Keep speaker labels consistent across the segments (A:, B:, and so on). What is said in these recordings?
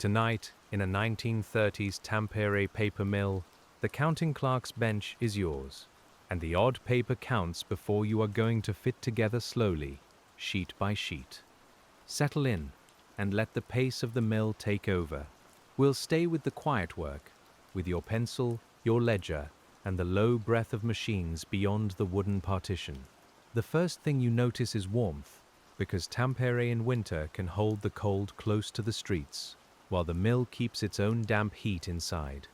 A: Tonight, in a 1930s Tampere paper mill, the counting clerk's bench is yours, and the odd paper counts before you are going to fit together slowly, sheet by sheet. Settle in, and let the pace of the mill take over. We'll stay with the quiet work, with your pencil, your ledger, and the low breath of machines beyond the wooden partition. The first thing you notice is warmth, because Tampere in winter can hold the cold close to the streets, while the mill keeps its own damp heat inside.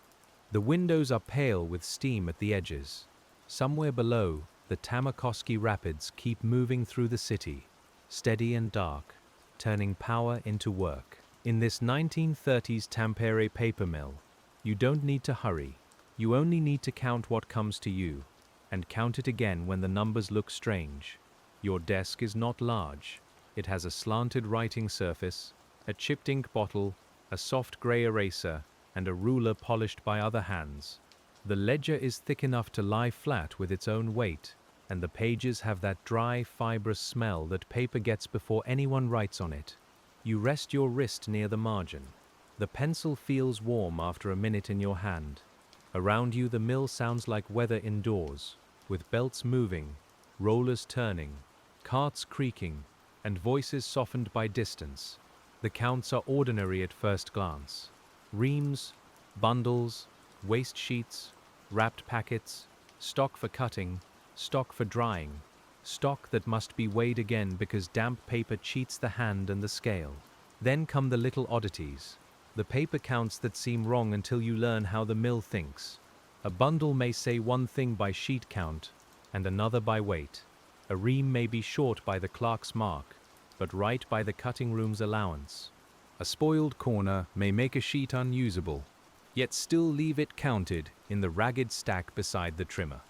A: The windows are pale with steam at the edges. Somewhere below, the Tammikoski Rapids keep moving through the city, steady and dark, turning power into work. In this 1930s Tampere paper mill, you don't need to hurry. You only need to count what comes to you, and count it again when the numbers look strange. Your desk is not large. It has a slanted writing surface, a chipped ink bottle, a soft grey eraser, and a ruler polished by other hands. The ledger is thick enough to lie flat with its own weight, and the pages have that dry, fibrous smell that paper gets before anyone writes on it. You rest your wrist near the margin. The pencil feels warm after a minute in your hand. Around you the mill sounds like weather indoors, with belts moving, rollers turning, carts creaking, and voices softened by distance. The counts are ordinary at first glance. Reams, bundles, waste sheets, wrapped packets, stock for cutting, stock for drying, stock that must be weighed again because damp paper cheats the hand and the scale. Then come the little oddities, the paper counts that seem wrong until you learn how the mill thinks. A bundle may say one thing by sheet count and another by weight. A ream may be short by the clerk's mark, but right by the cutting room's allowance. A spoiled corner may make a sheet unusable, yet still leave it counted in the ragged stack beside the trimmer.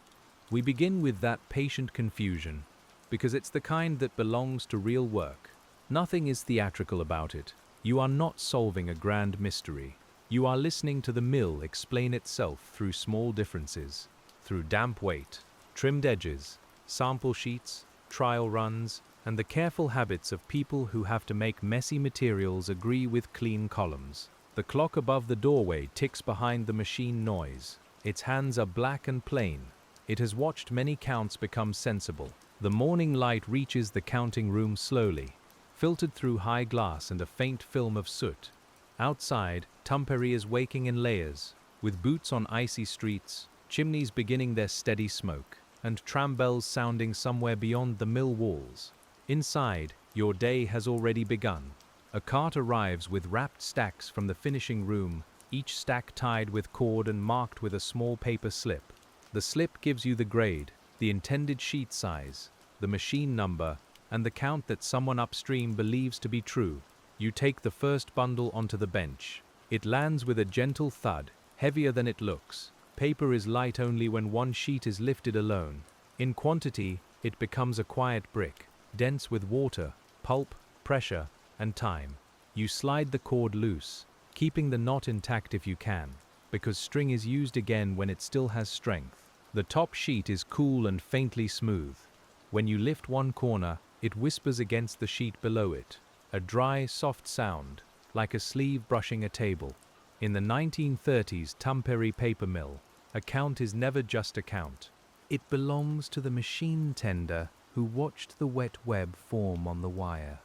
A: We begin with that patient confusion, because it's the kind that belongs to real work. Nothing is theatrical about it. You are not solving a grand mystery. You are listening to the mill explain itself through small differences, through damp weight, trimmed edges, sample sheets, trial runs, and the careful habits of people who have to make messy materials agree with clean columns. The clock above the doorway ticks behind the machine noise. Its hands are black and plain. It has watched many counts become sensible. The morning light reaches the counting room slowly, filtered through high glass and a faint film of soot. Outside, Tampere is waking in layers, with boots on icy streets, chimneys beginning their steady smoke, and tram bells sounding somewhere beyond the mill walls. Inside, your day has already begun. A cart arrives with wrapped stacks from the finishing room, each stack tied with cord and marked with a small paper slip. The slip gives you the grade, the intended sheet size, the machine number, and the count that someone upstream believes to be true. You take the first bundle onto the bench. It lands with a gentle thud, heavier than it looks. Paper is light only when one sheet is lifted alone. In quantity, it becomes a quiet brick, dense with water, pulp, pressure, and time. You slide the cord loose, keeping the knot intact if you can, because string is used again when it still has strength. The top sheet is cool and faintly smooth. When you lift one corner, it whispers against the sheet below it, a dry, soft sound, like a sleeve brushing a table. In the 1930s Tampere paper mill, a count is never just a count. It belongs to the machine tender who watched the wet web form on the wire.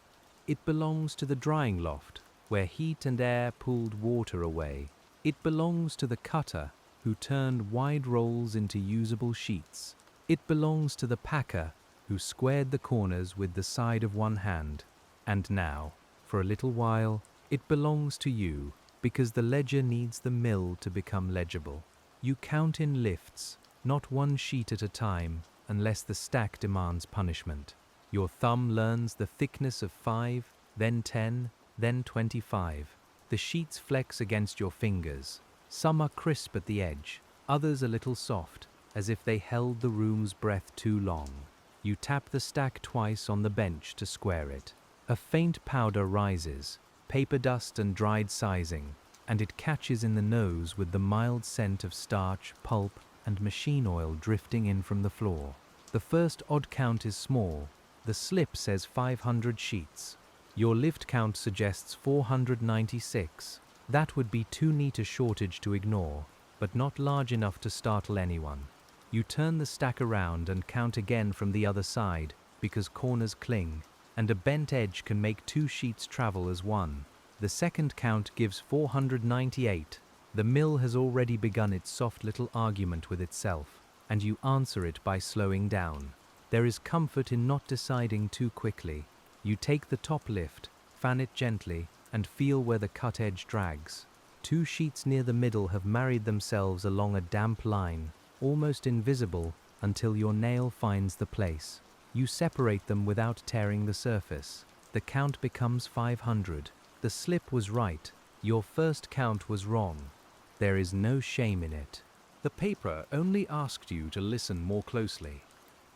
A: It belongs to the drying loft, where heat and air pulled water away. It belongs to the cutter who turned wide rolls into usable sheets. It belongs to the packer who squared the corners with the side of one hand. And now, for a little while, it belongs to you, because the ledger needs the mill to become legible. You count in lifts, not one sheet at a time, unless the stack demands punishment. Your thumb learns the thickness of 5, then 10, then 25. The sheets flex against your fingers. Some are crisp at the edge, others a little soft, as if they held the room's breath too long. You tap the stack twice on the bench to square it. A faint powder rises, paper dust and dried sizing, and it catches in the nose with the mild scent of starch, pulp, and machine oil drifting in from the floor. The first odd count is small. The slip says 500 sheets. Your lift count suggests 496. That would be too neat a shortage to ignore, but not large enough to startle anyone. You turn the stack around and count again from the other side, because corners cling, and a bent edge can make two sheets travel as one. The second count gives 498. The mill has already begun its soft little argument with itself, and you answer it by slowing down. There is comfort in not deciding too quickly. You take the top lift, fan it gently, and feel where the cut edge drags. Two sheets near the middle have married themselves along a damp line, almost invisible until your nail finds the place. You separate them without tearing the surface. The count becomes 500. The slip was right. Your first count was wrong. There is no shame in it. The paper only asked you to listen more closely.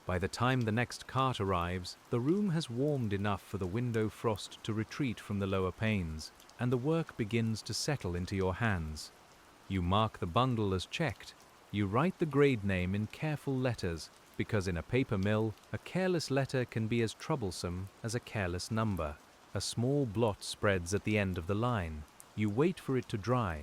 A: By the time the next cart arrives, the room has warmed enough for the window frost to retreat from the lower panes, and the work begins to settle into your hands. You mark the bundle as checked. You write the grade name in careful letters, because in a paper mill, a careless letter can be as troublesome as a careless number. A small blot spreads at the end of the line. You wait for it to dry.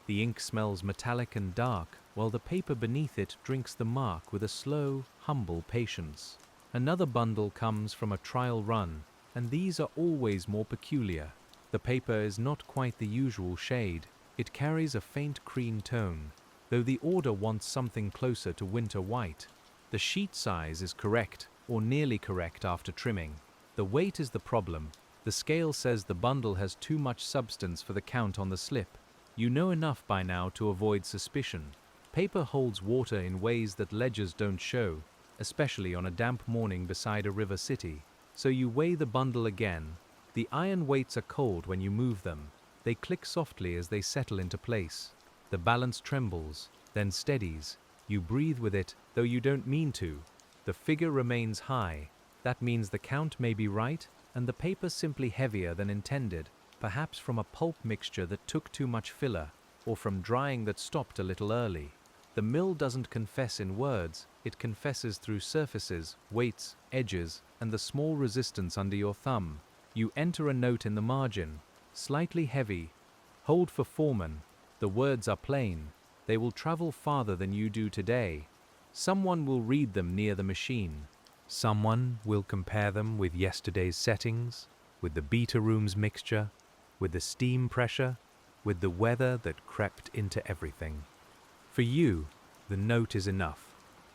A: The ink smells metallic and dark, while the paper beneath it drinks the mark with a slow, humble patience. Another bundle comes from a trial run, and these are always more peculiar. The paper is not quite the usual shade. It carries a faint cream tone, though the order wants something closer to winter white. The sheet size is correct, or nearly correct after trimming. The weight is the problem. The scale says the bundle has too much substance for the count on the slip. You know enough by now to avoid suspicion. Paper holds water in ways that ledgers don't show, especially on a damp morning beside a river city. So you weigh the bundle again. The iron weights are cold when you move them. They click softly as they settle into place. The balance trembles, then steadies. You breathe with it, though you don't mean to. The figure remains high. That means the count may be right, and the paper simply heavier than intended, perhaps from a pulp mixture that took too much filler, or from drying that stopped a little early. The mill doesn't confess in words, it confesses through surfaces, weights, edges, and the small resistance under your thumb. You enter a note in the margin, slightly heavy. Hold for Foreman. The words are plain. They will travel farther than you do today. Someone will read them near the machine. Someone will compare them with yesterday's settings, with the beta room's mixture, with the steam pressure, with the weather that crept into everything. For you, the note is enough.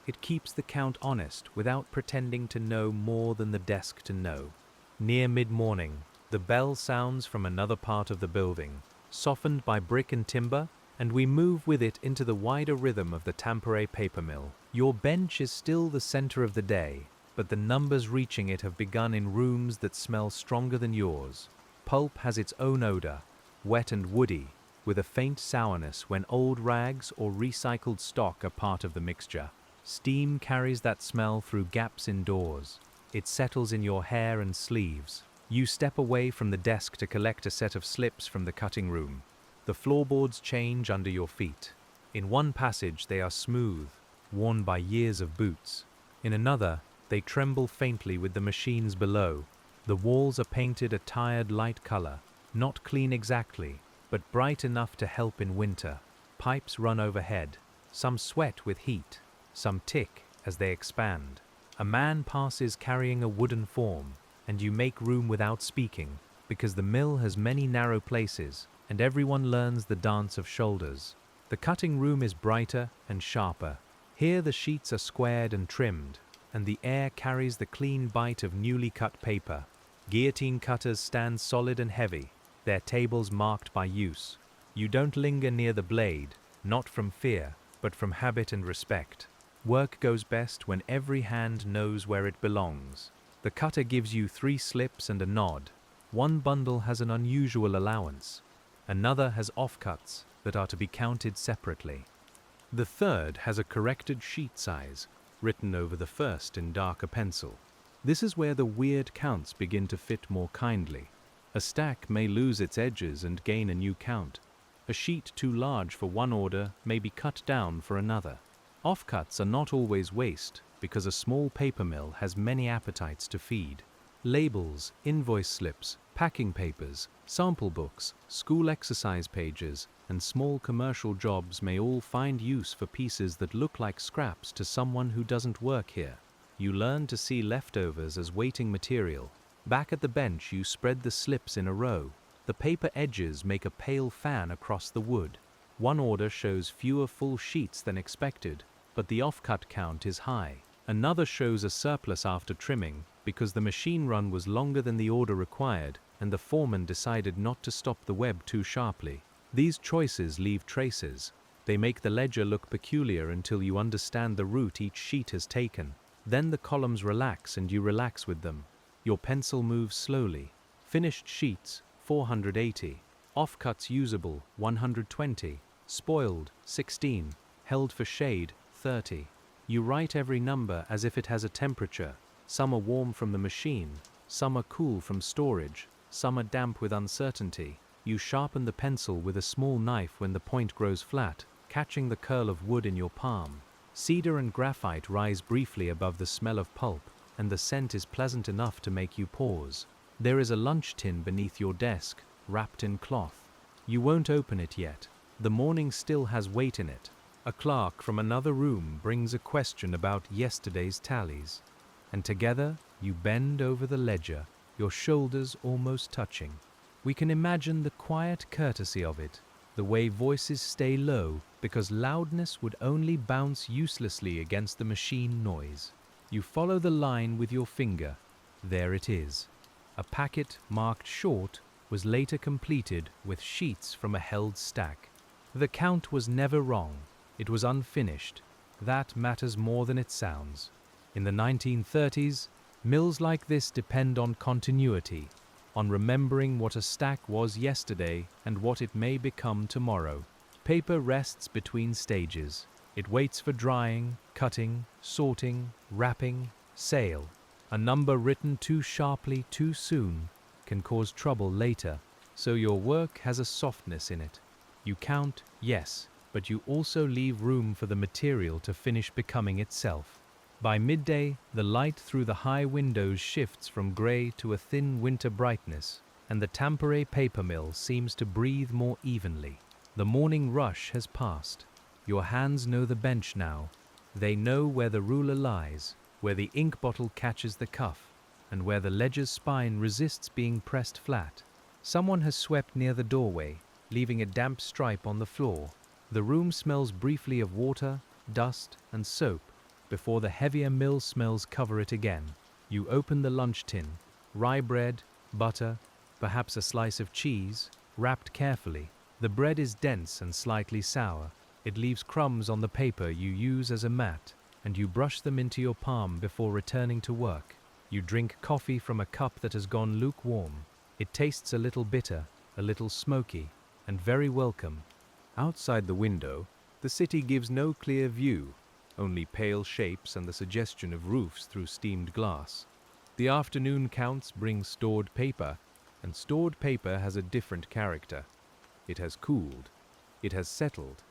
A: It keeps the count honest without pretending to know more than the desk to know. Near mid-morning, the bell sounds from another part of the building, softened by brick and timber, and we move with it into the wider rhythm of the Tampere paper mill. Your bench is still the center of the day, but the numbers reaching it have begun in rooms that smell stronger than yours. Pulp has its own odor, wet and woody, with a faint sourness when old rags or recycled stock are part of the mixture. Steam carries that smell through gaps in doors. It settles in your hair and sleeves. You step away from the desk to collect a set of slips from the cutting room. The floorboards change under your feet. In one passage they are smooth, worn by years of boots. In another, they tremble faintly with the machines below. The walls are painted a tired light color, not clean exactly, but bright enough to help in winter. Pipes run overhead. Some sweat with heat, some tick as they expand. A man passes carrying a wooden form, and you make room without speaking, because the mill has many narrow places, and everyone learns the dance of shoulders. The cutting room is brighter and sharper. Here the sheets are squared and trimmed, and the air carries the clean bite of newly cut paper. Guillotine cutters stand solid and heavy, their tables marked by use. You don't linger near the blade, not from fear, but from habit and respect. Work goes best when every hand knows where it belongs. The cutter gives you 3 slips and a nod. One bundle has an unusual allowance. Another has offcuts that are to be counted separately. The third has a corrected sheet size, written over the first in darker pencil. This is where the weird counts begin to fit more kindly. A stack may lose its edges and gain a new count. A sheet too large for one order may be cut down for another. Offcuts are not always waste, because a small paper mill has many appetites to feed. Labels, invoice slips, Packing papers, sample books, school exercise pages, and small commercial jobs may all find use for pieces that look like scraps to someone who doesn't work here. You learn to see leftovers as waiting material. Back at the bench, you spread the slips in a row. The paper edges make a pale fan across the wood. One order shows fewer full sheets than expected, but the offcut count is high. Another shows a surplus after trimming because the machine run was longer than the order required and the foreman decided not to stop the web too sharply. These choices leave traces. They make the ledger look peculiar until you understand the route each sheet has taken. Then the columns relax and you relax with them. Your pencil moves slowly. Finished sheets, 480. Offcuts usable, 120. Spoiled, 16. Held for shade, 30. You write every number as if it has a temperature. Some are warm from the machine, some are cool from storage, some are damp with uncertainty. You sharpen the pencil with a small knife when the point grows flat, catching the curl of wood in your palm. Cedar and graphite rise briefly above the smell of pulp, and the scent is pleasant enough to make you pause. There is a lunch tin beneath your desk, wrapped in cloth. You won't open it yet. The morning still has weight in it. A clerk from another room brings a question about yesterday's tallies, and together you bend over the ledger, your shoulders almost touching. We can imagine the quiet courtesy of it, the way voices stay low because loudness would only bounce uselessly against the machine noise. You follow the line with your finger. There it is. A packet marked short was later completed with sheets from a held stack. The count was never wrong. It was unfinished. That matters more than it sounds. In the 1930s, mills like this depend on continuity, on remembering what a stack was yesterday and what it may become tomorrow. Paper rests between stages. It waits for drying, cutting, sorting, wrapping, sale. A number written too sharply too soon can cause trouble later, so your work has a softness in it. You count, yes, but you also leave room for the material to finish becoming itself. By midday, the light through the high windows shifts from grey to a thin winter brightness, and the Tampere paper mill seems to breathe more evenly. The morning rush has passed. Your hands know the bench now. They know where the ruler lies, where the ink bottle catches the cuff, and where the ledger's spine resists being pressed flat. Someone has swept near the doorway, leaving a damp stripe on the floor. The room smells briefly of water, dust, and soap, before the heavier mill smells cover it again. You open the lunch tin. Rye bread, butter, perhaps a slice of cheese, wrapped carefully. The bread is dense and slightly sour. It leaves crumbs on the paper you use as a mat, and you brush them into your palm before returning to work. You drink coffee from a cup that has gone lukewarm. It tastes a little bitter, a little smoky, and very welcome. Outside the window, the city gives no clear view, only pale shapes and the suggestion of roofs through steamed glass. The afternoon counts bring stored paper, and stored paper has a different character. It has cooled. It has settled.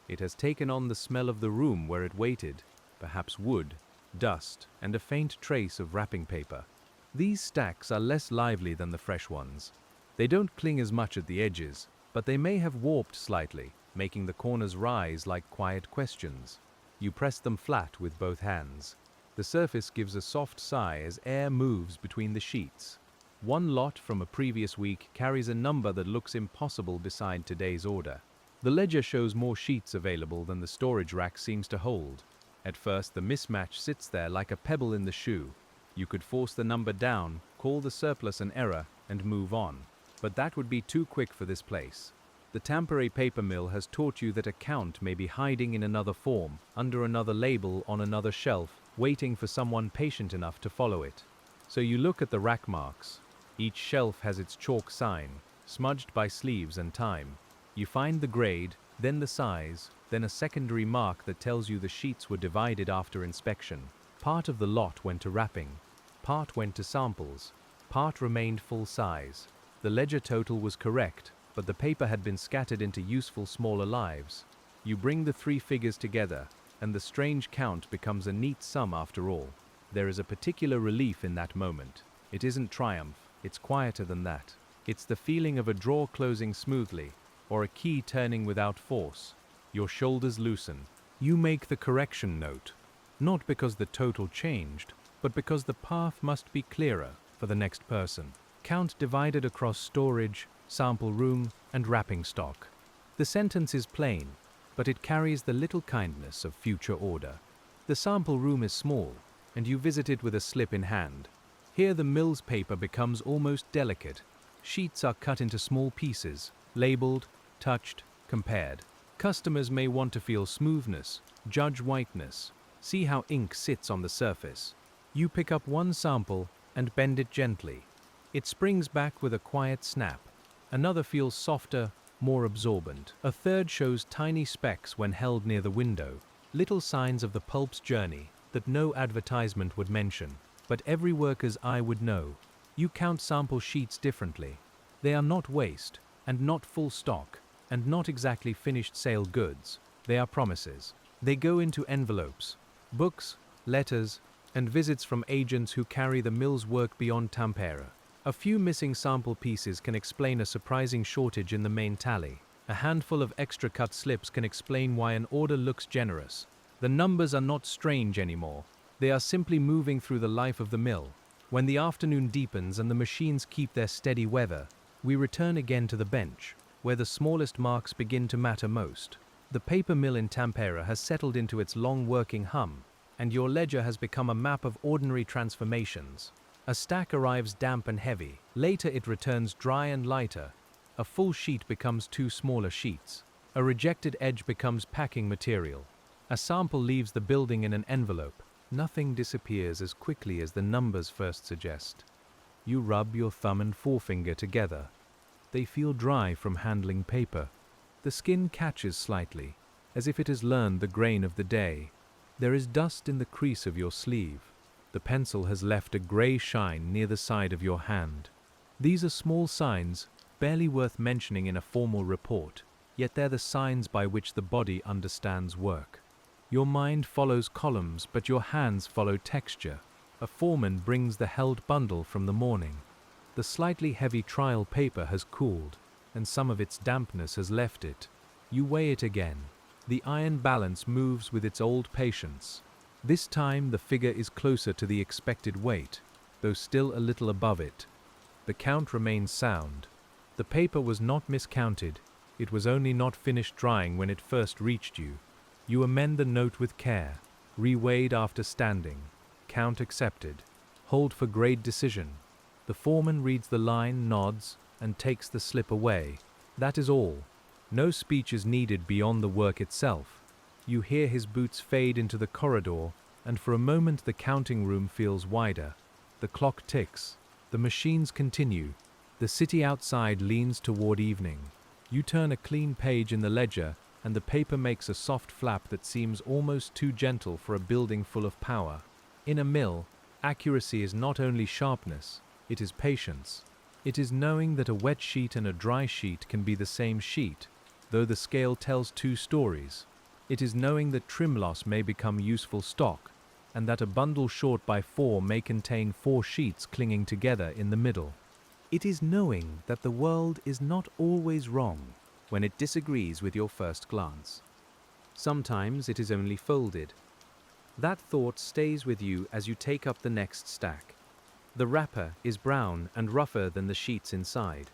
A: It has taken on the smell of the room where it waited, perhaps wood, dust, and a faint trace of wrapping paper. These stacks are less lively than the fresh ones. They don't cling as much at the edges, but they may have warped slightly, making the corners rise like quiet questions. You press them flat with both hands. The surface gives a soft sigh as air moves between the sheets. One lot from a previous week carries a number that looks impossible beside today's order. The ledger shows more sheets available than the storage rack seems to hold. At first, the mismatch sits there like a pebble in the shoe. You could force the number down, call the surplus an error, and move on. But that would be too quick for this place. The Tampere paper mill has taught you that a count may be hiding in another form, under another label on another shelf, waiting for someone patient enough to follow it. So you look at the rack marks. Each shelf has its chalk sign, smudged by sleeves and time. You find the grade, then the size, then a secondary mark that tells you the sheets were divided after inspection. Part of the lot went to wrapping, part went to samples, part remained full size. The ledger total was correct, but the paper had been scattered into useful smaller lives. You bring the three figures together, and the strange count becomes a neat sum after all. There is a particular relief in that moment. It isn't triumph, It's quieter than that. It's the feeling of a drawer closing smoothly, or a key turning without force. Your shoulders loosen. You make the correction note, not because the total changed, but because the path must be clearer for the next person. Count divided across storage, sample room, and wrapping stock. The sentence is plain, but it carries the little kindness of future order. The sample room is small, and you visit it with a slip in hand. Here the mill's paper becomes almost delicate. Sheets are cut into small pieces, labeled, touched, compared. Customers may want to feel smoothness, judge whiteness, see how ink sits on the surface. You pick up one sample and bend it gently. It springs back with a quiet snap. Another feels softer, more absorbent. A third shows tiny specks when held near the window, little signs of the pulp's journey that no advertisement would mention, but every worker's eye would know. You count sample sheets differently. They are not waste, and not full stock, and not exactly finished sale goods. They are promises. They go into envelopes, books, letters, and visits from agents who carry the mill's work beyond Tampere. A few missing sample pieces can explain a surprising shortage in the main tally. A handful of extra cut slips can explain why an order looks generous. The numbers are not strange anymore. They are simply moving through the life of the mill. When the afternoon deepens and the machines keep their steady weather, we return again to the bench, where the smallest marks begin to matter most. The paper mill in Tampere has settled into its long working hum, and your ledger has become a map of ordinary transformations. A stack arrives damp and heavy. Later it returns dry and lighter. A full sheet becomes two smaller sheets. A rejected edge becomes packing material. A sample leaves the building in an envelope. Nothing disappears as quickly as the numbers first suggest. You rub your thumb and forefinger together. They feel dry from handling paper. The skin catches slightly, as if it has learned the grain of the day. There is dust in the crease of your sleeve. The pencil has left a grey shine near the side of your hand. These are small signs, barely worth mentioning in a formal report, yet they're the signs by which the body understands work. Your mind follows columns, but your hands follow texture. A foreman brings the held bundle from the morning. The slightly heavy trial paper has cooled, and some of its dampness has left it. You weigh it again. The iron balance moves with its old patience. This time the figure is closer to the expected weight, though still a little above it. The count remains sound. The paper was not miscounted. It was only not finished drying when it first reached you. You amend the note with care. Reweighed after standing. Count accepted. Hold for grade decision. The foreman reads the line, nods, and takes the slip away. That is all. No speech is needed beyond the work itself. You hear his boots fade into the corridor, and for a moment the counting room feels wider. The clock ticks. The machines continue. The city outside leans toward evening. You turn a clean page in the ledger, and the paper makes a soft flap that seems almost too gentle for a building full of power. In a mill, accuracy is not only sharpness, it is patience. It is knowing that a wet sheet and a dry sheet can be the same sheet, though the scale tells two stories. It is knowing that trim loss may become useful stock, and that a bundle short by 4 may contain 4 sheets clinging together in the middle. It is knowing that the world is not always wrong when it disagrees with your first glance. Sometimes it is only folded. That thought stays with you as you take up the next stack. The wrapper is brown and rougher than the sheets inside.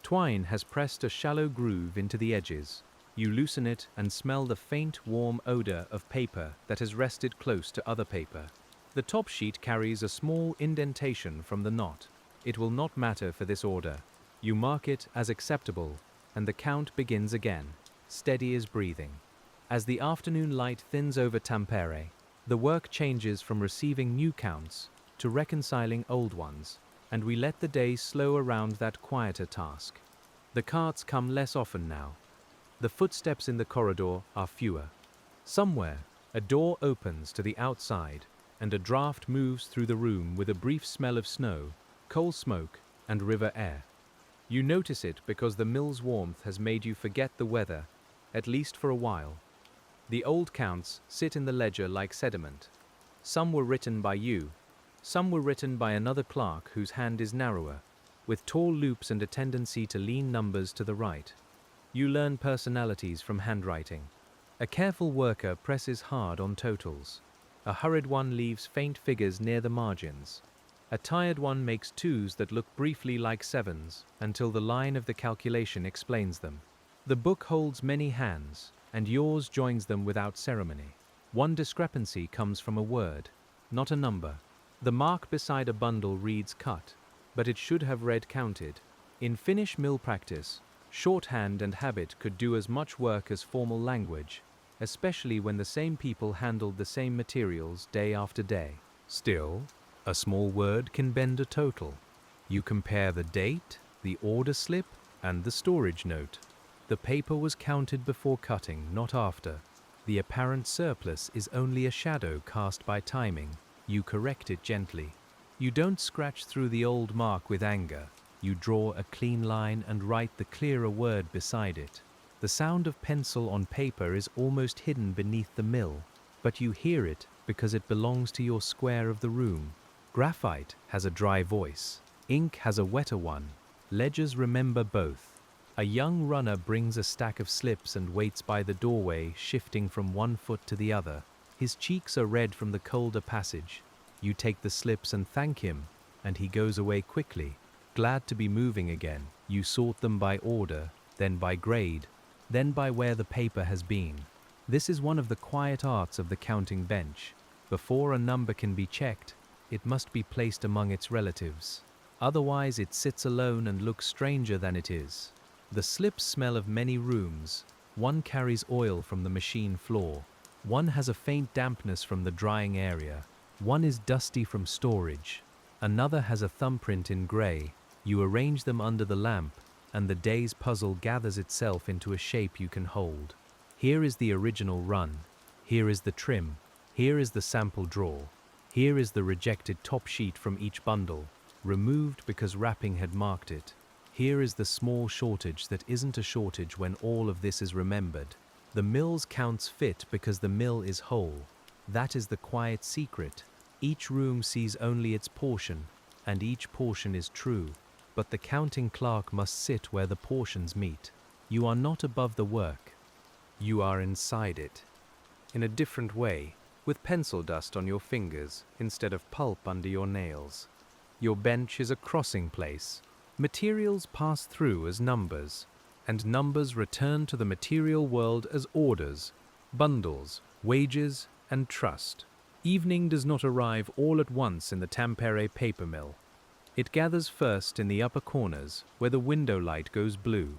A: Twine has pressed a shallow groove into the edges. You loosen it and smell the faint, warm odor of paper that has rested close to other paper. The top sheet carries a small indentation from the knot. It will not matter for this order. You mark it as acceptable, and the count begins again, steady as breathing. As the afternoon light thins over Tampere, the work changes from receiving new counts to reconciling old ones, and we let the day slow around that quieter task. The carts come less often now. The footsteps in the corridor are fewer. Somewhere, a door opens to the outside, and a draft moves through the room with a brief smell of snow, coal smoke, and river air. You notice it because the mill's warmth has made you forget the weather, at least for a while. The old counts sit in the ledger like sediment. Some were written by you, some were written by another clerk whose hand is narrower. with tall loops and a tendency to lean numbers to the right. You learn personalities from handwriting. A careful worker presses hard on totals. A hurried one leaves faint figures near the margins. A tired one makes twos that look briefly like sevens until the line of the calculation explains them. The book holds many hands, and yours joins them without ceremony. One discrepancy comes from a word, not a number. The mark beside a bundle reads cut, but it should have read counted. In Finnish mill practice, shorthand and habit could do as much work as formal language, especially when the same people handled the same materials day after day. Still, a small word can bend a total. You compare the date, the order slip, and the storage note. The paper was counted before cutting, not after. The apparent surplus is only a shadow cast by timing. You correct it gently. You don't scratch through the old mark with anger. You draw a clean line and write the clearer word beside it. The sound of pencil on paper is almost hidden beneath the mill, but you hear it because it belongs to your square of the room. Graphite has a dry voice. Ink has a wetter one. Ledgers remember both. A young runner brings a stack of slips and waits by the doorway, shifting from one foot to the other. His cheeks are red from the colder passage. You take the slips and thank him, and he goes away quickly. Glad to be moving again, you sort them by order, then by grade, then by where the paper has been. This is one of the quiet arts of the counting bench. Before a number can be checked, it must be placed among its relatives. Otherwise it sits alone and looks stranger than it is. The slips smell of many rooms. One carries oil from the machine floor. One has a faint dampness from the drying area. One is dusty from storage. Another has a thumbprint in grey. You arrange them under the lamp, and the day's puzzle gathers itself into a shape you can hold. Here is the original run. Here is the trim. Here is the sample draw. Here is the rejected top sheet from each bundle, removed because wrapping had marked it. Here is the small shortage that isn't a shortage when all of this is remembered. The mill's counts fit because the mill is whole. That is the quiet secret. Each room sees only its portion, and each portion is true. But the counting clerk must sit where the portions meet. You are not above the work. You are inside it. In a different way, with pencil dust on your fingers instead of pulp under your nails. Your bench is a crossing place. Materials pass through as numbers, and numbers return to the material world as orders, bundles, wages, and trust. Evening does not arrive all at once in the Tampere paper mill. It gathers first in the upper corners where the window light goes blue.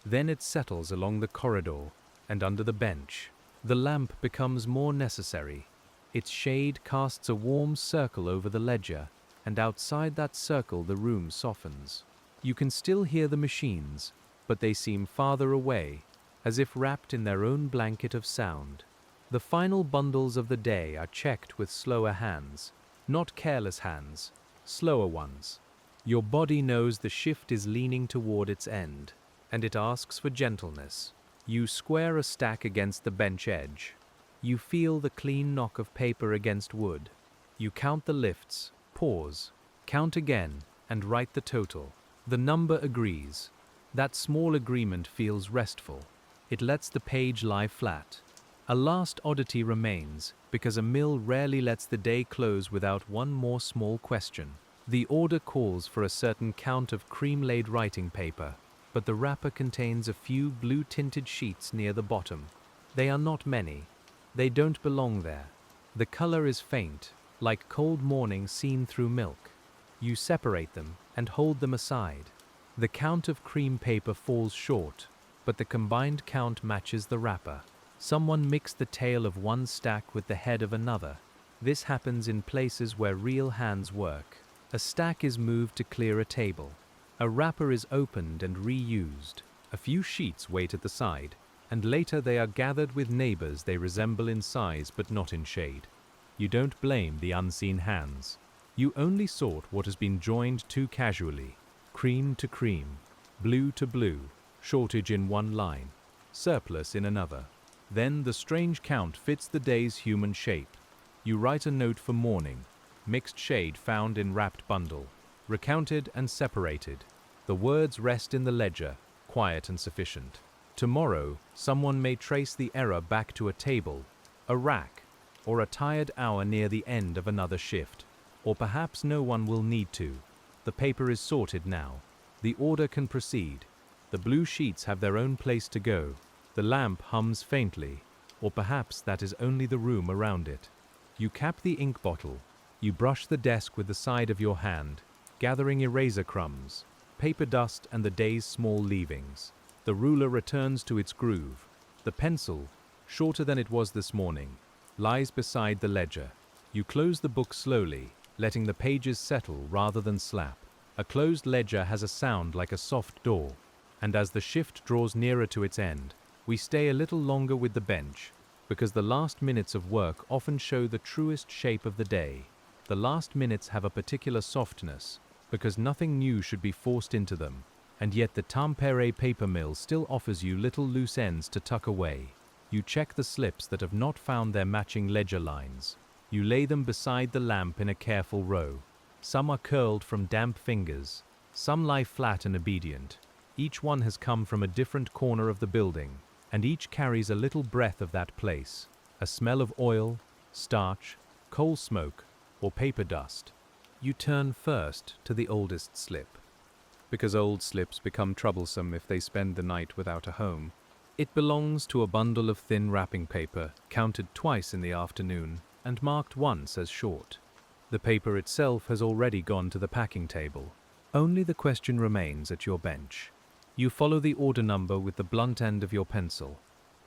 A: Then it settles along the corridor and under the bench. The lamp becomes more necessary. Its shade casts a warm circle over the ledger, and outside that circle the room softens. You can still hear the machines, but they seem farther away, as if wrapped in their own blanket of sound. The final bundles of the day are checked with slower hands, not careless hands, slower ones. Your body knows the shift is leaning toward its end, and it asks for gentleness. You square a stack against the bench edge. You feel the clean knock of paper against wood. You count the lifts, pause, count again, and write the total. The number agrees. That small agreement feels restful. It lets the page lie flat. A last oddity remains, because a mill rarely lets the day close without one more small question. The order calls for a certain count of cream-laid writing paper, but the wrapper contains a few blue-tinted sheets near the bottom. They are not many. They don't belong there. The color is faint, like cold morning seen through milk. You separate them and hold them aside. The count of cream paper falls short, but the combined count matches the wrapper. Someone mixed the tail of one stack with the head of another. This happens in places where real hands work. A stack is moved to clear a table. A wrapper is opened and reused. A few sheets wait at the side, and later they are gathered with neighbors they resemble in size but not in shade. You don't blame the unseen hands. You only sort what has been joined too casually. Cream to cream, blue to blue, shortage in one line, surplus in another. Then the strange count fits the day's human shape. You write a note for morning, mixed shade found in wrapped bundle. recounted and separated. The words rest in the ledger, quiet and sufficient. Tomorrow, someone may trace the error back to a table, a rack, or a tired hour near the end of another shift. Or perhaps no one will need to. The paper is sorted now. The order can proceed. The blue sheets have their own place to go. The lamp hums faintly, or perhaps that is only the room around it. You cap the ink bottle. You brush the desk with the side of your hand, gathering eraser crumbs, paper dust and the day's small leavings. The ruler returns to its groove. The pencil, shorter than it was this morning, lies beside the ledger. You close the book slowly, letting the pages settle rather than slap. A closed ledger has a sound like a soft door, and as the shift draws nearer to its end, we stay a little longer with the bench, because the last minutes of work often show the truest shape of the day. The last minutes have a particular softness, because nothing new should be forced into them, and yet the Tampere paper mill still offers you little loose ends to tuck away. You check the slips that have not found their matching ledger lines. You lay them beside the lamp in a careful row. Some are curled from damp fingers. Some lie flat and obedient. Each one has come from a different corner of the building, and each carries a little breath of that place, a smell of oil, starch, coal smoke, or paper dust. You turn first to the oldest slip, because old slips become troublesome if they spend the night without a home. It belongs to a bundle of thin wrapping paper, counted twice in the afternoon, and marked once as short. The paper itself has already gone to the packing table. Only the question remains at your bench. You follow the order number with the blunt end of your pencil.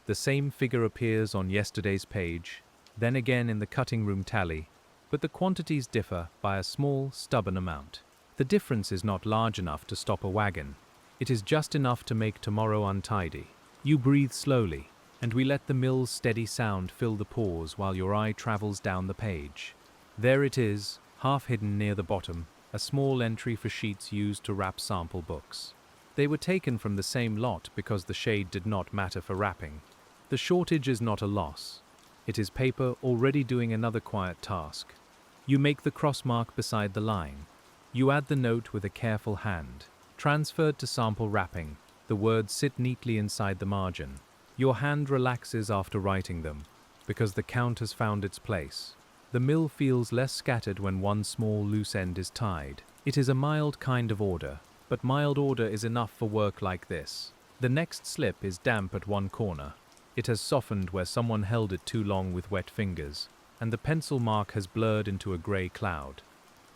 A: The same figure appears on yesterday's page, then again in the cutting room tally, but the quantities differ by a small, stubborn amount. The difference is not large enough to stop a wagon. It is just enough to make tomorrow untidy. You breathe slowly, and we let the mill's steady sound fill the pause while your eye travels down the page. There it is, half hidden near the bottom, a small entry for sheets used to wrap sample books. They were taken from the same lot because the shade did not matter for wrapping. The shortage is not a loss. It is paper already doing another quiet task. You make the cross mark beside the line. You add the note with a careful hand. Transferred to sample wrapping, the words sit neatly inside the margin. Your hand relaxes after writing them, because the count has found its place. The mill feels less scattered when one small loose end is tied. It is a mild kind of order, but mild order is enough for work like this. The next slip is damp at one corner. It has softened where someone held it too long with wet fingers, and the pencil mark has blurred into a grey cloud.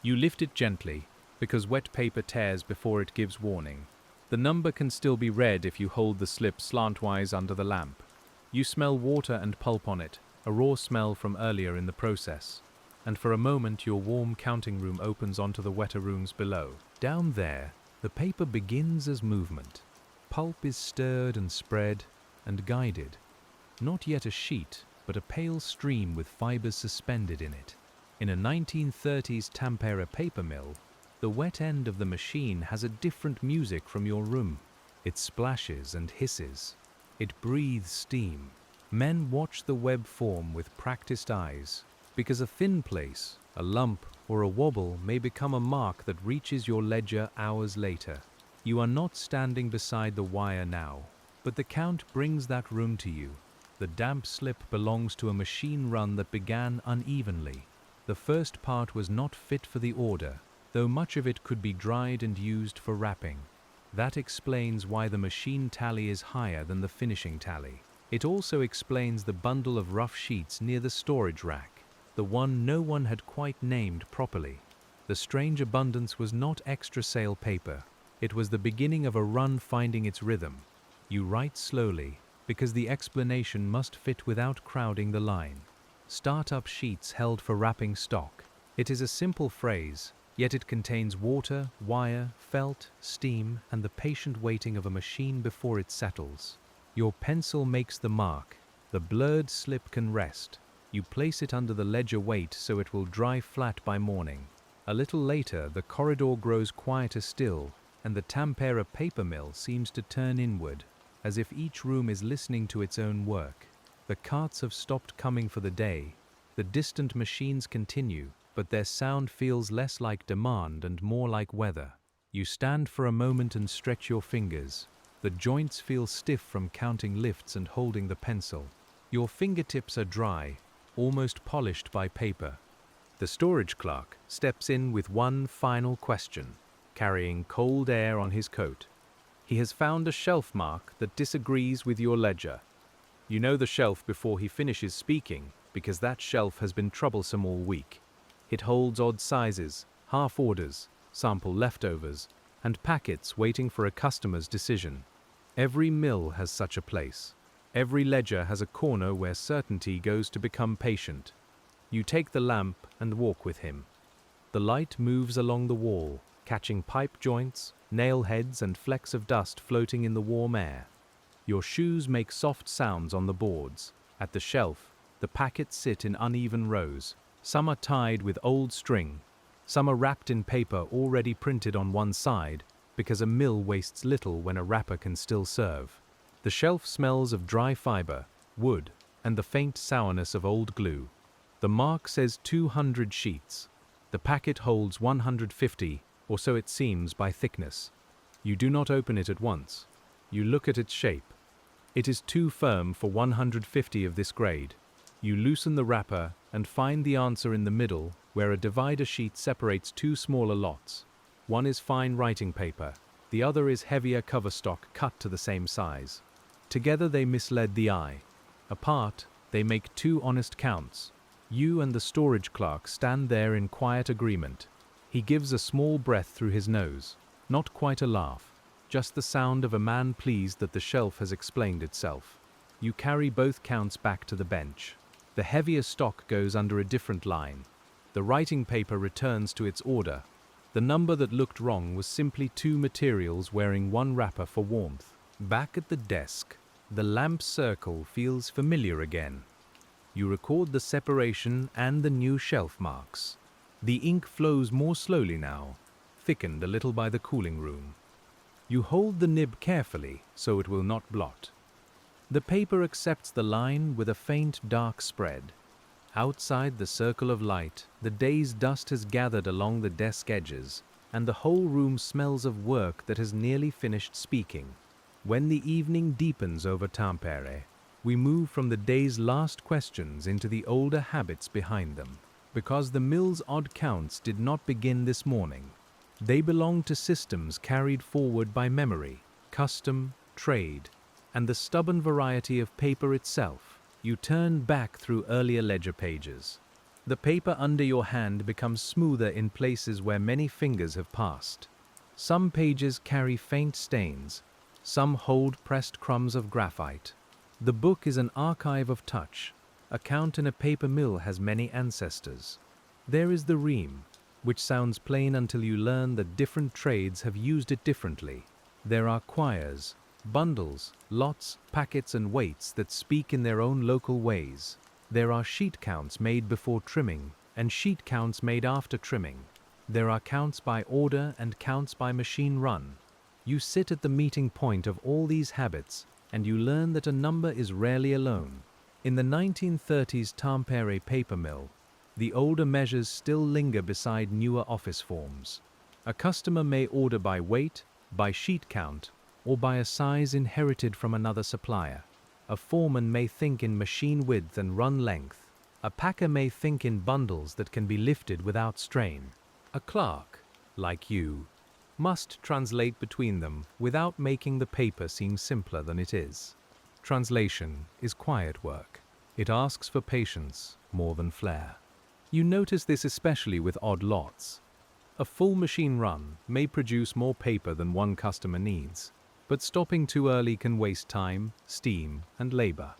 A: You lift it gently, because wet paper tears before it gives warning. The number can still be read if you hold the slip slantwise under the lamp. You smell water and pulp on it, a raw smell from earlier in the process, and for a moment your warm counting room opens onto the wetter rooms below. Down there, the paper begins as movement. Pulp is stirred and spread and guided. Not yet a sheet, but a pale stream with fibers suspended in it. In a 1930s Tampere paper mill, the wet end of the machine has a different music from your room. It splashes and hisses. It breathes steam. Men watch the web form with practiced eyes, because a thin place, a lump, or a wobble may become a mark that reaches your ledger hours later. You are not standing beside the wire now, but the count brings that room to you. The damp slip belongs to a machine run that began unevenly. The first part was not fit for the order, though much of it could be dried and used for wrapping. That explains why the machine tally is higher than the finishing tally. It also explains the bundle of rough sheets near the storage rack, the one no one had quite named properly. The strange abundance was not extra sale paper. It was the beginning of a run finding its rhythm. You write slowly, because the explanation must fit without crowding the line. Start-up sheets held for wrapping stock. It is a simple phrase, yet it contains water, wire, felt, steam, and the patient waiting of a machine before it settles. Your pencil makes the mark. The blurred slip can rest. You place it under the ledger weight so it will dry flat by morning. A little later, the corridor grows quieter still, and the Tampere paper mill seems to turn inward, as if each room is listening to its own work. The carts have stopped coming for the day. The distant machines continue, but their sound feels less like demand and more like weather. You stand for a moment and stretch your fingers. The joints feel stiff from counting lifts and holding the pencil. Your fingertips are dry, almost polished by paper. The storage clerk steps in with one final question, carrying cold air on his coat. He has found a shelf mark that disagrees with your ledger. You know the shelf before he finishes speaking, because that shelf has been troublesome all week. It holds odd sizes, half orders, sample leftovers, and packets waiting for a customer's decision. Every mill has such a place. Every ledger has a corner where certainty goes to become patient. You take the lamp and walk with him. The light moves along the wall, catching pipe joints, nail heads, and flecks of dust floating in the warm air. Your shoes make soft sounds on the boards. At the shelf, the packets sit in uneven rows. Some are tied with old string. Some are wrapped in paper already printed on one side, because a mill wastes little when a wrapper can still serve. The shelf smells of dry fiber, wood, and the faint sourness of old glue. The mark says 200 sheets. The packet holds 150, or so it seems by thickness. You do not open it at once. You look at its shape. It is too firm for 150 of this grade. You loosen the wrapper and find the answer in the middle, where a divider sheet separates two smaller lots. One is fine writing paper, the other is heavier cover stock cut to the same size. Together they misled the eye. Apart, they make two honest counts. You and the storage clerk stand there in quiet agreement. He gives a small breath through his nose, not quite a laugh, just the sound of a man pleased that the shelf has explained itself. You carry both counts back to the bench. The heavier stock goes under a different line. The writing paper returns to its order. The number that looked wrong was simply two materials wearing one wrapper for warmth. Back at the desk, the lamp circle feels familiar again. You record the separation and the new shelf marks. The ink flows more slowly now, thickened a little by the cooling room. You hold the nib carefully so it will not blot. The paper accepts the line with a faint dark spread. Outside the circle of light, the day's dust has gathered along the desk edges, and the whole room smells of work that has nearly finished speaking. When the evening deepens over Tampere, we move from the day's last questions into the older habits behind them. Because the mill's odd counts did not begin this morning. They belong to systems carried forward by memory, custom, trade, and the stubborn variety of paper itself. You turn back through earlier ledger pages. The paper under your hand becomes smoother in places where many fingers have passed. Some pages carry faint stains, some hold pressed crumbs of graphite. The book is an archive of touch. A count in a paper mill has many ancestors. There is the ream, which sounds plain until you learn that different trades have used it differently. There are quires, bundles, lots, packets and weights that speak in their own local ways. There are sheet counts made before trimming and sheet counts made after trimming. There are counts by order and counts by machine run. You sit at the meeting point of all these habits and you learn that a number is rarely alone. In the 1930s Tampere paper mill, the older measures still linger beside newer office forms. A customer may order by weight, by sheet count, or by a size inherited from another supplier. A foreman may think in machine width and run length. A packer may think in bundles that can be lifted without strain. A clerk, like you, must translate between them without making the paper seem simpler than it is. Translation is quiet work. It asks for patience more than flair. You notice this especially with odd lots. A full machine run may produce more paper than one customer needs, but stopping too early can waste time, steam, and labor.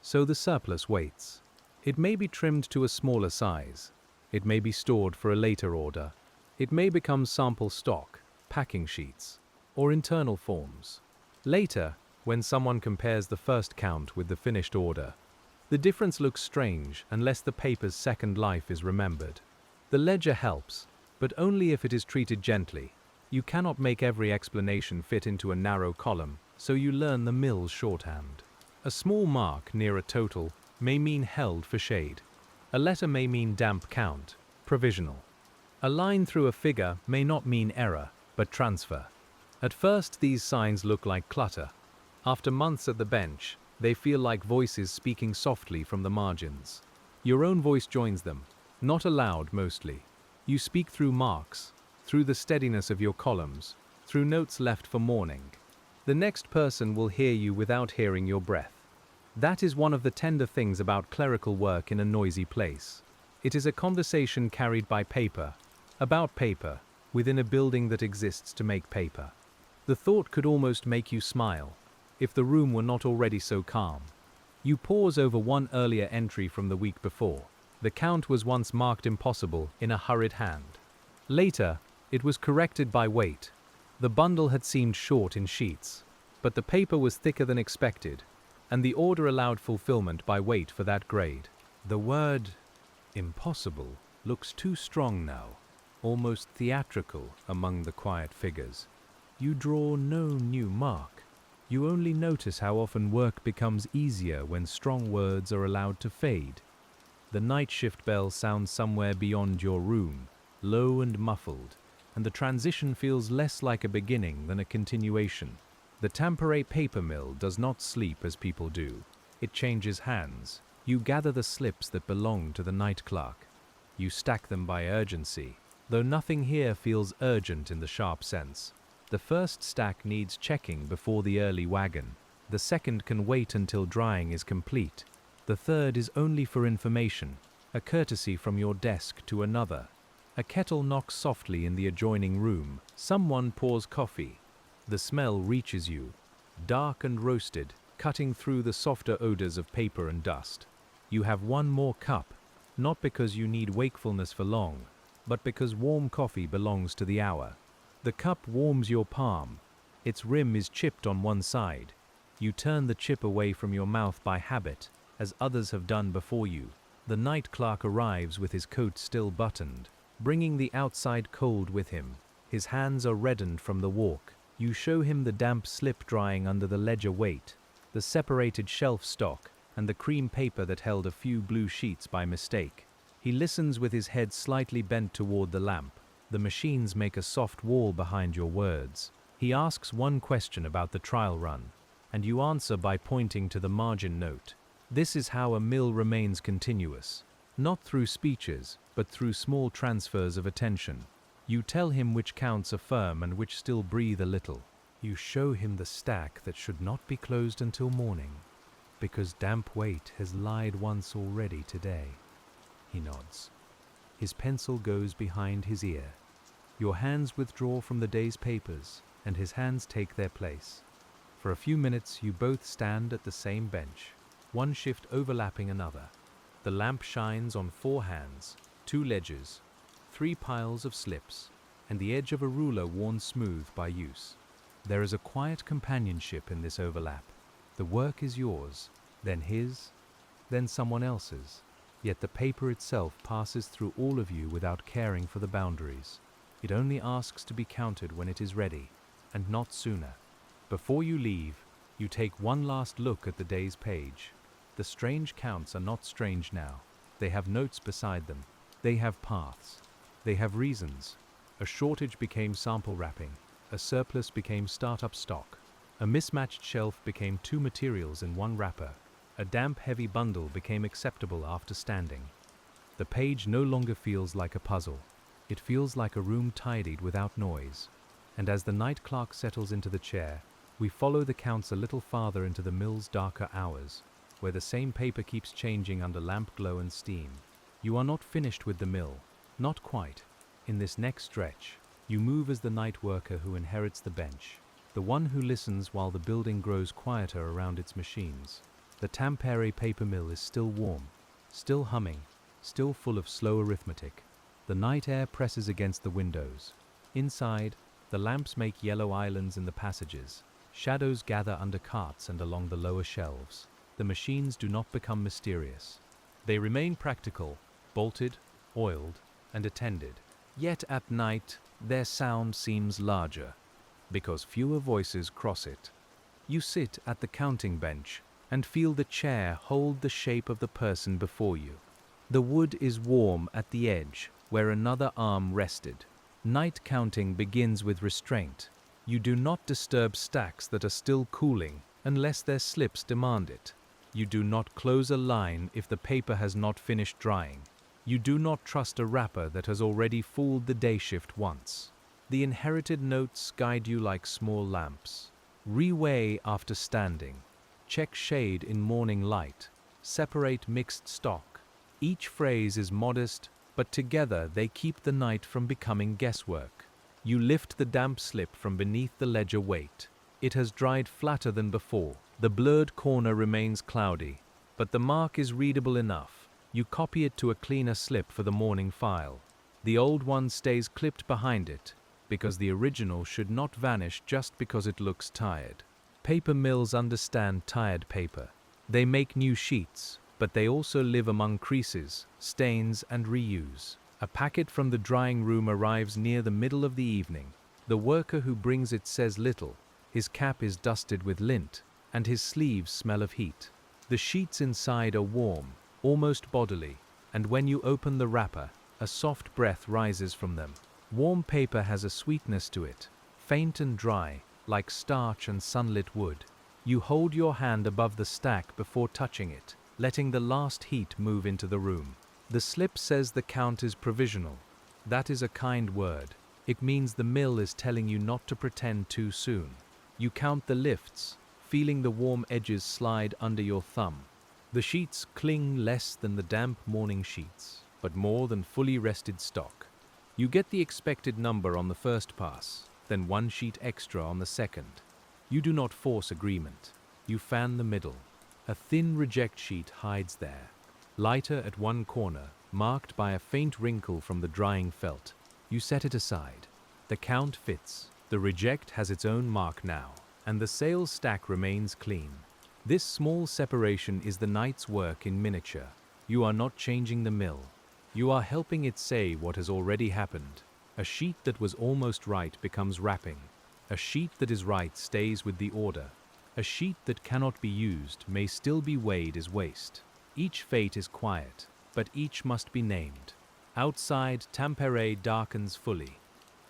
A: So the surplus waits. It may be trimmed to a smaller size. It may be stored for a later order. It may become sample stock, packing sheets, or internal forms. Later, when someone compares the first count with the finished order, the difference looks strange unless the paper's second life is remembered. The ledger helps, but only if it is treated gently. You cannot make every explanation fit into a narrow column, so you learn the mill's shorthand. A small mark near a total may mean held for shade. A letter may mean damp count. provisional. A line through a figure may not mean error, but transfer. At first, these signs look like clutter. After months at the bench, they feel like voices speaking softly from the margins. Your own voice joins them, not aloud mostly. You speak through marks, through the steadiness of your columns, through notes left for morning. The next person will hear you without hearing your breath. That is one of the tender things about clerical work in a noisy place. It is a conversation carried by paper, about paper, within a building that exists to make paper. The thought could almost make you smile, if the room were not already so calm. You pause over one earlier entry from the week before. The count was once marked impossible in a hurried hand. Later, it was corrected by weight. The bundle had seemed short in sheets, but the paper was thicker than expected, and the order allowed fulfillment by weight for that grade. The word impossible looks too strong now, almost theatrical among the quiet figures. You draw no new mark. You only notice how often work becomes easier when strong words are allowed to fade. The night shift bell sounds somewhere beyond your room, low and muffled, and the transition feels less like a beginning than a continuation. The Tampere paper mill does not sleep as people do. It changes hands. You gather the slips that belong to the night clerk. You stack them by urgency, though nothing here feels urgent in the sharp sense. The first stack needs checking before the early wagon. The second can wait until drying is complete. The third is only for information, a courtesy from your desk to another. A kettle knocks softly in the adjoining room. Someone pours coffee. The smell reaches you, dark and roasted, cutting through the softer odors of paper and dust. You have one more cup, not because you need wakefulness for long, but because warm coffee belongs to the hour. The cup warms your palm. Its rim is chipped on one side. You turn the chip away from your mouth by habit, as others have done before you. The night clerk arrives with his coat still buttoned, bringing the outside cold with him. His hands are reddened from the walk. You show him the damp slip drying under the ledger weight, the separated shelf stock, and the cream paper that held a few blue sheets by mistake. He listens with his head slightly bent toward the lamp. The machines make a soft wall behind your words. He asks one question about the trial run, and you answer by pointing to the margin note. This is how a mill remains continuous, not through speeches, but through small transfers of attention. You tell him which counts are firm and which still breathe a little. You show him the stack that should not be closed until morning, because damp weight has lied once already today. He nods. His pencil goes behind his ear. Your hands withdraw from the day's papers, and his hands take their place. For a few minutes you both stand at the same bench, one shift overlapping another. The lamp shines on 4 hands, 2 ledgers, 3 piles of slips, and the edge of a ruler worn smooth by use. There is a quiet companionship in this overlap. The work is yours, then his, then someone else's. Yet the paper itself passes through all of you without caring for the boundaries. It only asks to be counted when it is ready, and not sooner. Before you leave, you take one last look at the day's page. The strange counts are not strange now. They have notes beside them. They have paths. They have reasons. A shortage became sample wrapping. A surplus became startup stock. A mismatched shelf became 2 materials in one wrapper. A damp, heavy bundle became acceptable after standing. The page no longer feels like a puzzle. It feels like a room tidied without noise. And as the night clerk settles into the chair, we follow the counts a little farther into the mill's darker hours, where the same paper keeps changing under lamp glow and steam. You are not finished with the mill. Not quite. In this next stretch, you move as the night worker who inherits the bench, the one who listens while the building grows quieter around its machines. The Tampere paper mill is still warm, still humming, still full of slow arithmetic. The night air presses against the windows. Inside, the lamps make yellow islands in the passages. Shadows gather under carts and along the lower shelves. The machines do not become mysterious. They remain practical, bolted, oiled, and attended. Yet at night, their sound seems larger, because fewer voices cross it. You sit at the counting bench and feel the chair hold the shape of the person before you. The wood is warm at the edge, where another arm rested. Night counting begins with restraint. You do not disturb stacks that are still cooling unless their slips demand it. You do not close a line if the paper has not finished drying. You do not trust a wrapper that has already fooled the day shift once. The inherited notes guide you like small lamps. Reweigh after standing. Check shade in morning light. Separate mixed stock. Each phrase is modest, but together they keep the night from becoming guesswork. You lift the damp slip from beneath the ledger weight. It has dried flatter than before. The blurred corner remains cloudy, but the mark is readable enough. You copy it to a cleaner slip for the morning file. The old one stays clipped behind it, because the original should not vanish just because it looks tired. Paper mills understand tired paper. They make new sheets, but they also live among creases, stains, and reuse. A packet from the drying room arrives near the middle of the evening. The worker who brings it says little. His cap is dusted with lint, and his sleeves smell of heat. The sheets inside are warm, almost bodily, and when you open the wrapper, a soft breath rises from them. Warm paper has a sweetness to it, faint and dry, like starch and sunlit wood. You hold your hand above the stack before touching it, letting the last heat move into the room. The slip says the count is provisional. That is a kind word. It means the mill is telling you not to pretend too soon. You count the lifts, feeling the warm edges slide under your thumb. The sheets cling less than the damp morning sheets, but more than fully rested stock. You get the expected number on the first pass, then one sheet extra on the second. You do not force agreement. You fan the middle. A thin reject sheet hides there, lighter at one corner, marked by a faint wrinkle from the drying felt. You set it aside. The count fits. The reject has its own mark now, and the sales stack remains clean. This small separation is the night's work in miniature. You are not changing the mill. You are helping it say what has already happened. A sheet that was almost right becomes wrapping. A sheet that is right stays with the order. A sheet that cannot be used may still be weighed as waste. Each fate is quiet, but each must be named. Outside, Tampere darkens fully.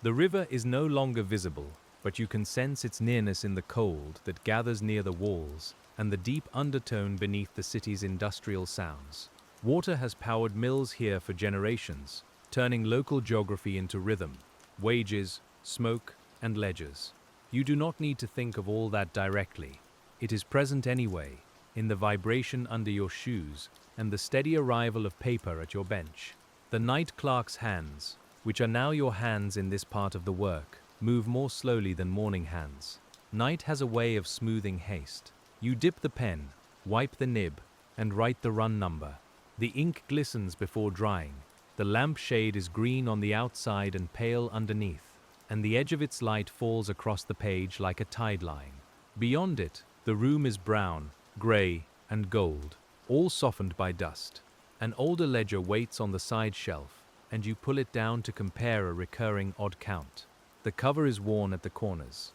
A: The river is no longer visible, but you can sense its nearness in the cold that gathers near the walls and the deep undertone beneath the city's industrial sounds. Water has powered mills here for generations, turning local geography into rhythm, wages, smoke, and ledgers. You do not need to think of all that directly. It is present anyway, in the vibration under your shoes and the steady arrival of paper at your bench. The night clerk's hands, which are now your hands in this part of the work, move more slowly than morning hands. Night has a way of smoothing haste. You dip the pen, wipe the nib, and write the run number. The ink glistens before drying. The lampshade is green on the outside and pale underneath, and the edge of its light falls across the page like a tide line. Beyond it, the room is brown, grey, and gold, all softened by dust. An older ledger waits on the side shelf, and you pull it down to compare a recurring odd count. The cover is worn at the corners.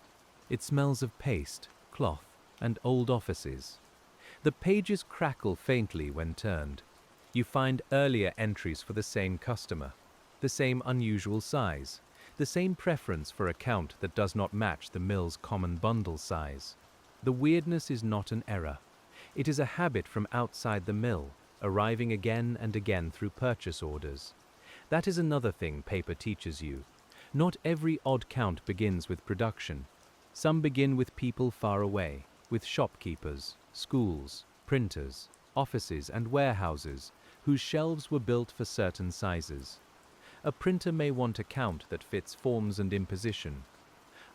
A: It smells of paste, cloth, and old offices. The pages crackle faintly when turned. You find earlier entries for the same customer, the same unusual size, the same preference for a count that does not match the mill's common bundle size. The weirdness is not an error. It is a habit from outside the mill, arriving again and again through purchase orders. That is another thing paper teaches you. Not every odd count begins with production. Some begin with people far away, with shopkeepers, schools, printers, offices, and warehouses, whose shelves were built for certain sizes. A printer may want a count that fits forms and imposition.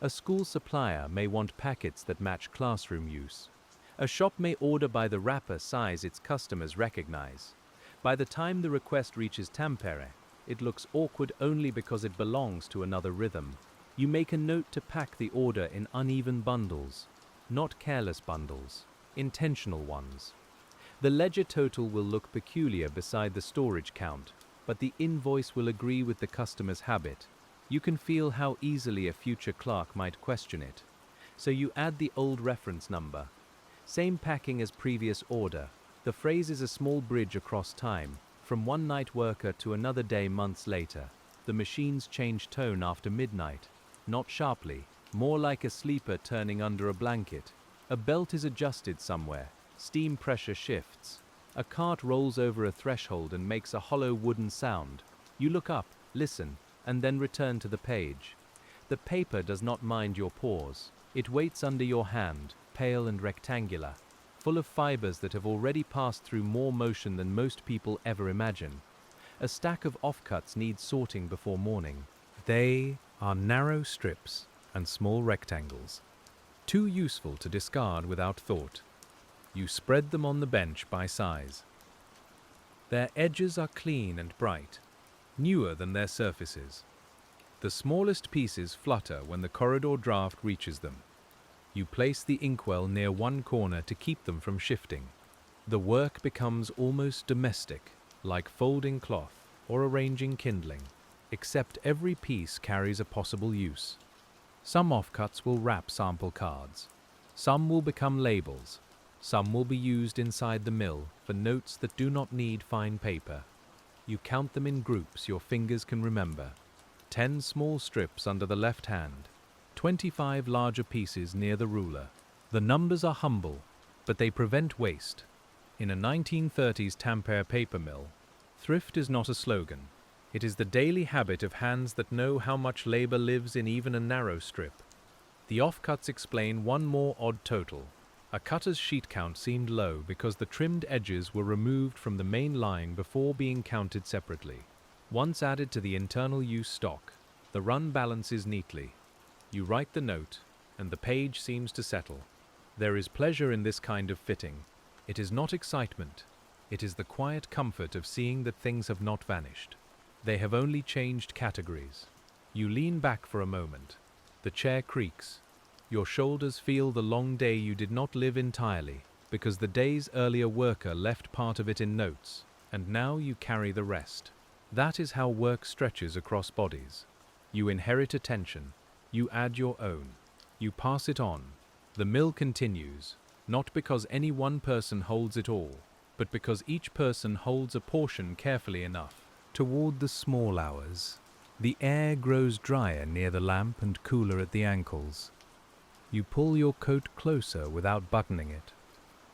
A: A school supplier may want packets that match classroom use. A shop may order by the wrapper size its customers recognize. By the time the request reaches Tampere, it looks awkward only because it belongs to another rhythm. You make a note to pack the order in uneven bundles, not careless bundles, intentional ones. The ledger total will look peculiar beside the storage count, but the invoice will agree with the customer's habit. You can feel how easily a future clerk might question it. So you add the old reference number. Same packing as previous order. The phrase is a small bridge across time, From one night worker to another day months later, the machines change tone after midnight, not sharply, more like a sleeper turning under a blanket. A belt is adjusted somewhere, steam pressure shifts. A cart rolls over a threshold and makes a hollow wooden sound. You look up, listen, and then return to the page. The paper does not mind your pause. It waits under your hand, pale and rectangular, full of fibers that have already passed through more motion than most people ever imagine. A stack of offcuts needs sorting before morning. They are narrow strips and small rectangles, too useful to discard without thought. You spread them on the bench by size. Their edges are clean and bright, newer than their surfaces. The smallest pieces flutter when the corridor draft reaches them. You place the inkwell near one corner to keep them from shifting. The work becomes almost domestic, like folding cloth or arranging kindling, except every piece carries a possible use. Some offcuts will wrap sample cards. Some will become labels. Some will be used inside the mill for notes that do not need fine paper. You count them in groups your fingers can remember. 10 small strips under the left hand, 25 larger pieces near the ruler. The numbers are humble, but they prevent waste. In a 1930s Tampere paper mill, thrift is not a slogan. It is the daily habit of hands that know how much labor lives in even a narrow strip. The offcuts explain one more odd total. A cutter's sheet count seemed low because the trimmed edges were removed from the main line before being counted separately. Once added to the internal use stock, the run balances neatly. You write the note, and the page seems to settle. There is pleasure in this kind of fitting. It is not excitement. It is the quiet comfort of seeing that things have not vanished. They have only changed categories. You lean back for a moment. The chair creaks. Your shoulders feel the long day you did not live entirely, because the day's earlier worker left part of it in notes, and now you carry the rest. That is how work stretches across bodies. You inherit attention. You add your own. You pass it on. The mill continues, not because any one person holds it all, but because each person holds a portion carefully enough. Toward the small hours, the air grows drier near the lamp and cooler at the ankles. You pull your coat closer without buttoning it.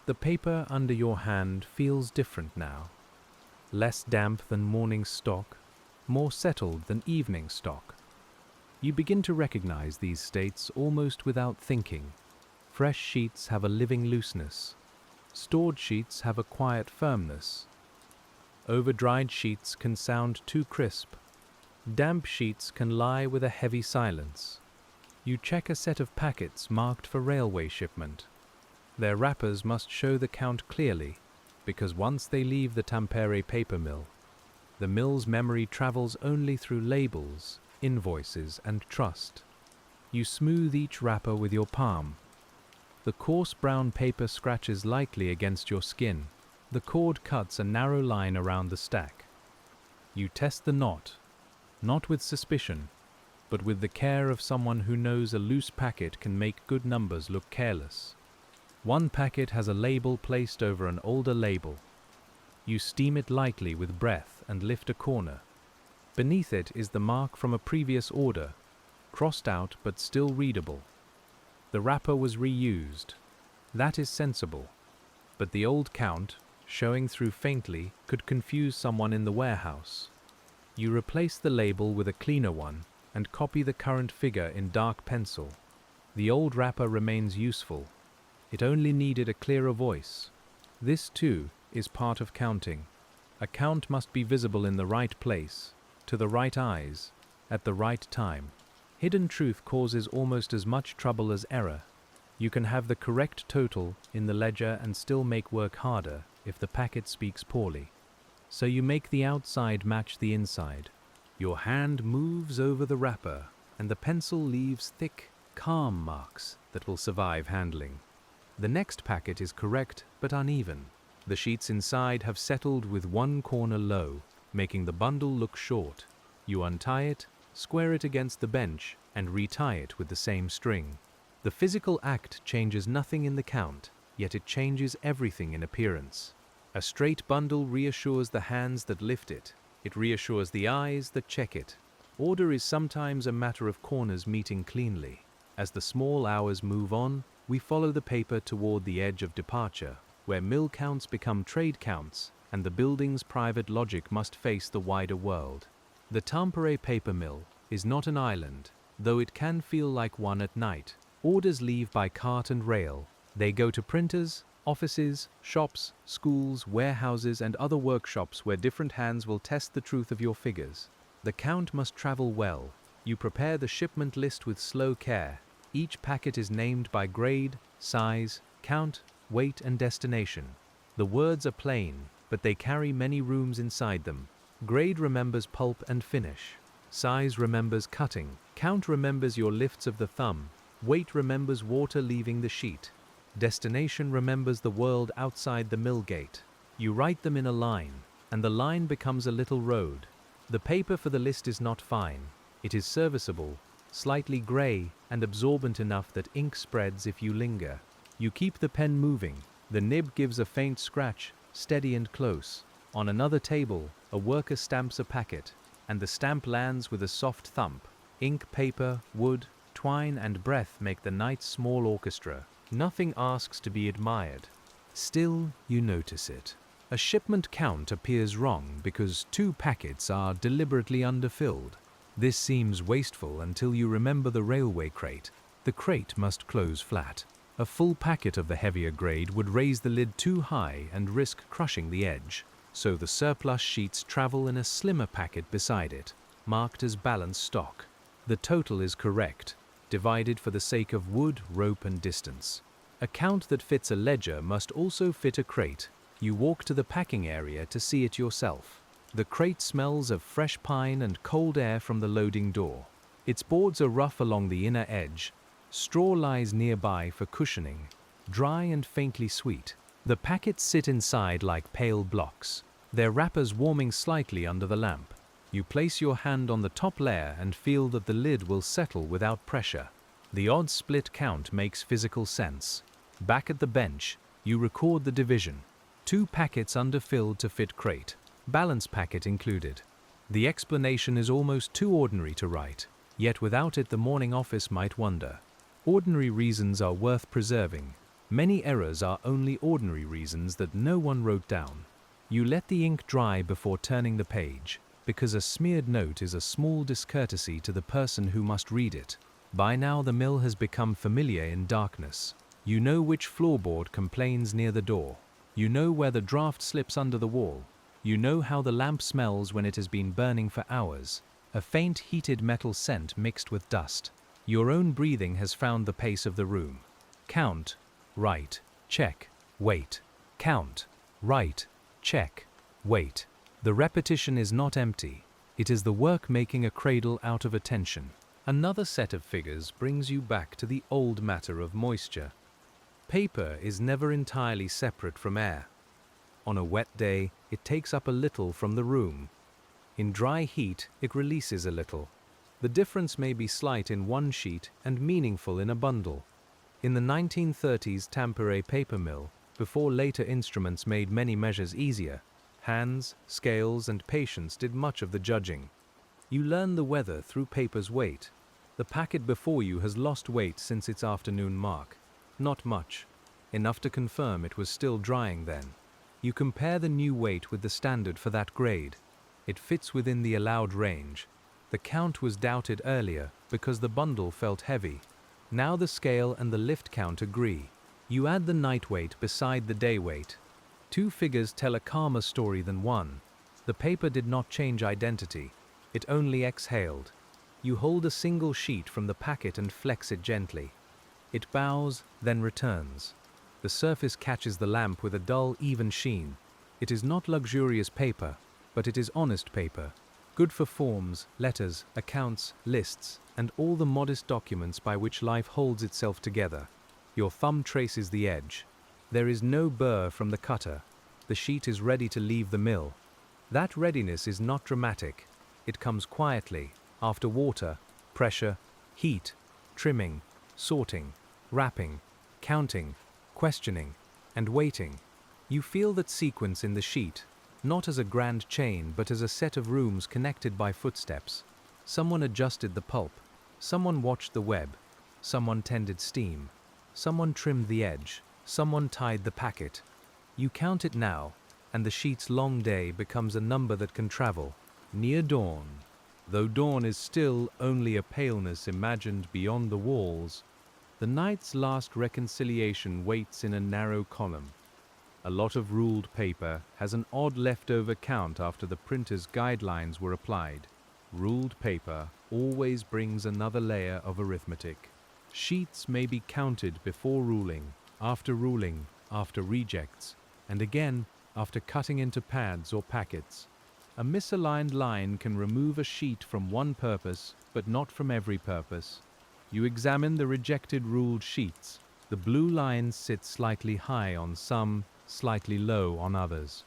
A: The paper under your hand feels different now. Less damp than morning stock, more settled than evening stock. You begin to recognize these states almost without thinking. Fresh sheets have a living looseness. Stored sheets have a quiet firmness. Over-dried sheets can sound too crisp. Damp sheets can lie with a heavy silence. You check a set of packets marked for railway shipment. Their wrappers must show the count clearly, because once they leave the Tampere paper mill, the mill's memory travels only through labels, invoices, and trust. You smooth each wrapper with your palm. The coarse brown paper scratches lightly against your skin. The cord cuts a narrow line around the stack. You test the knot, not with suspicion, but with the care of someone who knows a loose packet can make good numbers look careless. One packet has a label placed over an older label. You steam it lightly with breath and lift a corner. Beneath it is the mark from a previous order, crossed out but still readable. The wrapper was reused. That is sensible. But the old count, showing through faintly, could confuse someone in the warehouse. You replace the label with a cleaner one and copy the current figure in dark pencil. The old wrapper remains useful. It only needed a clearer voice. This, too, is part of counting. A count must be visible in the right place, to the right eyes, at the right time. Hidden truth causes almost as much trouble as error. You can have the correct total in the ledger and still make work harder if the packet speaks poorly. So you make the outside match the inside. Your hand moves over the wrapper, and the pencil leaves thick, calm marks that will survive handling. The next packet is correct but uneven. The sheets inside have settled with one corner low, making the bundle look short. You untie it, square it against the bench, and retie it with the same string. The physical act changes nothing in the count, yet it changes everything in appearance. A straight bundle reassures the hands that lift it. It reassures the eyes that check it. Order is sometimes a matter of corners meeting cleanly. As the small hours move on, we follow the paper toward the edge of departure, where mill counts become trade counts, and the building's private logic must face the wider world. The Tampere paper mill is not an island, though it can feel like one at night. Orders leave by cart and rail. They go to printers, offices, shops, schools, warehouses, and other workshops where different hands will test the truth of your figures. The count must travel well. You prepare the shipment list with slow care. Each packet is named by grade, size, count, weight, and destination. The words are plain, but they carry many rooms inside them. Grade remembers pulp and finish. Size remembers cutting. Count remembers your lifts of the thumb. Weight remembers water leaving the sheet. Destination remembers the world outside the mill gate. You write them in a line, and the line becomes a little road. The paper for the list is not fine. It is serviceable, slightly gray, and absorbent enough that ink spreads if you linger. You keep the pen moving. The nib gives a faint scratch, steady and close. On another table, a worker stamps a packet, and the stamp lands with a soft thump. Ink, paper, wood, twine, and breath make the night's small orchestra. Nothing asks to be admired. Still, you notice it. A shipment count appears wrong because 2 packets are deliberately underfilled. This seems wasteful until you remember the railway crate. The crate must close flat. A full packet of the heavier grade would raise the lid too high and risk crushing the edge. So the surplus sheets travel in a slimmer packet beside it, marked as balance stock. The total is correct, divided for the sake of wood, rope, and distance. A count that fits a ledger must also fit a crate. You walk to the packing area to see it yourself. The crate smells of fresh pine and cold air from the loading door. Its boards are rough along the inner edge. Straw lies nearby for cushioning, dry and faintly sweet. The packets sit inside like pale blocks, their wrappers warming slightly under the lamp. You place your hand on the top layer and feel that the lid will settle without pressure. The odd split count makes physical sense. Back at the bench, you record the division. 2 packets underfilled to fit crate, balance packet included. The explanation is almost too ordinary to write, yet without it the morning office might wonder. Ordinary reasons are worth preserving. Many errors are only ordinary reasons that no one wrote down. You let the ink dry before turning the page, because a smeared note is a small discourtesy to the person who must read it. By now the mill has become familiar in darkness. You know which floorboard complains near the door. You know where the draft slips under the wall. You know how the lamp smells when it has been burning for hours, a faint heated metal scent mixed with dust. Your own breathing has found the pace of the room. Count, write, check, wait. Count, write, check, wait. The repetition is not empty. It is the work making a cradle out of attention. Another set of figures brings you back to the old matter of moisture. Paper is never entirely separate from air. On a wet day, it takes up a little from the room. In dry heat, it releases a little. The difference may be slight in one sheet and meaningful in a bundle. In the 1930s Tampere paper mill, before later instruments made many measures easier, hands, scales, and patience did much of the judging. You learn the weather through paper's weight. The packet before you has lost weight since its afternoon mark. Not much. Enough to confirm it was still drying then. You compare the new weight with the standard for that grade. It fits within the allowed range. The count was doubted earlier because the bundle felt heavy. Now the scale and the lift count agree. You add the night weight beside the day weight. 2 figures tell a calmer story than one. The paper did not change identity. It only exhaled. You hold a single sheet from the packet and flex it gently. It bows, then returns. The surface catches the lamp with a dull, even sheen. It is not luxurious paper, but it is honest paper. Good for forms, letters, accounts, lists, and all the modest documents by which life holds itself together. Your thumb traces the edge. There is no burr from the cutter. The sheet is ready to leave the mill. That readiness is not dramatic. It comes quietly, after water, pressure, heat, trimming, sorting, wrapping, counting, questioning, and waiting. You feel that sequence in the sheet, not as a grand chain but as a set of rooms connected by footsteps. Someone adjusted the pulp, someone watched the web, someone tended steam, someone trimmed the edge, someone tied the packet. You count it now, and the sheet's long day becomes a number that can travel, near dawn. Though dawn is still only a paleness imagined beyond the walls, the night's last reconciliation waits in a narrow column. A lot of ruled paper has an odd leftover count after the printer's guidelines were applied. Ruled paper always brings another layer of arithmetic. Sheets may be counted before ruling, after rejects, and again after cutting into pads or packets. A misaligned line can remove a sheet from one purpose, but not from every purpose. You examine the rejected ruled sheets. The blue lines sit slightly high on some, slightly low on others.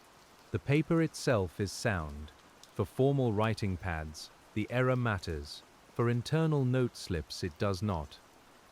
A: The paper itself is sound. For formal writing pads, the error matters. For internal note slips, it does not.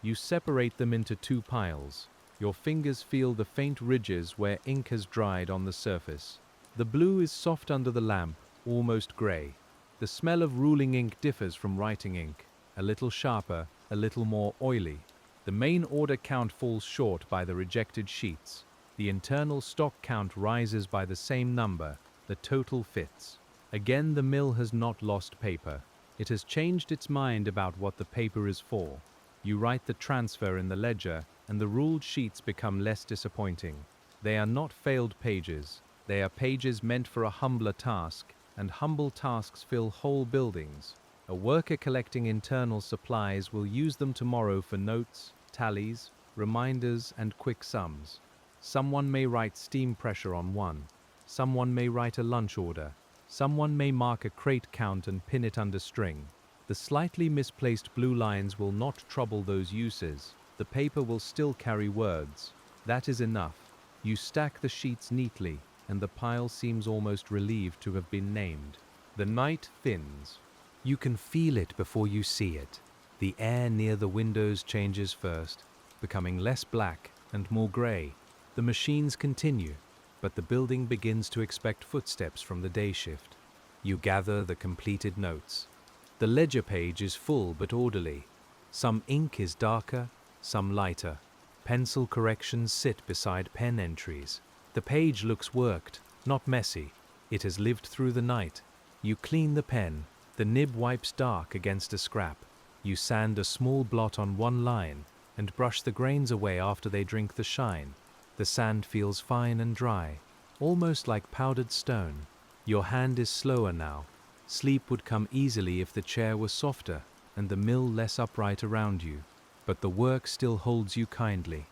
A: You separate them into two piles. Your fingers feel the faint ridges where ink has dried on the surface. The blue is soft under the lamp, almost grey. The smell of ruling ink differs from writing ink, a little sharper, a little more oily. The main order count falls short by the rejected sheets. The internal stock count rises by the same number. The total fits. Again, the mill has not lost paper. It has changed its mind about what the paper is for. You write the transfer in the ledger, and the ruled sheets become less disappointing. They are not failed pages. They are pages meant for a humbler task, and humble tasks fill whole buildings. A worker collecting internal supplies will use them tomorrow for notes, tallies, reminders, and quick sums. Someone may write steam pressure on one. Someone may write a lunch order. Someone may mark a crate count and pin it under string. The slightly misplaced blue lines will not trouble those uses. The paper will still carry words. That is enough. You stack the sheets neatly, and the pile seems almost relieved to have been named. The night thins. You can feel it before you see it. The air near the windows changes first, becoming less black and more grey. The machines continue, but the building begins to expect footsteps from the day shift. You gather the completed notes. The ledger page is full but orderly. Some ink is darker, some lighter. Pencil corrections sit beside pen entries. The page looks worked, not messy. It has lived through the night. You clean the pen. The nib wipes dark against a scrap. You sand a small blot on one line and brush the grains away after they drink the shine. The sand feels fine and dry, almost like powdered stone. Your hand is slower now. Sleep would come easily if the chair were softer and the mill less upright around you. But the work still holds you kindly.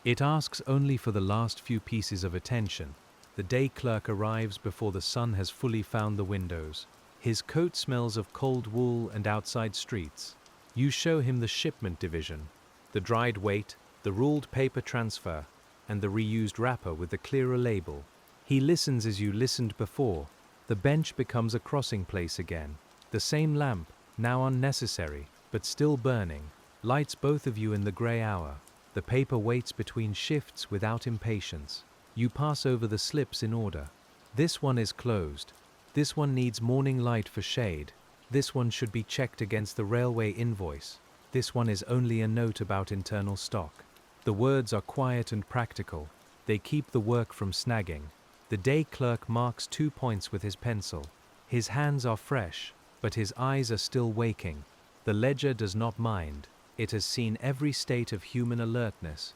A: It asks only for the last few pieces of attention. The day clerk arrives before the sun has fully found the windows. His coat smells of cold wool and outside streets. You show him the shipment division, the dried weight, the ruled paper transfer, and the reused wrapper with the clearer label. He listens as you listened before. The bench becomes a crossing place again. The same lamp, now unnecessary, but still burning, lights both of you in the grey hour. The paper waits between shifts without impatience. You pass over the slips in order. This one is closed. This one needs morning light for shade. This one should be checked against the railway invoice. This one is only a note about internal stock. The words are quiet and practical. They keep the work from snagging. The day clerk marks 2 points with his pencil. His hands are fresh, but his eyes are still waking. The ledger does not mind. It has seen every state of human alertness.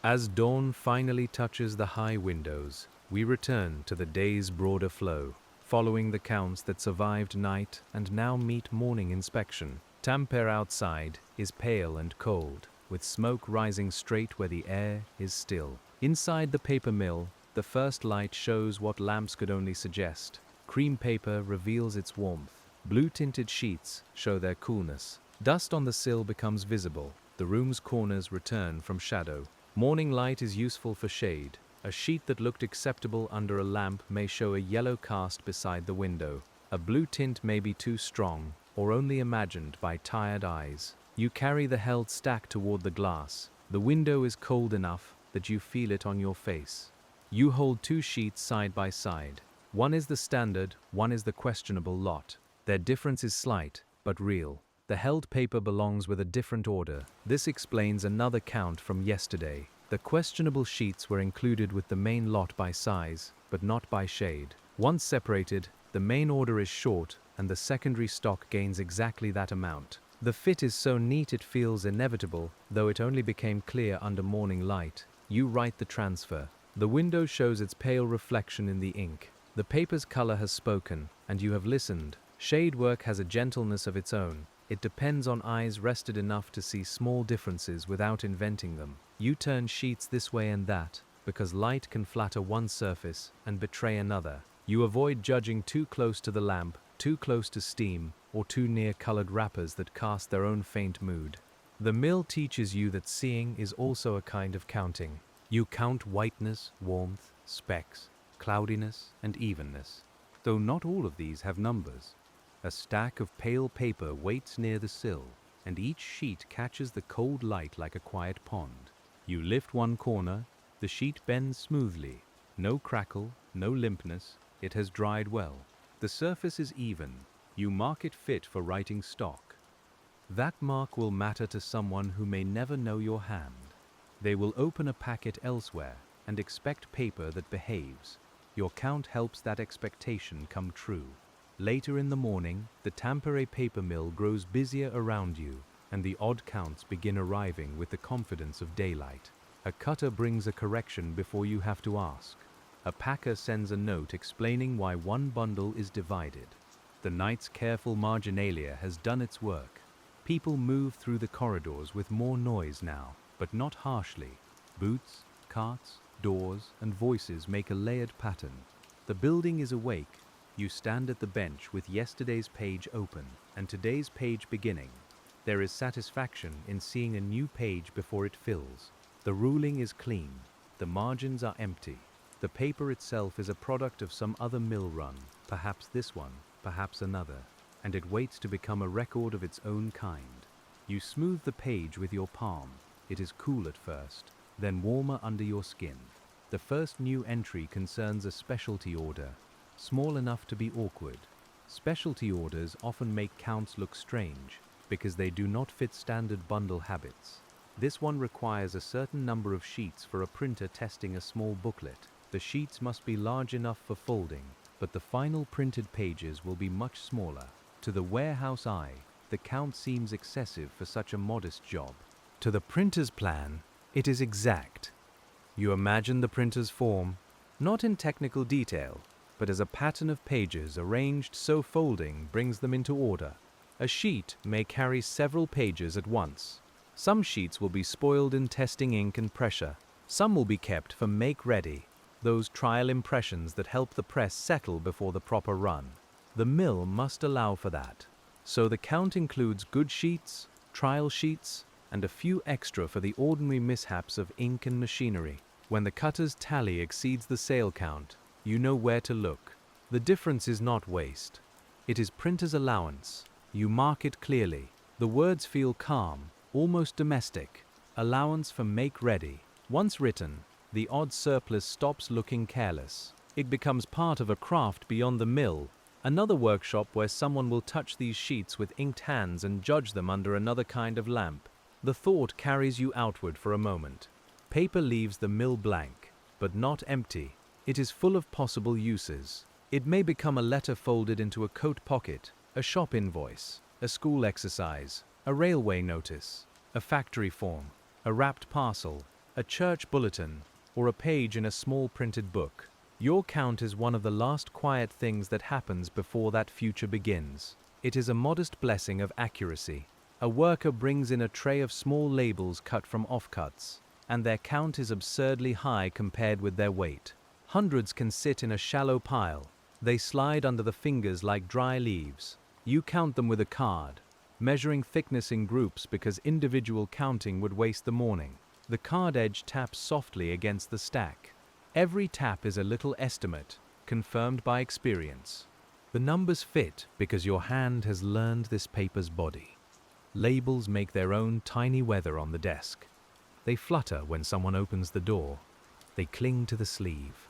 A: As dawn finally touches the high windows, we return to the day's broader flow, following the counts that survived night and now meet morning inspection. Tampere outside is pale and cold, with smoke rising straight where the air is still. Inside the paper mill, the first light shows what lamps could only suggest. Cream paper reveals its warmth. Blue-tinted sheets show their coolness. Dust on the sill becomes visible. The room's corners return from shadow. Morning light is useful for shade. A sheet that looked acceptable under a lamp may show a yellow cast beside the window. A blue tint may be too strong, or only imagined by tired eyes. You carry the held stack toward the glass. The window is cold enough that you feel it on your face. You hold two sheets side by side. One is the standard, one is the questionable lot. Their difference is slight, but real. The held paper belongs with a different order. This explains another count from yesterday. The questionable sheets were included with the main lot by size, but not by shade. Once separated, the main order is short, and the secondary stock gains exactly that amount. The fit is so neat it feels inevitable, though it only became clear under morning light. You write the transfer. The window shows its pale reflection in the ink. The paper's color has spoken, and you have listened. Shade work has a gentleness of its own. It depends on eyes rested enough to see small differences without inventing them. You turn sheets this way and that, because light can flatter one surface and betray another. You avoid judging too close to the lamp, too close to steam, or too near colored wrappers that cast their own faint mood. The mill teaches you that seeing is also a kind of counting. You count whiteness, warmth, specks, cloudiness, and evenness, though not all of these have numbers. A stack of pale paper waits near the sill, and each sheet catches the cold light like a quiet pond. You lift one corner, the sheet bends smoothly. No crackle, no limpness, it has dried well. The surface is even. You mark it fit for writing stock. That mark will matter to someone who may never know your hand. They will open a packet elsewhere and expect paper that behaves. Your count helps that expectation come true. Later in the morning, the Tampere paper mill grows busier around you, and the odd counts begin arriving with the confidence of daylight. A cutter brings a correction before you have to ask. A packer sends a note explaining why one bundle is divided. The night's careful marginalia has done its work. People move through the corridors with more noise now, but not harshly. Boots, carts, doors, and voices make a layered pattern. The building is awake. You stand at the bench with yesterday's page open and today's page beginning. There is satisfaction in seeing a new page before it fills. The ruling is clean. The margins are empty. The paper itself is a product of some other mill run, perhaps this one, perhaps another, and it waits to become a record of its own kind. You smooth the page with your palm. It is cool at first, then warmer under your skin. The first new entry concerns a specialty order, small enough to be awkward. Specialty orders often make counts look strange, because they do not fit standard bundle habits. This one requires a certain number of sheets for a printer testing a small booklet. The sheets must be large enough for folding, but the final printed pages will be much smaller. To the warehouse eye, the count seems excessive for such a modest job. To the printer's plan, it is exact. You imagine the printer's form, not in technical detail, but as a pattern of pages arranged so folding brings them into order. A sheet may carry several pages at once. Some sheets will be spoiled in testing ink and pressure. Some will be kept for make-ready, those trial impressions that help the press settle before the proper run. The mill must allow for that. So the count includes good sheets, trial sheets, and a few extra for the ordinary mishaps of ink and machinery. When the cutter's tally exceeds the sale count, you know where to look. The difference is not waste. It is printer's allowance. You mark it clearly. The words feel calm, almost domestic. Allowance for make ready. Once written, the odd surplus stops looking careless. It becomes part of a craft beyond the mill, another workshop where someone will touch these sheets with inked hands and judge them under another kind of lamp. The thought carries you outward for a moment. Paper leaves the mill blank, but not empty. It is full of possible uses. It may become a letter folded into a coat pocket, a shop invoice, a school exercise, a railway notice, a factory form, a wrapped parcel, a church bulletin, or a page in a small printed book. Your count is one of the last quiet things that happens before that future begins. It is a modest blessing of accuracy. A worker brings in a tray of small labels cut from offcuts, and their count is absurdly high compared with their weight. Hundreds can sit in a shallow pile. They slide under the fingers like dry leaves. You count them with a card, measuring thickness in groups because individual counting would waste the morning. The card edge taps softly against the stack. Every tap is a little estimate, confirmed by experience. The numbers fit because your hand has learned this paper's body. Labels make their own tiny weather on the desk. They flutter when someone opens the door. They cling to the sleeve.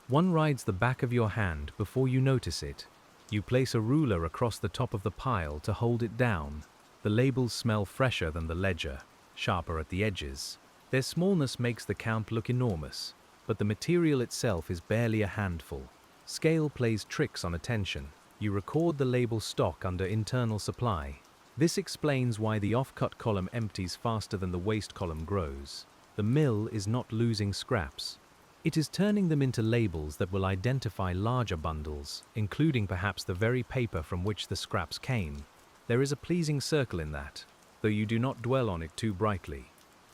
A: One rides the back of your hand before you notice it. You place a ruler across the top of the pile to hold it down. The labels smell fresher than the ledger, sharper at the edges. Their smallness makes the count look enormous, but the material itself is barely a handful. Scale plays tricks on attention. You record the label stock under internal supply. This explains why the off-cut column empties faster than the waste column grows. The mill is not losing scraps. It is turning them into labels that will identify larger bundles, including perhaps the very paper from which the scraps came. There is a pleasing circle in that, though you do not dwell on it too brightly.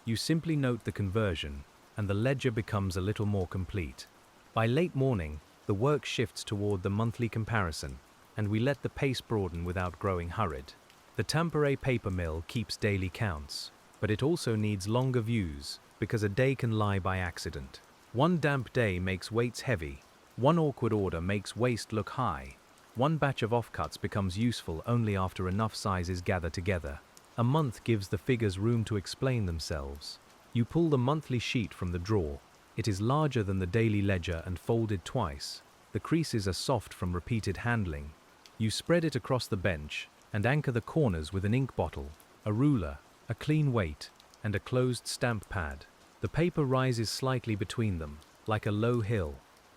A: You simply note the conversion, and the ledger becomes a little more complete. By late morning, the work shifts toward the monthly comparison, and we let the pace broaden without growing hurried. The Tampere paper mill keeps daily counts, but it also needs longer views, because a day can lie by accident. One damp day makes weights heavy, one awkward order makes waste look high, one batch of offcuts becomes useful only after enough sizes gather together. A month gives the figures room to explain themselves. You pull the monthly sheet from the drawer. It is larger than the daily ledger and folded twice. The creases are soft from repeated handling. You spread it across the bench and anchor the corners with an ink bottle, a ruler, a clean weight, and a closed stamp pad. The paper rises slightly between them, like a low hill.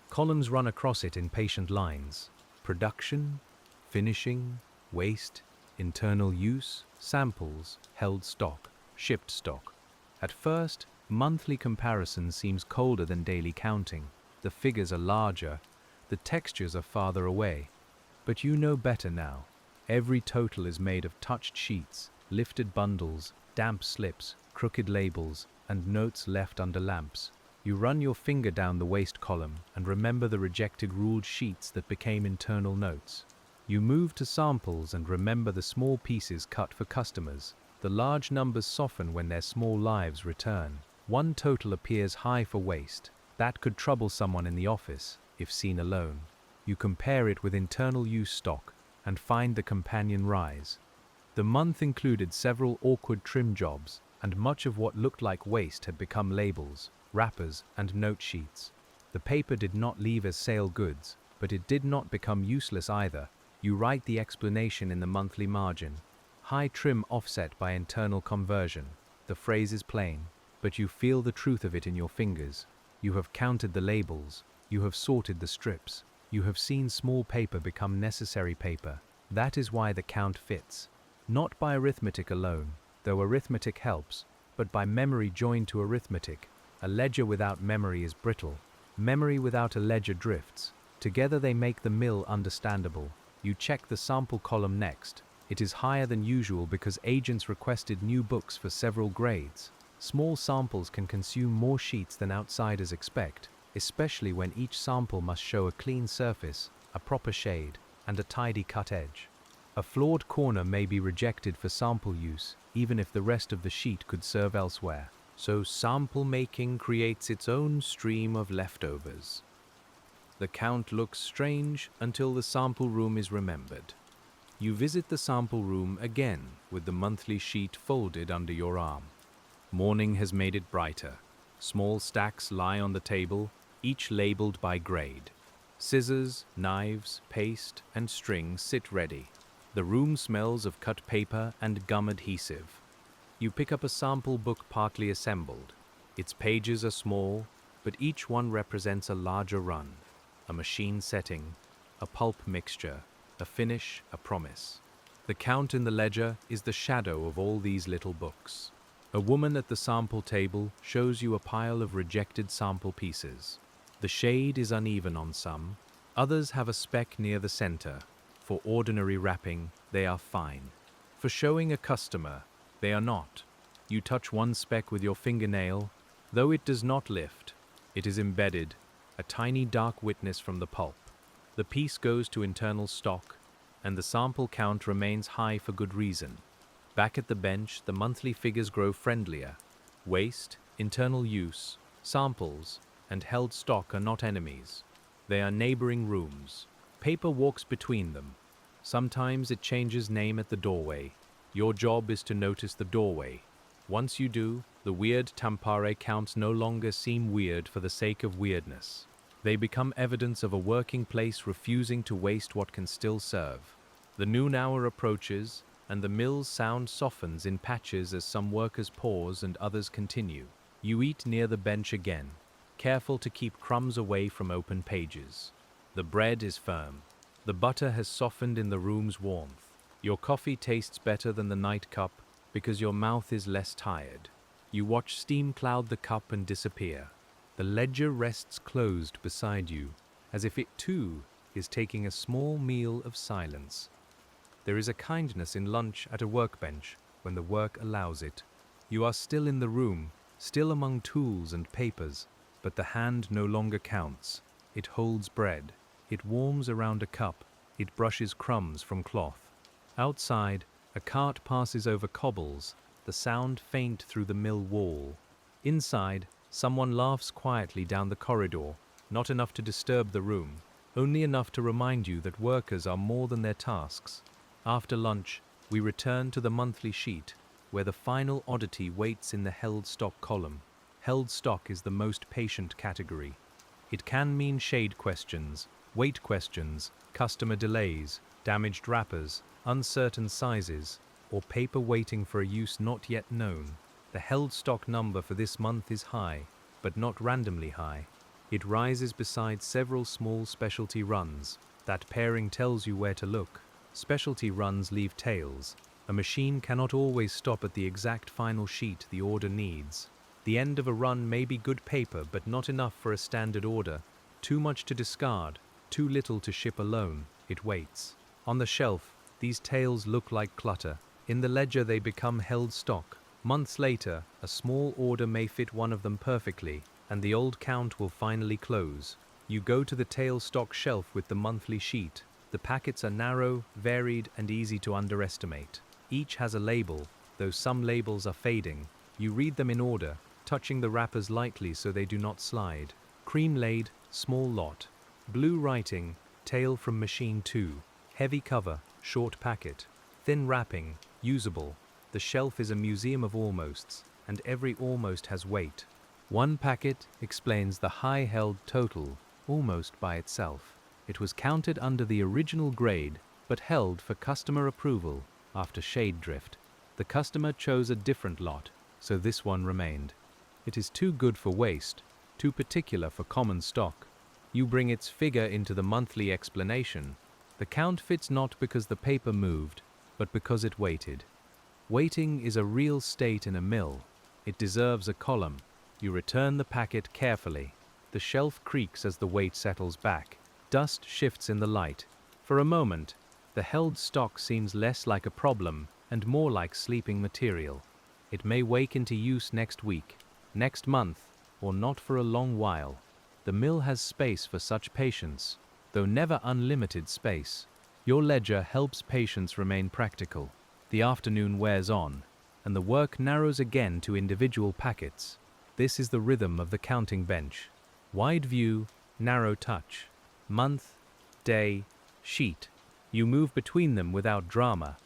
A: Columns run across it in patient lines. Production, finishing, waste, internal use, samples, held stock, shipped stock. At first, monthly comparison seems colder than daily counting. The figures are larger, the textures are farther away. But you know better now. Every total is made of touched sheets, lifted bundles, damp slips, crooked labels, and notes left under lamps. You run your finger down the waste column and remember the rejected ruled sheets that became internal notes. You move to samples and remember the small pieces cut for customers. The large numbers soften when their small lives return. One total appears high for waste. That could trouble someone in the office, if seen alone. You compare it with internal use stock and find the companion rise. The month included several awkward trim jobs, and much of what looked like waste had become labels, wrappers, and note sheets. The paper did not leave as sale goods, but it did not become useless either. You write the explanation in the monthly margin. High trim offset by internal conversion. The phrase is plain, but you feel the truth of it in your fingers. You have counted the labels. You have sorted the strips. You have seen small paper become necessary paper. That is why the count fits. Not by arithmetic alone, though arithmetic helps, but by memory joined to arithmetic. A ledger without memory is brittle. Memory without a ledger drifts. Together they make the mill understandable. You check the sample column next. It is higher than usual because agents requested new books for several grades. Small samples can consume more sheets than outsiders expect, especially when each sample must show a clean surface, a proper shade, and a tidy cut edge. A flawed corner may be rejected for sample use, even if the rest of the sheet could serve elsewhere. So sample making creates its own stream of leftovers. The count looks strange until the sample room is remembered. You visit the sample room again with the monthly sheet folded under your arm. Morning has made it brighter. Small stacks lie on the table, each labeled by grade. Scissors, knives, paste, and string sit ready. The room smells of cut paper and gum adhesive. You pick up a sample book partly assembled. Its pages are small, but each one represents a larger run, a machine setting, a pulp mixture, a finish, a promise. The count in the ledger is the shadow of all these little books. A woman at the sample table shows you a pile of rejected sample pieces. The shade is uneven on some, others have a speck near the center. For ordinary wrapping, they are fine. For showing a customer, they are not. You touch one speck with your fingernail, though it does not lift. It is embedded, a tiny dark witness from the pulp. The piece goes to internal stock, and the sample count remains high for good reason. Back at the bench, the monthly figures grow friendlier. Waste, internal use, samples, and held stock are not enemies. They are neighboring rooms. Paper walks between them. Sometimes it changes name at the doorway. Your job is to notice the doorway. Once you do, The weird tampere counts no longer seem weird for the sake of weirdness. They become evidence of a working place refusing to waste what can still serve. The noon hour approaches, and the mill's sound softens in patches as some workers pause and others continue. You eat near the bench again, careful to keep crumbs away from open pages. The bread is firm. The butter has softened in the room's warmth. Your coffee tastes better than the night cup because your mouth is less tired. You watch steam cloud the cup and disappear. The ledger rests closed beside you, as if it too is taking a small meal of silence. There is a kindness in lunch at a workbench when the work allows it. You are still in the room, still among tools and papers, but the hand no longer counts. It holds bread. It warms around a cup. It brushes crumbs from cloth. Outside, a cart passes over cobbles, the sound faint through the mill wall. Inside, someone laughs quietly down the corridor, not enough to disturb the room, only enough to remind you that workers are more than their tasks. After lunch, we return to the monthly sheet, where the final oddity waits in the held stock column. Held stock is the most patient category. It can mean shade questions, weight questions, customer delays, damaged wrappers, uncertain sizes, or paper waiting for a use not yet known. The held stock number for this month is high, but not randomly high. It rises beside several small specialty runs. That pairing tells you where to look. Specialty runs leave tails. A machine cannot always stop at the exact final sheet the order needs. The end of a run may be good paper, but not enough for a standard order. Too much to discard, too little to ship alone. It waits. On the shelf, these tails look like clutter. In the ledger they become held stock. Months later, a small order may fit one of them perfectly, and the old count will finally close. You go to the tail stock shelf with the monthly sheet. The packets are narrow, varied, and easy to underestimate. Each has a label, though some labels are fading. You read them in order, touching the wrappers lightly so they do not slide. Cream laid, small lot. Blue writing, tail from machine 2. Heavy cover, short packet. Thin wrapping, usable. The shelf is a museum of almosts, and every almost has weight. One packet explains the high-held total, almost by itself. It was counted under the original grade, but held for customer approval after shade drift. The customer chose a different lot, so this one remained. It is too good for waste, too particular for common stock. You bring its figure into the monthly explanation. The count fits not because the paper moved, but because it waited. Waiting is a real state in a mill. It deserves a column. You return the packet carefully. The shelf creaks as the weight settles back. Dust shifts in the light. For a moment, the held stock seems less like a problem and more like sleeping material. It may wake into use next week, next month, or not for a long while. The mill has space for such patience, though never unlimited space. Your ledger helps patience remain practical. The afternoon wears on, and the work narrows again to individual packets. This is the rhythm of the counting bench. Wide view, narrow touch. Month, day, sheet. You move between them without drama.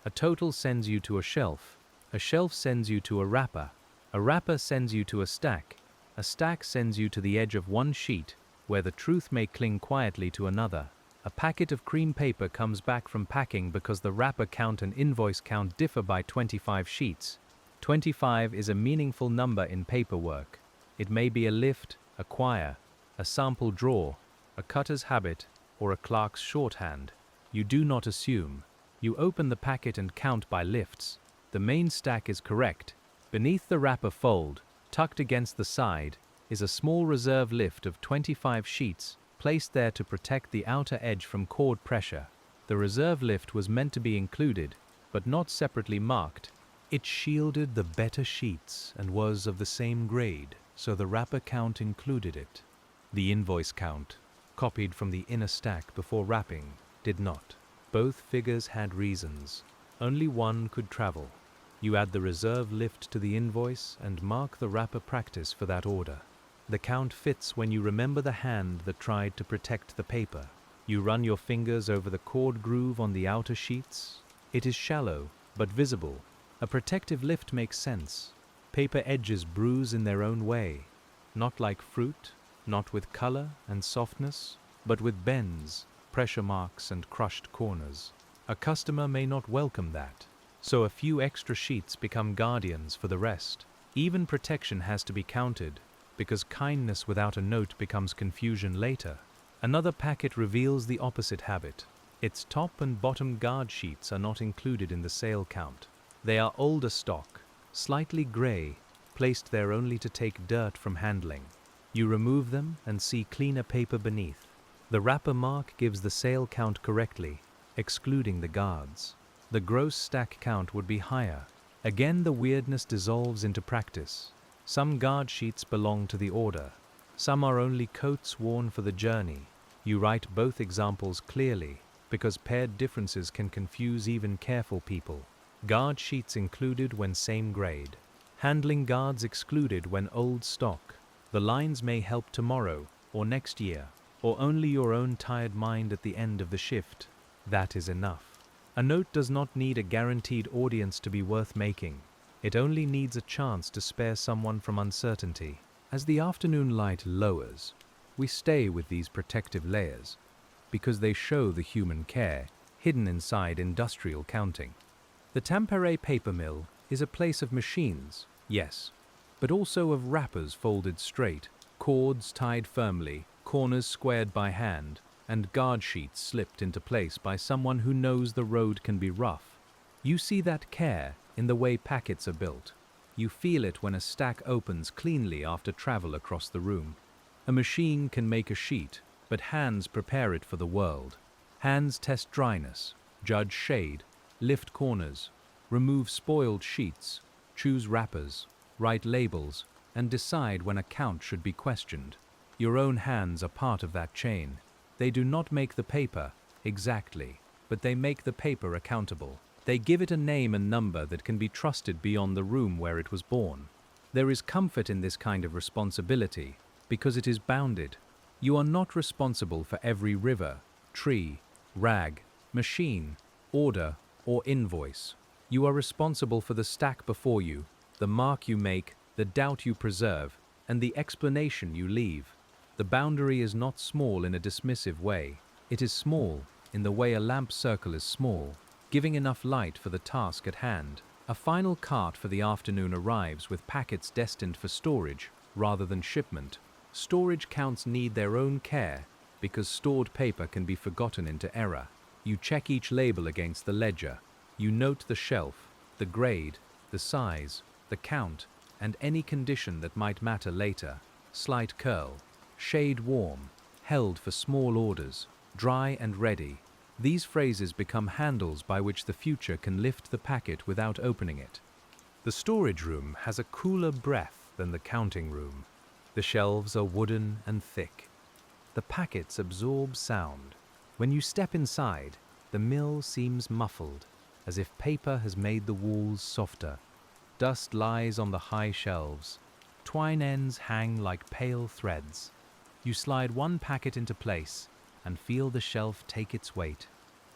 A: A total sends you to a shelf. A shelf sends you to a wrapper. A wrapper sends you to a stack. A stack sends you to the edge of one sheet, where the truth may cling quietly to another. A packet of cream paper comes back from packing because the wrapper count and invoice count differ by 25 sheets. 25 is a meaningful number in paperwork. It may be a lift, a quire, a sample drawer, a cutter's habit, or a clerk's shorthand. You do not assume. You open the packet and count by lifts. The main stack is correct. Beneath the wrapper fold, tucked against the side, is a small reserve lift of 25 sheets, placed there to protect the outer edge from cord pressure. The reserve lift was meant to be included, but not separately marked. It shielded the better sheets and was of the same grade, so the wrapper count included it. The invoice count, copied from the inner stack before wrapping, did not. Both figures had reasons. Only one could travel. You add the reserve lift to the invoice and mark the wrapper practice for that order. The count fits when you remember the hand that tried to protect the paper. You run your fingers over the cord groove on the outer sheets. It is shallow, but visible. A protective lift makes sense. Paper edges bruise in their own way, not like fruit, not with color and softness, but with bends, pressure marks, and crushed corners. A customer may not welcome that, so a few extra sheets become guardians for the rest. Even protection has to be counted, because kindness without a note becomes confusion later. Another packet reveals the opposite habit. Its top and bottom guard sheets are not included in the sale count. They are older stock, slightly gray, placed there only to take dirt from handling. You remove them and see cleaner paper beneath. The wrapper mark gives the sale count correctly, excluding the guards. The gross stack count would be higher. Again, the weirdness dissolves into practice. Some guard sheets belong to the order. Some are only coats worn for the journey. You write both examples clearly, because paired differences can confuse even careful people. Guard sheets included when same grade. Handling guards excluded when old stock. The lines may help tomorrow, or next year, or only your own tired mind at the end of the shift. That is enough. A note does not need a guaranteed audience to be worth making. It only needs a chance to spare someone from uncertainty. As the afternoon light lowers, we stay with these protective layers, because they show the human care hidden inside industrial counting. The Tampere paper mill is a place of machines, yes, but also of wrappers folded straight, cords tied firmly, corners squared by hand, and guard sheets slipped into place by someone who knows the road can be rough. You see that care in the way packets are built. You feel it when a stack opens cleanly after travel across the room. A machine can make a sheet, but hands prepare it for the world. Hands test dryness, judge shade, lift corners, remove spoiled sheets, choose wrappers, write labels, and decide when a count should be questioned. Your own hands are part of that chain. They do not make the paper, exactly, but they make the paper accountable. They give it a name and number that can be trusted beyond the room where it was born. There is comfort in this kind of responsibility, because it is bounded. You are not responsible for every river, tree, rag, machine, order, or invoice. You are responsible for the stack before you, the mark you make, the doubt you preserve, and the explanation you leave. The boundary is not small in a dismissive way. It is small in the way a lamp circle is small, giving enough light for the task at hand. A final cart for the afternoon arrives with packets destined for storage rather than shipment. Storage counts need their own care because stored paper can be forgotten into error. You check each label against the ledger. You note the shelf, the grade, the size, the count, and any condition that might matter later. Slight curl, shade warm, held for small orders, dry and ready. These phrases become handles by which the future can lift the packet without opening it. The storage room has a cooler breath than the counting room. The shelves are wooden and thick. The packets absorb sound. When you step inside, the mill seems muffled, as if paper has made the walls softer. Dust lies on the high shelves. Twine ends hang like pale threads. You slide one packet into place and feel the shelf take its weight.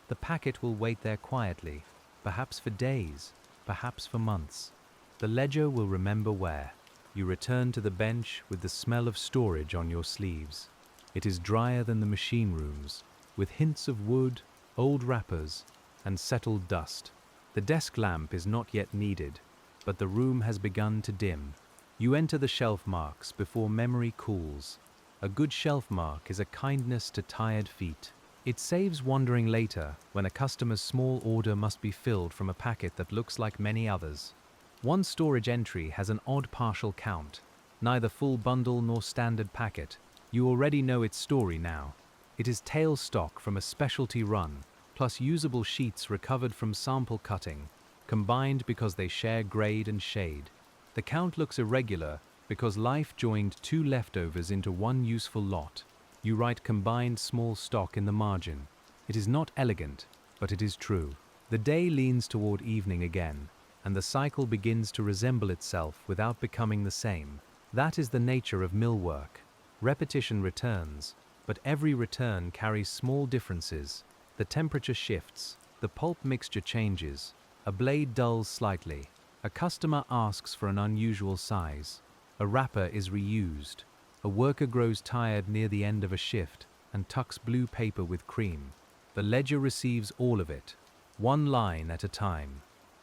A: The packet will wait there quietly, perhaps for days, perhaps for months. The ledger will remember where. You return to the bench with the smell of storage on your sleeves. It is drier than the machine rooms, with hints of wood, old wrappers, and settled dust. The desk lamp is not yet needed, but the room has begun to dim. You enter the shelf marks before memory cools. A good shelf mark is a kindness to tired feet. It saves wandering later when a customer's small order must be filled from a packet that looks like many others. One storage entry has an odd partial count, neither full bundle nor standard packet. You already know its story now. It is tail stock from a specialty run, plus usable sheets recovered from sample cutting, combined because they share grade and shade. The count looks irregular because life joined two leftovers into one useful lot. You write combined small stock in the margin. It is not elegant, but it is true. The day leans toward evening again, and the cycle begins to resemble itself without becoming the same. That is the nature of mill work. Repetition returns, but every return carries small differences. The temperature shifts, the pulp mixture changes, a blade dulls slightly, A customer asks for an unusual size. A wrapper is reused. A worker grows tired near the end of a shift and tucks blue paper with cream. The ledger receives all of it, one line at a time.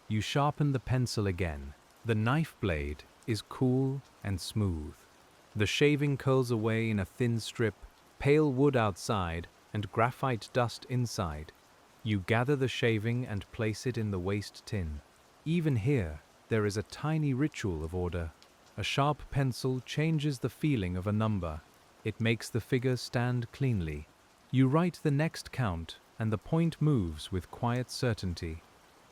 A: You sharpen the pencil again. The knife blade is cool and smooth. The shaving curls away in a thin strip, pale wood outside and graphite dust inside. You gather the shaving and place it in the waste tin. Even here, there is a tiny ritual of order. A sharp pencil changes the feeling of a number. It makes the figure stand cleanly. You write the next count, and the point moves with quiet certainty.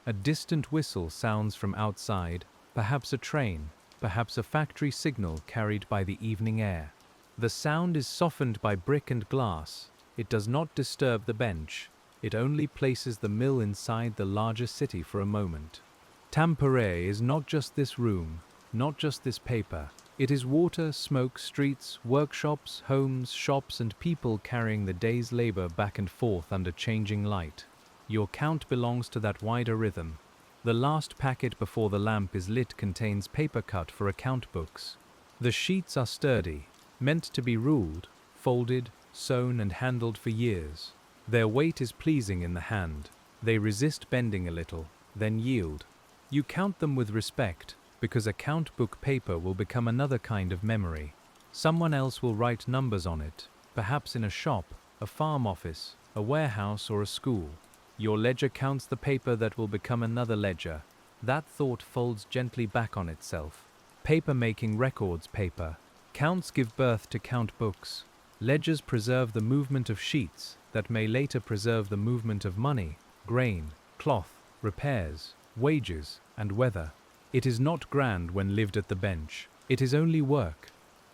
A: A distant whistle sounds from outside, perhaps a train, perhaps a factory signal carried by the evening air. The sound is softened by brick and glass. It does not disturb the bench. It only places the mill inside the larger city for a moment. Tampere is not just this room, not just this paper. It is water, smoke, streets, workshops, homes, shops, and people carrying the day's labor back and forth under changing light. Your count belongs to that wider rhythm. The last packet before the lamp is lit contains paper cut for account books. The sheets are sturdy, meant to be ruled, folded, sewn, and handled for years. Their weight is pleasing in the hand. They resist bending a little, then yield. You count them with respect, because account book paper will become another kind of memory. Someone else will write numbers on it, perhaps in a shop, a farm office, a warehouse, or a school. Your ledger counts the paper that will become another ledger. That thought folds gently back on itself. Paper making records paper. Counts give birth to count books. Ledgers preserve the movement of sheets that may later preserve the movement of money, grain, cloth, repairs, wages, and weather. It is not grand when lived at the bench. It is only work.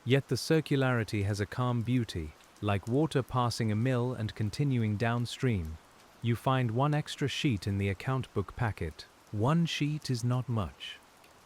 A: Yet the circularity has a calm beauty, like water passing a mill and continuing downstream. You find one extra sheet in the account book packet. One sheet is not much,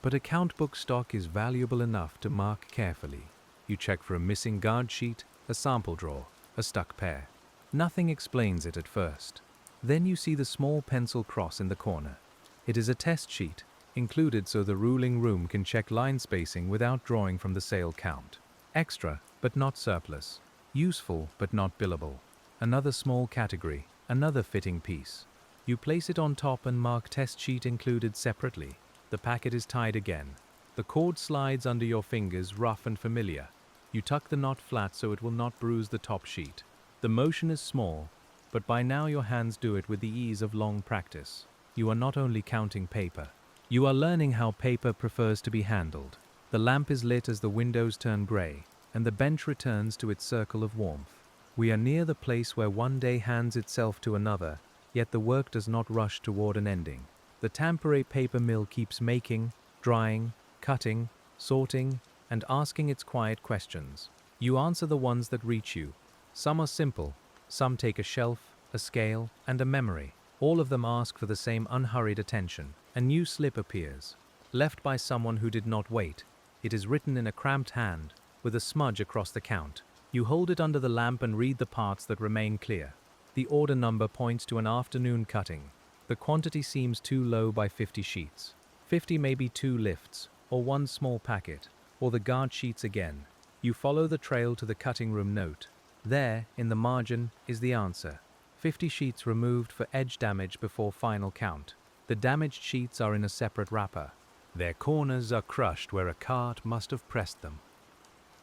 A: but account book stock is valuable enough to mark carefully. You check for a missing guard sheet, a sample drawer, a stuck pair. Nothing explains it at first. Then you see the small pencil cross in the corner. It is a test sheet, included so the ruling room can check line spacing without drawing from the sale count. Extra, but not surplus. Useful, but not billable. Another small category, another fitting piece. You place it on top and mark test sheet included separately. The packet is tied again. The cord slides under your fingers, rough and familiar. You tuck the knot flat so it will not bruise the top sheet. The motion is small, but by now your hands do it with the ease of long practice. You are not only counting paper. You are learning how paper prefers to be handled. The lamp is lit as the windows turn gray, and the bench returns to its circle of warmth. We are near the place where one day hands itself to another, yet the work does not rush toward an ending. The Tampere paper mill keeps making, drying, cutting, sorting, and asking its quiet questions. You answer the ones that reach you. Some are simple, some take a shelf, a scale, and a memory. All of them ask for the same unhurried attention. A new slip appears, left by someone who did not wait. It is written in a cramped hand, with a smudge across the count. You hold it under the lamp and read the parts that remain clear. The order number points to an afternoon cutting. The quantity seems too low by 50 sheets. 50 may be 2 lifts, or 1 small packet, or the guard sheets again. You follow the trail to the cutting room note. There, in the margin, is the answer. 50 sheets removed for edge damage before final count. The damaged sheets are in a separate wrapper. Their corners are crushed where a cart must have pressed them.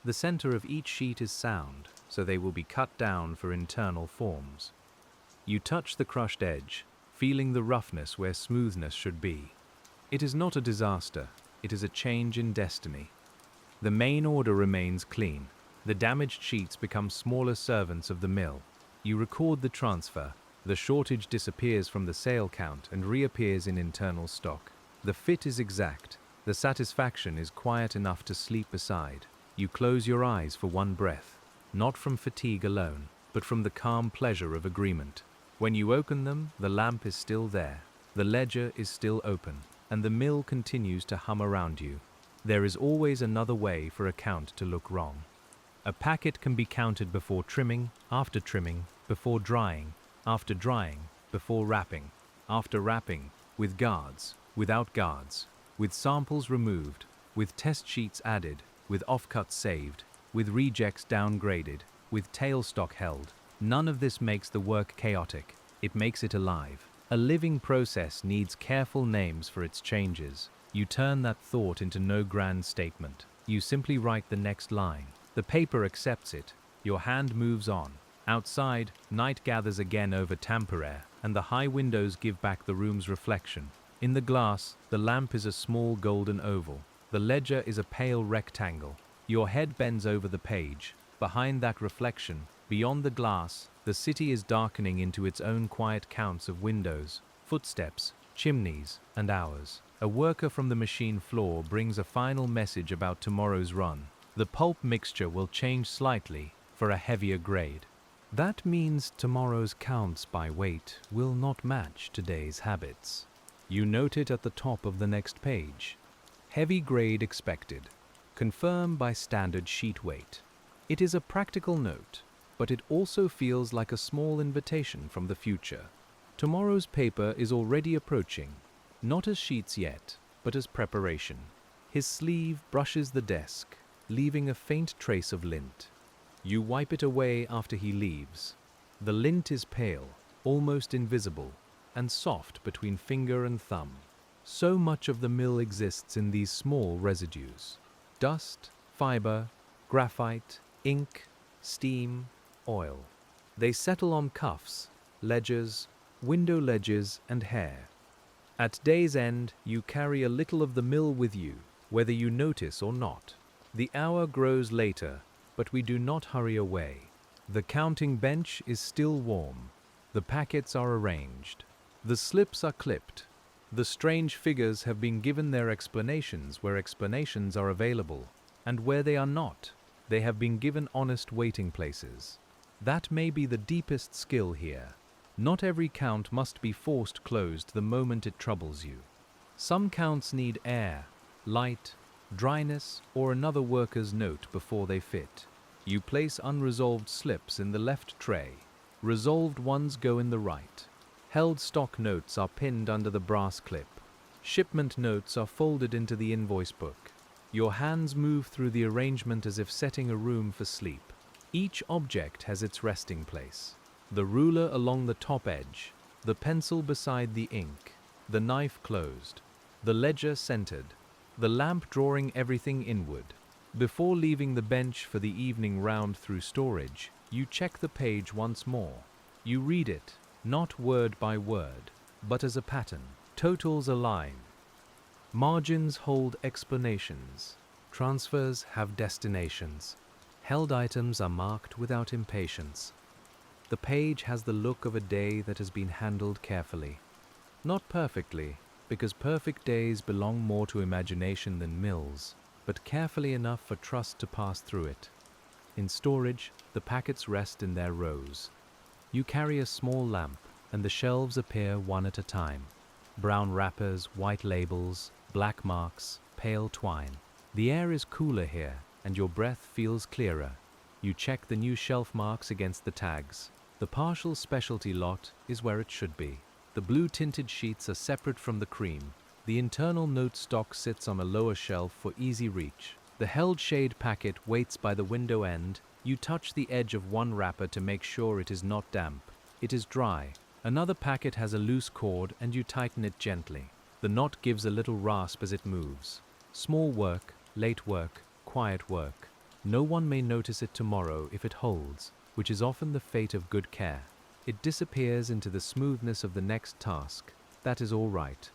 A: The center of each sheet is sound, so they will be cut down for internal forms. You touch the crushed edge, feeling the roughness where smoothness should be. It is not a disaster, it is a change in destiny. The main order remains clean. The damaged sheets become smaller servants of the mill. You record the transfer. The shortage disappears from the sale count and reappears in internal stock. The fit is exact. The satisfaction is quiet enough to sleep beside. You close your eyes for one breath, not from fatigue alone, but from the calm pleasure of agreement. When you open them, the lamp is still there. The ledger is still open, and the mill continues to hum around you. There is always another way for a count to look wrong. A packet can be counted before trimming, after trimming, before drying, after drying, before wrapping, after wrapping, with guards, without guards. with samples removed, with test sheets added, with offcuts saved, with rejects downgraded, with tailstock held. None of this makes the work chaotic, it makes it alive. A living process needs careful names for its changes. You turn that thought into no grand statement. You simply write the next line. The paper accepts it. Your hand moves on. Outside, night gathers again over Tampere, and the high windows give back the room's reflection. In the glass, the lamp is a small golden oval. The ledger is a pale rectangle. Your head bends over the page. Behind that reflection, beyond the glass, the city is darkening into its own quiet counts of windows, footsteps, chimneys, and hours. A worker from the machine floor brings a final message about tomorrow's run. The pulp mixture will change slightly for a heavier grade. That means tomorrow's counts by weight will not match today's habits. You note it at the top of the next page. Heavy grade expected. Confirm by standard sheet weight. It is a practical note, but it also feels like a small invitation from the future. Tomorrow's paper is already approaching, not as sheets yet, but as preparation. His sleeve brushes the desk, leaving a faint trace of lint. You wipe it away after he leaves. The lint is pale, almost invisible, and soft between finger and thumb. So much of the mill exists in these small residues. Dust, fiber, graphite, ink, steam, oil. They settle on cuffs, ledgers, window ledges, and hair. At day's end, you carry a little of the mill with you, whether you notice or not. The hour grows later, but we do not hurry away. The counting bench is still warm. The packets are arranged. The slips are clipped. The strange figures have been given their explanations where explanations are available, and where they are not, they have been given honest waiting places. That may be the deepest skill here. Not every count must be forced closed the moment it troubles you. Some counts need air, light, dryness, or another worker's note before they fit. You place unresolved slips in the left tray. Resolved ones go in the right. Held stock notes are pinned under the brass clip. Shipment notes are folded into the invoice book. Your hands move through the arrangement as if setting a room for sleep. Each object has its resting place. The ruler along the top edge, the pencil beside the ink, the knife closed, the ledger centered, the lamp drawing everything inward. Before leaving the bench for the evening round through storage, you check the page once more. You read it, not word by word, but as a pattern. Totals align. Margins hold explanations. Transfers have destinations. Held items are marked without impatience. The page has the look of a day that has been handled carefully. Not perfectly, because perfect days belong more to imagination than mills, but carefully enough for trust to pass through it. In storage, the packets rest in their rows. You carry a small lamp, and the shelves appear one at a time. Brown wrappers, white labels, black marks, pale twine. The air is cooler here, and your breath feels clearer. You check the new shelf marks against the tags. The partial specialty lot is where it should be. The blue-tinted sheets are separate from the cream. The internal note stock sits on a lower shelf for easy reach. The held shade packet waits by the window end. You touch the edge of one wrapper to make sure it is not damp. It is dry. Another packet has a loose cord and you tighten it gently. The knot gives a little rasp as it moves. Small work, late work, quiet work. No one may notice it tomorrow if it holds, which is often the fate of good care. It disappears into the smoothness of the next task. That is all right.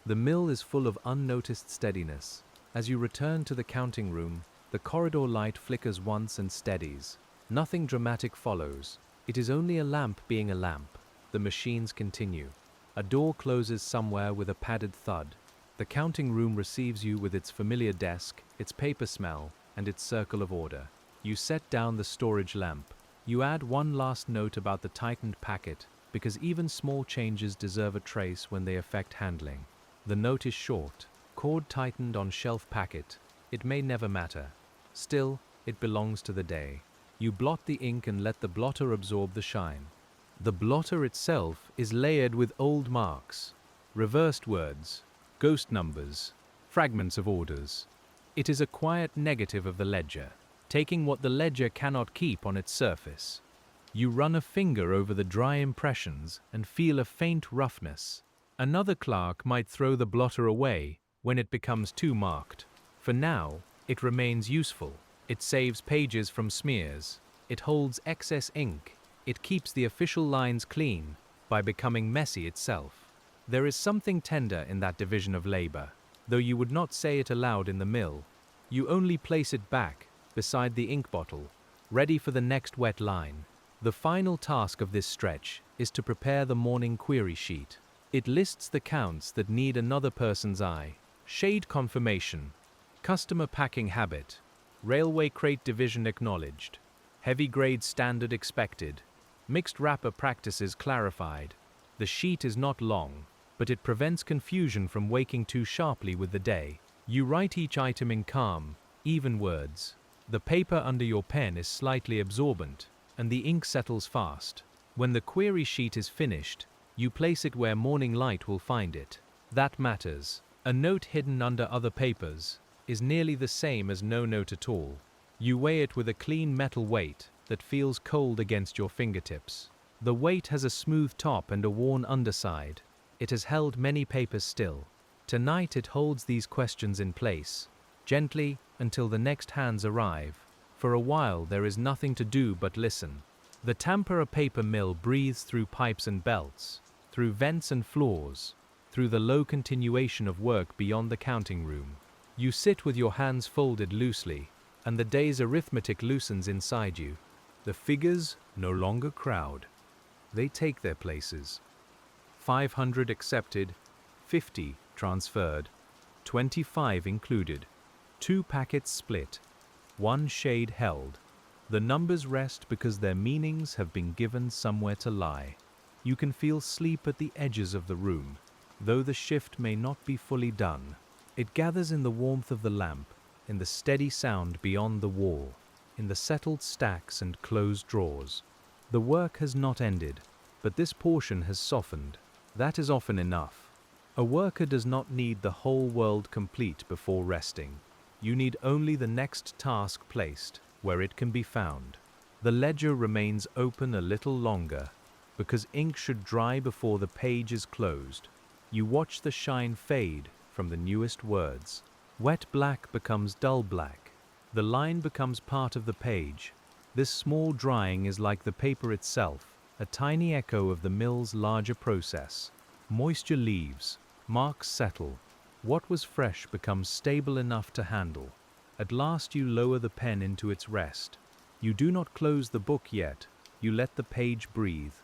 A: The mill is full of unnoticed steadiness. As you return to the counting room, the corridor light flickers once and steadies. Nothing dramatic follows. It is only a lamp being a lamp. The machines continue. A door closes somewhere with a padded thud. The counting room receives you with its familiar desk, its paper smell, and its circle of order. You set down the storage lamp. You add one last note about the tightened packet, because even small changes deserve a trace when they affect handling. The note is short. Cord tightened on shelf packet. It may never matter. Still, it belongs to the day. You blot the ink and let the blotter absorb the shine. The blotter itself is layered with old marks, reversed words, ghost numbers, Fragments of orders. It is a quiet negative of the ledger, taking what the ledger cannot keep on its surface. You run a finger over the dry impressions and feel a faint roughness. Another clerk might throw the blotter away when it becomes too marked. For now, it remains useful. It saves pages from smears. It holds excess ink. It keeps the official lines clean by becoming messy itself. There is something tender in that division of labor, though you would not say it aloud in the mill. You only place it back beside the ink bottle, ready for the next wet line. The final task of this stretch is to prepare the morning query sheet. It lists the counts that need another person's eye. Shade confirmation, customer packing habit, railway crate division acknowledged, heavy grade standard expected, mixed wrapper practices clarified. The sheet is not long, but it prevents confusion from waking too sharply with the day. You write each item in calm, even words. The paper under your pen is slightly absorbent, and the ink settles fast. When the query sheet is finished, you place it where morning light will find it. That matters. A note hidden under other papers is nearly the same as no note at all. You weigh it with a clean metal weight that feels cold against your fingertips. The weight has a smooth top and a worn underside. It has held many papers still. Tonight it holds these questions in place, gently until the next hands arrive. For a while there is nothing to do but listen. The Tampere paper mill breathes through pipes and belts, through vents and floors, through the low continuation of work beyond the counting room. You sit with your hands folded loosely, and the day's arithmetic loosens inside you. The figures no longer crowd. They take their places. 500 accepted, 50 transferred, 25 included, 2 packets split, 1 shade held. The numbers rest because their meanings have been given somewhere to lie. You can feel sleep at the edges of the room, though the shift may not be fully done. It gathers in the warmth of the lamp, in the steady sound beyond the wall, in the settled stacks and closed drawers. The work has not ended, but this portion has softened. That is often enough. A worker does not need the whole world complete before resting. You need only the next task placed where it can be found. The ledger remains open a little longer because ink should dry before the page is closed. You watch the shine fade from the newest words. Wet black becomes dull black. The line becomes part of the page. This small drying is like the paper itself, a tiny echo of the mill's larger process. Moisture leaves, marks settle. What was fresh becomes stable enough to handle. At last you lower the pen into its rest. You do not close the book yet. You let the page breathe.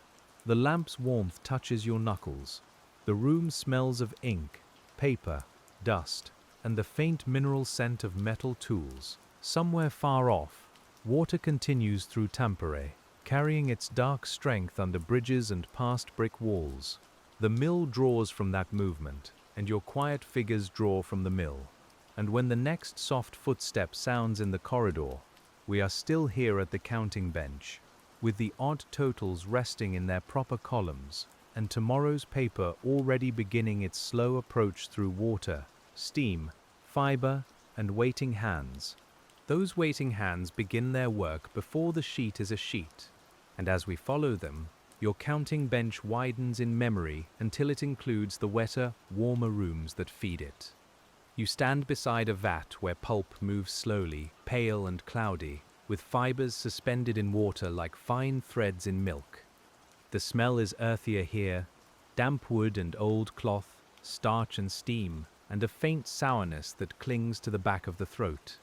A: The lamp's warmth touches your knuckles. The room smells of ink, paper, dust, and the faint mineral scent of metal tools. Somewhere far off, water continues through Tampere, carrying its dark strength under bridges and past brick walls. The mill draws from that movement, and your quiet figures draw from the mill. And when the next soft footstep sounds in the corridor, we are still here at the counting bench, with the odd totals resting in their proper columns, and tomorrow's paper already beginning its slow approach through water, steam, fiber, and waiting hands. Those waiting hands begin their work before the sheet is a sheet, and as we follow them, your counting bench widens in memory until it includes the wetter, warmer rooms that feed it. You stand beside a vat where pulp moves slowly, pale and cloudy, with fibers suspended in water like fine threads in milk. The smell is earthier here, damp wood and old cloth, starch and steam, and a faint sourness that clings to the back of the throat.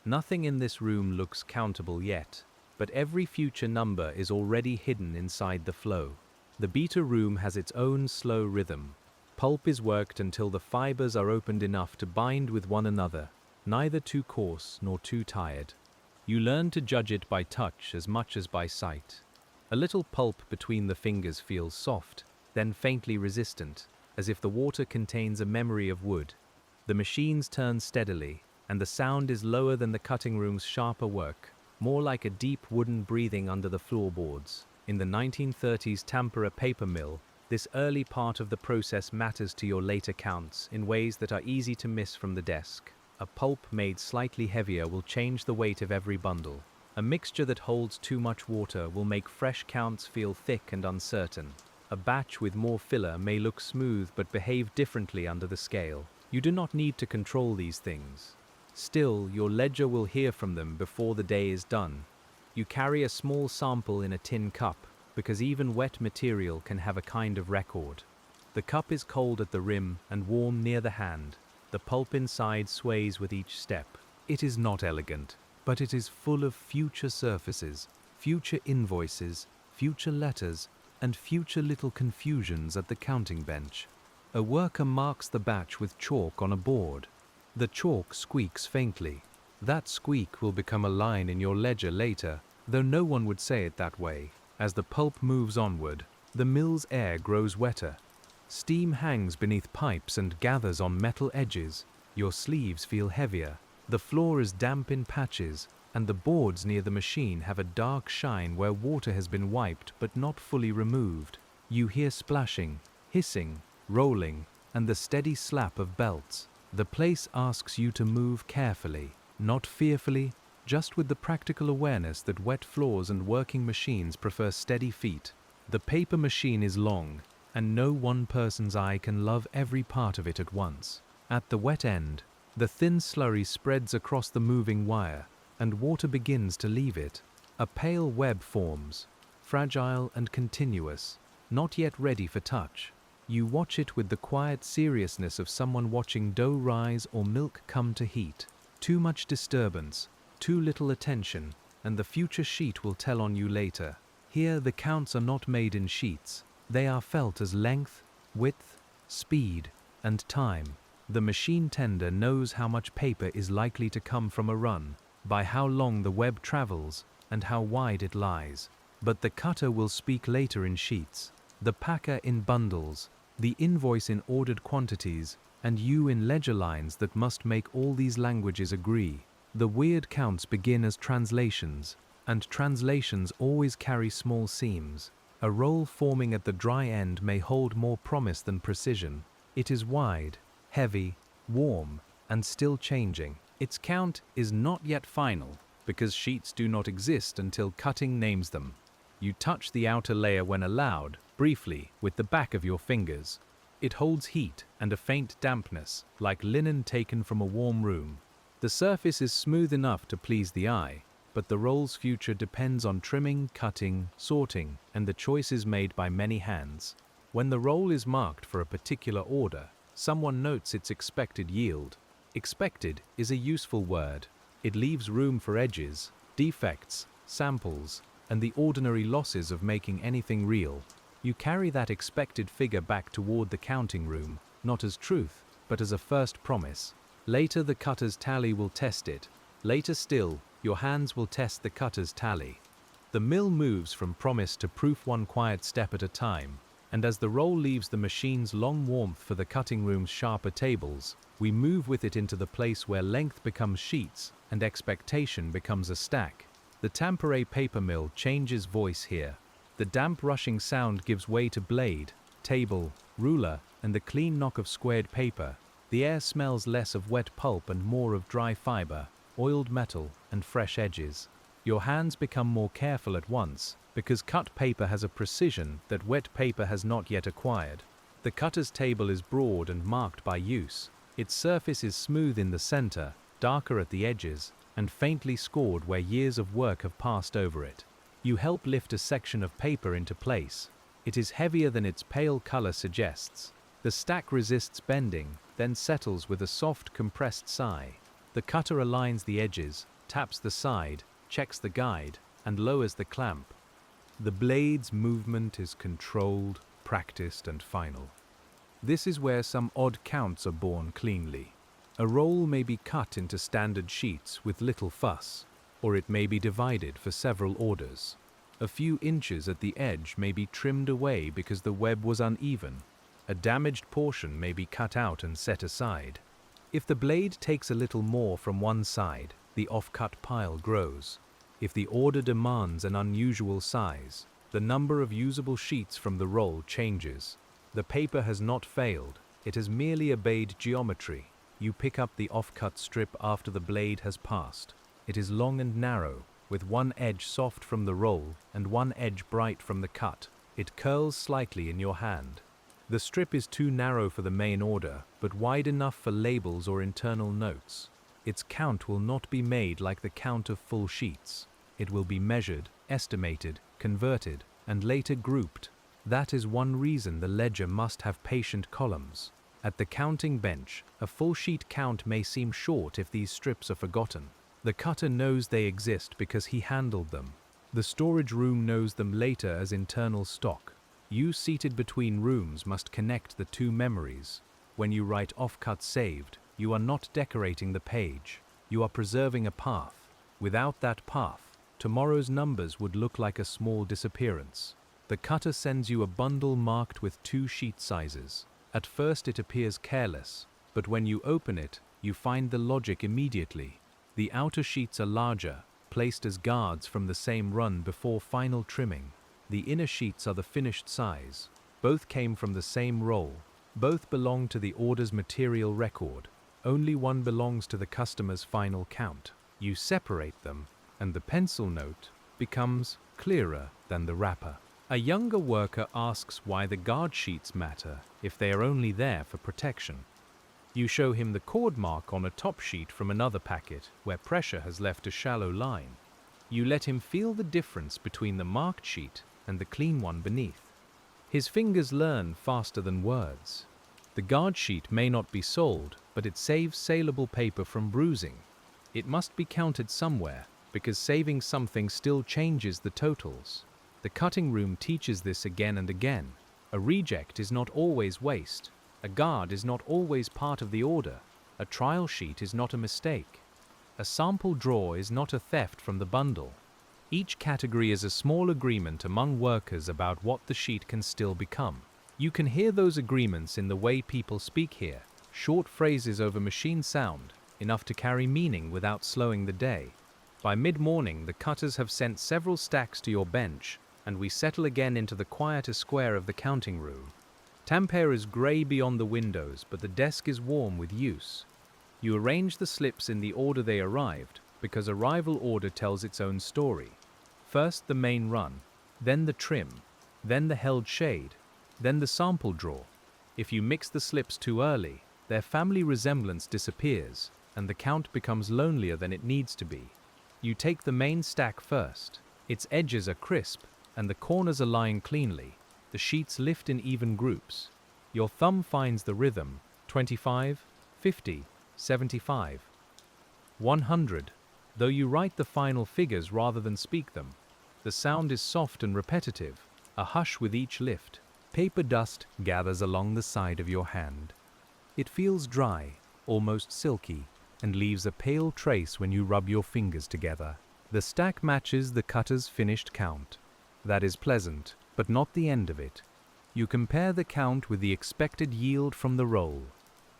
A: Nothing in this room looks countable yet, but every future number is already hidden inside the flow. The beater room has its own slow rhythm. Pulp is worked until the fibers are opened enough to bind with one another, neither too coarse nor too tired. You learn to judge it by touch as much as by sight. A little pulp between the fingers feels soft, then faintly resistant, as if the water contains a memory of wood. The machines turn steadily, and the sound is lower than the cutting room's sharper work, more like a deep wooden breathing under the floorboards. In the 1930s Tampere paper mill, This early part of the process matters to your later counts in ways that are easy to miss from the desk. A pulp made slightly heavier will change the weight of every bundle. A mixture that holds too much water will make fresh counts feel thick and uncertain. A batch with more filler may look smooth but behave differently under the scale. You do not need to control these things. Still, your ledger will hear from them before the day is done. You carry a small sample in a tin cup, because even wet material can have a kind of record. The cup is cold at the rim and warm near the hand. The pulp inside sways with each step. It is not elegant, but it is full of future surfaces, future invoices, future letters, and future little confusions at the counting bench. A worker marks the batch with chalk on a board. The chalk squeaks faintly. That squeak will become a line in your ledger later, though no one would say it that way. As the pulp moves onward, the mill's air grows wetter. Steam hangs beneath pipes and gathers on metal edges. Your sleeves feel heavier. The floor is damp in patches, and the boards near the machine have a dark shine where water has been wiped but not fully removed. You hear splashing, hissing, rolling, and the steady slap of belts. The place asks you to move carefully, not fearfully, just with the practical awareness that wet floors and working machines prefer steady feet. The paper machine is long, and no one person's eye can love every part of it at once. At the wet end, the thin slurry spreads across the moving wire, and water begins to leave it. A pale web forms, fragile and continuous, not yet ready for touch. You watch it with the quiet seriousness of someone watching dough rise or milk come to heat. Too much disturbance, too little attention, and the future sheet will tell on you later. Here the counts are not made in sheets. They are felt as length, width, speed, and time. The machine tender knows how much paper is likely to come from a run, by how long the web travels, and how wide it lies. But the cutter will speak later in sheets, the packer in bundles, the invoice in ordered quantities, and you in ledger lines that must make all these languages agree. The weird counts begin as translations, and translations always carry small seams. A roll forming at the dry end may hold more promise than precision. It is wide, heavy, warm, and still changing. Its count is not yet final, because sheets do not exist until cutting names them. You touch the outer layer when allowed, briefly, with the back of your fingers. It holds heat and a faint dampness, like linen taken from a warm room. The surface is smooth enough to please the eye, but the roll's future depends on trimming, cutting, sorting, and the choices made by many hands. When the roll is marked for a particular order, someone notes its expected yield. Expected is a useful word. It leaves room for edges, defects, samples, and the ordinary losses of making anything real. You carry that expected figure back toward the counting room, not as truth, but as a first promise. Later the cutter's tally will test it. Later still, your hands will test the cutter's tally. The mill moves from promise to proof one quiet step at a time, and as the roll leaves the machine's long warmth for the cutting room's sharper tables, we move with it into the place where length becomes sheets and expectation becomes a stack. The Tampere paper mill changes voice here. The damp rushing sound gives way to blade, table, ruler, and the clean knock of squared paper. The air smells less of wet pulp and more of dry fiber, oiled metal, and fresh edges. Your hands become more careful at once, because cut paper has a precision that wet paper has not yet acquired. The cutter's table is broad and marked by use. Its surface is smooth in the center, darker at the edges, and faintly scored where years of work have passed over it. You help lift a section of paper into place. It is heavier than its pale color suggests. The stack resists bending, then settles with a soft, compressed sigh. The cutter aligns the edges, taps the side, checks the guide, and lowers the clamp. The blade's movement is controlled, practiced, and final. This is where some odd counts are born cleanly. A roll may be cut into standard sheets with little fuss, or it may be divided for several orders. A few inches at the edge may be trimmed away because the web was uneven. A damaged portion may be cut out and set aside. If the blade takes a little more from one side, the off-cut pile grows. If the order demands an unusual size, The number of usable sheets from the roll changes. The paper has not failed, it has merely obeyed geometry. You pick up the off-cut strip after the blade has passed. It is long and narrow, with one edge soft from the roll and one edge bright from the cut. It curls slightly in your hand. The strip is too narrow for the main order, but wide enough for labels or internal notes. Its count will not be made like the count of full sheets. It will be measured, estimated, converted, and later grouped. That is one reason the ledger must have patient columns. At the counting bench, a full sheet count may seem short if these strips are forgotten. The cutter knows they exist because he handled them. The storage room knows them later as internal stock. You seated between rooms must connect the two memories. When you write offcut saved, you are not decorating the page. You are preserving a path. Without that path, tomorrow's numbers would look like a small disappearance. The cutter sends you a bundle marked with 2 sheet sizes. At first it appears careless, but when you open it, you find the logic immediately. The outer sheets are larger, placed as guards from the same run before final trimming. The inner sheets are the finished size. Both came from the same roll. Both belong to the order's material record. Only one belongs to the customer's final count. You separate them, and the pencil note becomes clearer than the wrapper. A younger worker asks why the guard sheets matter if they are only there for protection. You show him the cord mark on a top sheet from another packet where pressure has left a shallow line. You let him feel the difference between the marked sheet and the clean one beneath. His fingers learn faster than words. The guard sheet may not be sold, but it saves saleable paper from bruising. It must be counted somewhere, because saving something still changes the totals. The cutting room teaches this again and again. A reject is not always waste. A guard is not always part of the order. A trial sheet is not a mistake. A sample draw is not a theft from the bundle. Each category is a small agreement among workers about what the sheet can still become. You can hear those agreements in the way people speak here. Short phrases over machine sound, enough to carry meaning without slowing the day. By mid-morning, the cutters have sent several stacks to your bench, and we settle again into the quieter square of the counting room. Tampere is grey beyond the windows, but the desk is warm with use. You arrange the slips in the order they arrived, because arrival order tells its own story. First the main run, then the trim, then the held shade, then the sample draw. If you mix the slips too early, their family resemblance disappears, and the count becomes lonelier than it needs to be. You take the main stack first. Its edges are crisp, and the corners are lying cleanly. The sheets lift in even groups. Your thumb finds the rhythm, 25, 50, 75, 100. Though you write the final figures rather than speak them, the sound is soft and repetitive, a hush with each lift. Paper dust gathers along the side of your hand. It feels dry, almost silky, and leaves a pale trace when you rub your fingers together. The stack matches the cutter's finished count. That is pleasant, but not the end of it. You compare the count with the expected yield from the roll.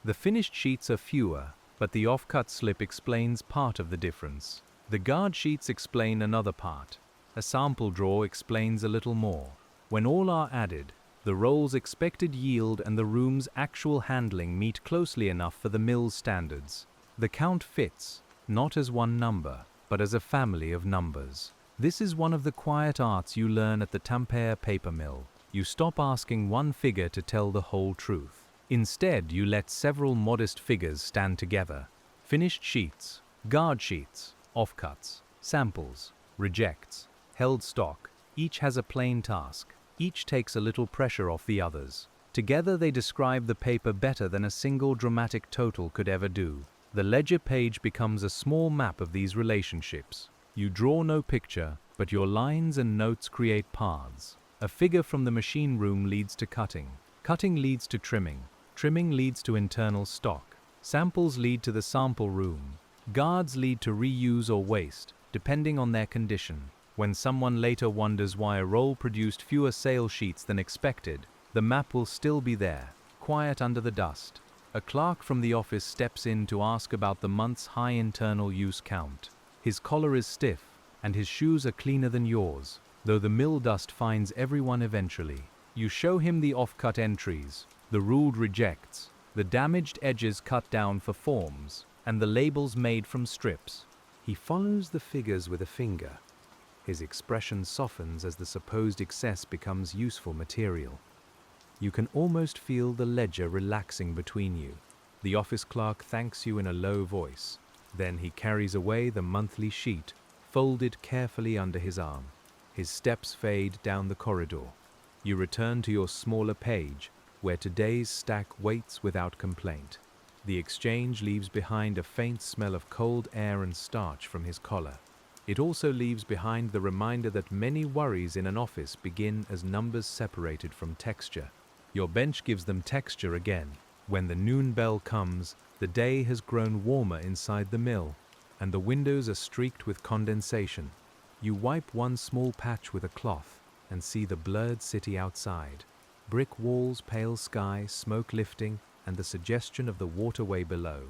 A: The finished sheets are fewer, but the off-cut slip explains part of the difference. The guard sheets explain another part. A sample draw explains a little more. When all are added, the roll's expected yield and the room's actual handling meet closely enough for the mill's standards. The count fits, not as one number, but as a family of numbers. This is one of the quiet arts you learn at the Tampere paper mill. You stop asking one figure to tell the whole truth. Instead, you let several modest figures stand together. Finished sheets, guard sheets, offcuts, samples, rejects, held stock. Each has a plain task. Each takes a little pressure off the others. Together they describe the paper better than a single dramatic total could ever do. The ledger page becomes a small map of these relationships. You draw no picture, but your lines and notes create paths. A figure from the machine room leads to cutting. Cutting leads to trimming. Trimming leads to internal stock. Samples lead to the sample room. Guards lead to reuse or waste, depending on their condition. When someone later wonders why a roll produced fewer sale sheets than expected, the map will still be there, quiet under the dust. A clerk from the office steps in to ask about the month's high internal use count. His collar is stiff, and his shoes are cleaner than yours. though the mill dust finds everyone eventually. You show him the off-cut entries, the ruled rejects, the damaged edges cut down for forms, and the labels made from strips. He follows the figures with a finger. His expression softens as the supposed excess becomes useful material. You can almost feel the ledger relaxing between you. The office clerk thanks you in a low voice. Then he carries away the monthly sheet, folded carefully under his arm. His steps fade down the corridor. You return to your smaller page, where today's stack waits without complaint. The exchange leaves behind a faint smell of cold air and starch from his collar. It also leaves behind the reminder that many worries in an office begin as numbers separated from texture. Your bench gives them texture again. When the noon bell comes, the day has grown warmer inside the mill, and the windows are streaked with condensation. You wipe one small patch with a cloth and see the blurred city outside. Brick walls, pale sky, smoke lifting, and the suggestion of the waterway below.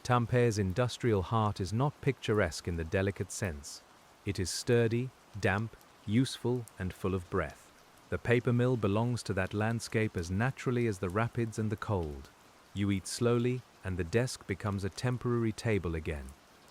A: Tampere's industrial heart is not picturesque in the delicate sense. It is sturdy, damp, useful, and full of breath. The paper mill belongs to that landscape as naturally as the rapids and the cold. You eat slowly, and the desk becomes a temporary table again.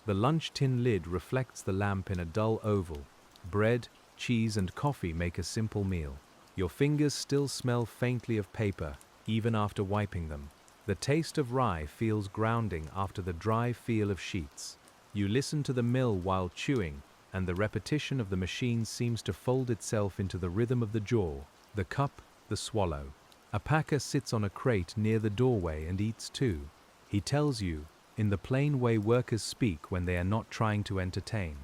A: The lunch tin lid reflects the lamp in a dull oval. Bread, cheese, and coffee make a simple meal. Your fingers still smell faintly of paper, even after wiping them. The taste of rye feels grounding after the dry feel of sheets. You listen to the mill while chewing, and the repetition of the machine seems to fold itself into the rhythm of the jaw, the cup, the swallow. A packer sits on a crate near the doorway and eats too. He tells you, in the plain way workers speak when they are not trying to entertain,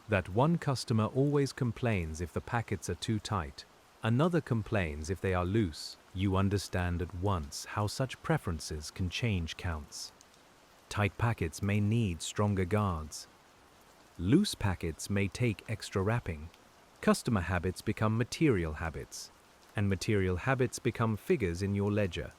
A: that one customer always complains if the packets are too tight. Another complains if they are loose. You understand at once how such preferences can change counts. Tight packets may need stronger guards. Loose packets may take extra wrapping. Customer habits become material habits, and material habits become figures in your ledger.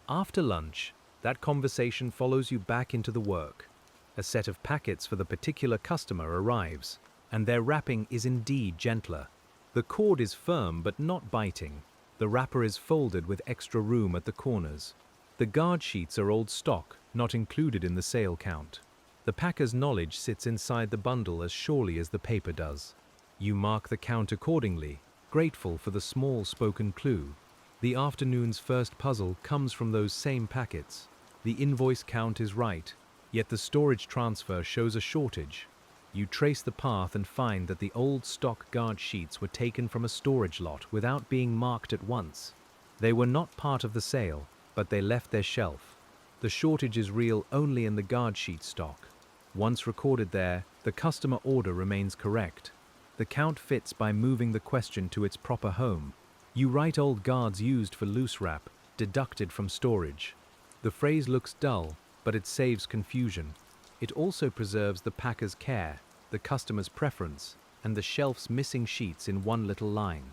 A: After lunch, that conversation follows you back into the work. A set of packets for the particular customer arrives, and their wrapping is indeed gentler. The cord is firm but not biting. The wrapper is folded with extra room at the corners. The guard sheets are old stock, not included in the sale count. The packer's knowledge sits inside the bundle as surely as the paper does. You mark the count accordingly, grateful for the small spoken clue. The afternoon's first puzzle comes from those same packets. The invoice count is right, yet the storage transfer shows a shortage. You trace the path and find that the old stock guard sheets were taken from a storage lot without being marked at once. They were not part of the sale, but they left their shelf. The shortage is real only in the guard sheet stock. Once recorded there, the customer order remains correct. The count fits by moving the question to its proper home. You write old guards used for loose wrap, deducted from storage. The phrase looks dull, but it saves confusion. It also preserves the packer's care, the customer's preference, and the shelf's missing sheets in one little line.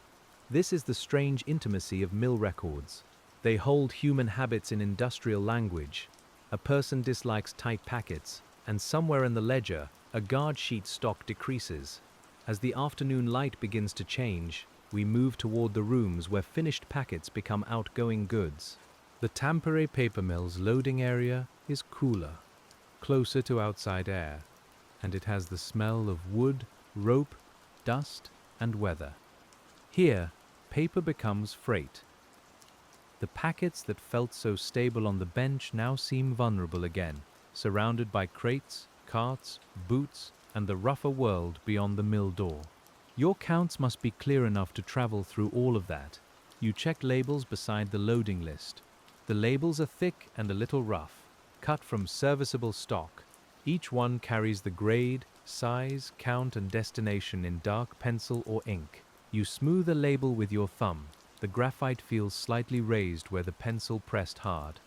A: This is the strange intimacy of mill records. They hold human habits in industrial language. A person dislikes tight packets, and somewhere in the ledger, a guard sheet stock decreases. As the afternoon light begins to change, we move toward the rooms where finished packets become outgoing goods. The Tampere paper mill's loading area is cooler, closer to outside air, and it has the smell of wood, rope, dust, and weather. Here, paper becomes freight. The packets that felt so stable on the bench now seem vulnerable again, surrounded by crates, carts, boots, and the rougher world beyond the mill door. Your counts must be clear enough to travel through all of that. You check labels beside the loading list. The labels are thick and a little rough, cut from serviceable stock. Each one carries the grade, size, count, and destination in dark pencil or ink. You smooth a label with your thumb. The graphite feels slightly raised where the pencil pressed hard.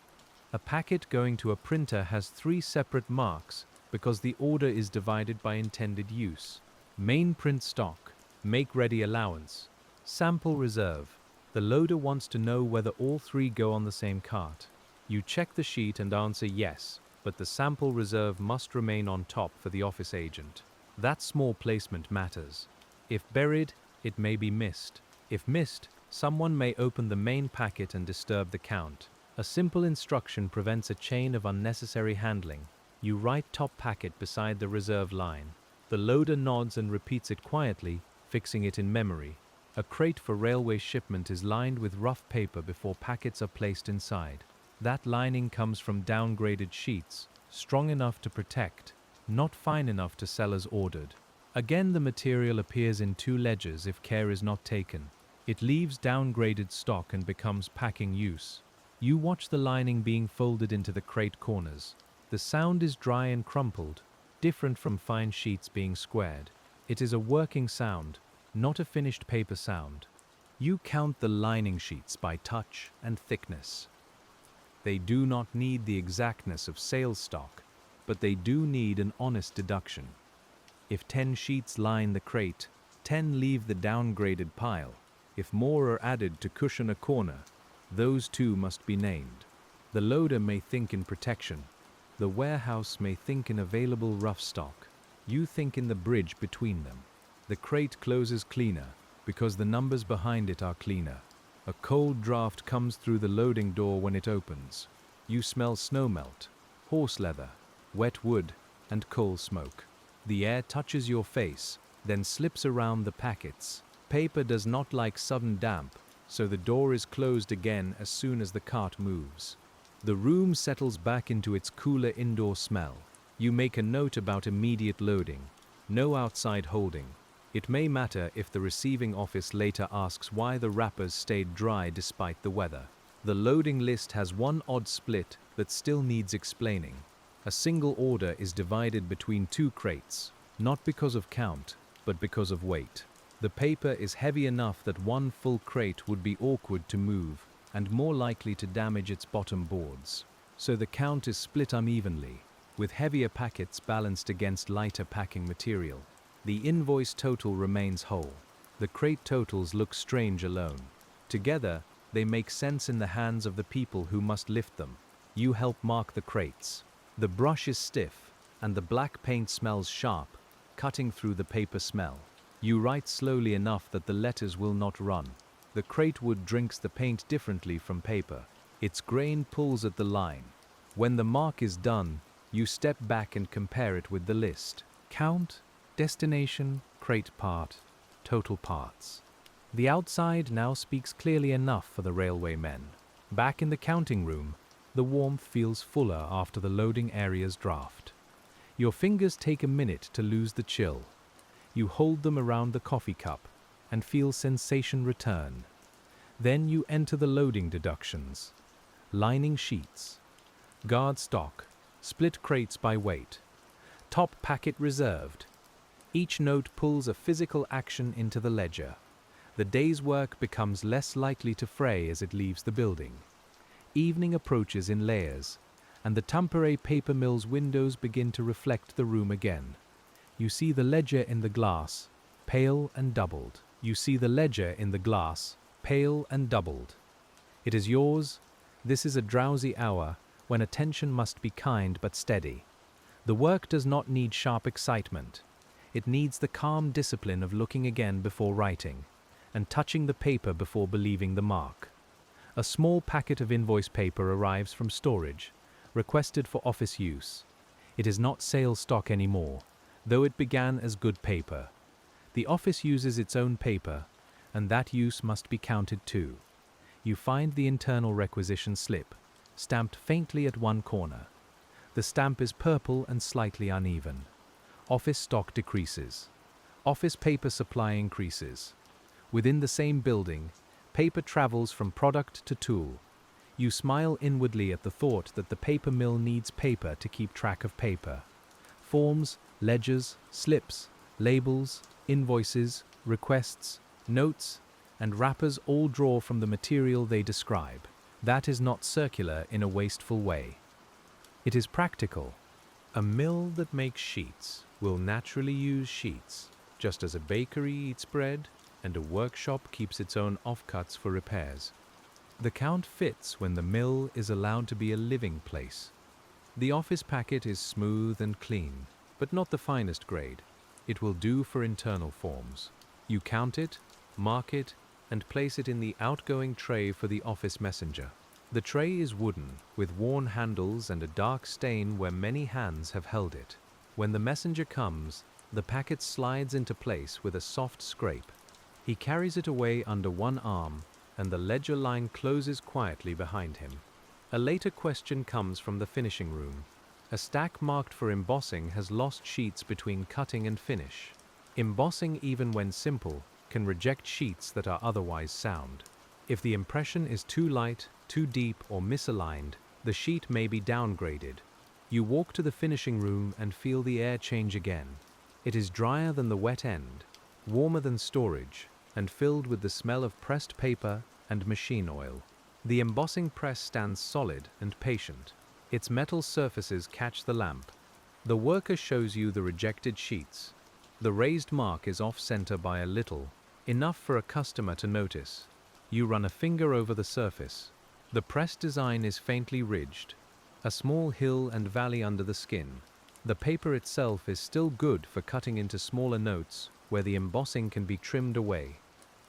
A: A packet going to a printer has 3 separate marks because the order is divided by intended use. Main print stock, make ready allowance, sample reserve. The loader wants to know whether all 3 go on the same cart. You check the sheet and answer yes, but the sample reserve must remain on top for the office agent. That small placement matters. If buried, it may be missed. If missed, someone may open the main packet and disturb the count. A simple instruction prevents a chain of unnecessary handling. You write top packet beside the reserve line. The loader nods and repeats it quietly, fixing it in memory. A crate for railway shipment is lined with rough paper before packets are placed inside. That lining comes from downgraded sheets, strong enough to protect, not fine enough to sell as ordered. Again, the material appears in two ledgers if care is not taken. It leaves downgraded stock and becomes packing use. You watch the lining being folded into the crate corners. The sound is dry and crumpled, different from fine sheets being squared. It is a working sound, not a finished paper sound. You count the lining sheets by touch and thickness. They do not need the exactness of sales stock, but they do need an honest deduction. If 10 sheets line the crate, 10 leave the downgraded pile. If more are added to cushion a corner, those two must be named. The loader may think in protection. The warehouse may think in available rough stock. You think in the bridge between them. The crate closes cleaner, because the numbers behind it are cleaner. A cold draft comes through the loading door when it opens. You smell snowmelt, horse leather, wet wood, and coal smoke. The air touches your face, then slips around the packets. Paper does not like sudden damp, so the door is closed again as soon as the cart moves. The room settles back into its cooler indoor smell. You make a note about immediate loading. No outside holding. It may matter if the receiving office later asks why the wrappers stayed dry despite the weather. The loading list has one odd split that still needs explaining. A single order is divided between two crates, not because of count, but because of weight. The paper is heavy enough that one full crate would be awkward to move and more likely to damage its bottom boards. So the count is split unevenly, with heavier packets balanced against lighter packing material. The invoice total remains whole. The crate totals look strange alone. Together, they make sense in the hands of the people who must lift them. You help mark the crates. The brush is stiff, and the black paint smells sharp, cutting through the paper smell. You write slowly enough that the letters will not run. The crate wood drinks the paint differently from paper. Its grain pulls at the line. When the mark is done, you step back and compare it with the list. Count, destination, crate part, total parts. The outside now speaks clearly enough for the railway men. Back in the counting room, the warmth feels fuller after the loading area's draft. Your fingers take a minute to lose the chill. You hold them around the coffee cup and feel sensation return. Then you enter the loading deductions. Lining sheets. Guard stock. Split crates by weight. Top packet reserved. Each note pulls a physical action into the ledger. The day's work becomes less likely to fray as it leaves the building. Evening approaches in layers, and the Tampere paper mill's windows begin to reflect the room again. You see the ledger in the glass, pale and doubled. You see the ledger in the glass, pale and doubled. It is yours. This is a drowsy hour when attention must be kind but steady. The work does not need sharp excitement. It needs the calm discipline of looking again before writing, and touching the paper before believing the mark. A small packet of invoice paper arrives from storage, requested for office use. It is not sales stock anymore, though it began as good paper. The office uses its own paper, and that use must be counted too. You find the internal requisition slip, stamped faintly at one corner. The stamp is purple and slightly uneven. Office stock decreases. Office paper supply increases. Within the same building, paper travels from product to tool. You smile inwardly at the thought that the paper mill needs paper to keep track of paper. Forms, ledgers, slips, labels, invoices, requests, notes, and wrappers all draw from the material they describe. That is not circular in a wasteful way. It is practical. A mill that makes sheets will naturally use sheets, just as a bakery eats bread and a workshop keeps its own offcuts for repairs. The count fits when the mill is allowed to be a living place. The office packet is smooth and clean, but not the finest grade. It will do for internal forms. You count it, Mark it and place it in the outgoing tray for the office messenger. The tray is wooden, with worn handles and a dark stain where many hands have held it. When the messenger comes, the packet slides into place with a soft scrape. He carries it away under one arm, and the ledger line closes quietly behind him. A later question comes from the finishing room. A stack marked for embossing has lost sheets between cutting and finish. Embossing, even when simple, can reject sheets that are otherwise sound. If the impression is too light, too deep, or misaligned, the sheet may be downgraded. You walk to the finishing room and feel the air change again. It is drier than the wet end, warmer than storage, and filled with the smell of pressed paper and machine oil. The embossing press stands solid and patient. Its metal surfaces catch the lamp. The worker shows you the rejected sheets. The raised mark is off-center by a little, enough for a customer to notice. You run a finger over the surface. The press design is faintly ridged, a small hill and valley under the skin. The paper itself is still good for cutting into smaller notes where the embossing can be trimmed away.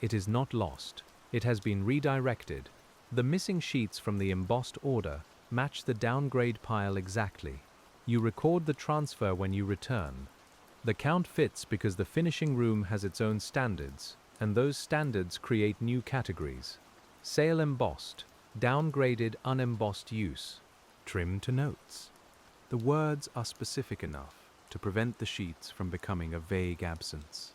A: It is not lost. It has been redirected. The missing sheets from the embossed order match the downgrade pile exactly. You record the transfer when you return. The count fits because the finishing room has its own standards, and those standards create new categories. Sale embossed, downgraded unembossed use, trim to notes. The words are specific enough to prevent the sheets from becoming a vague absence.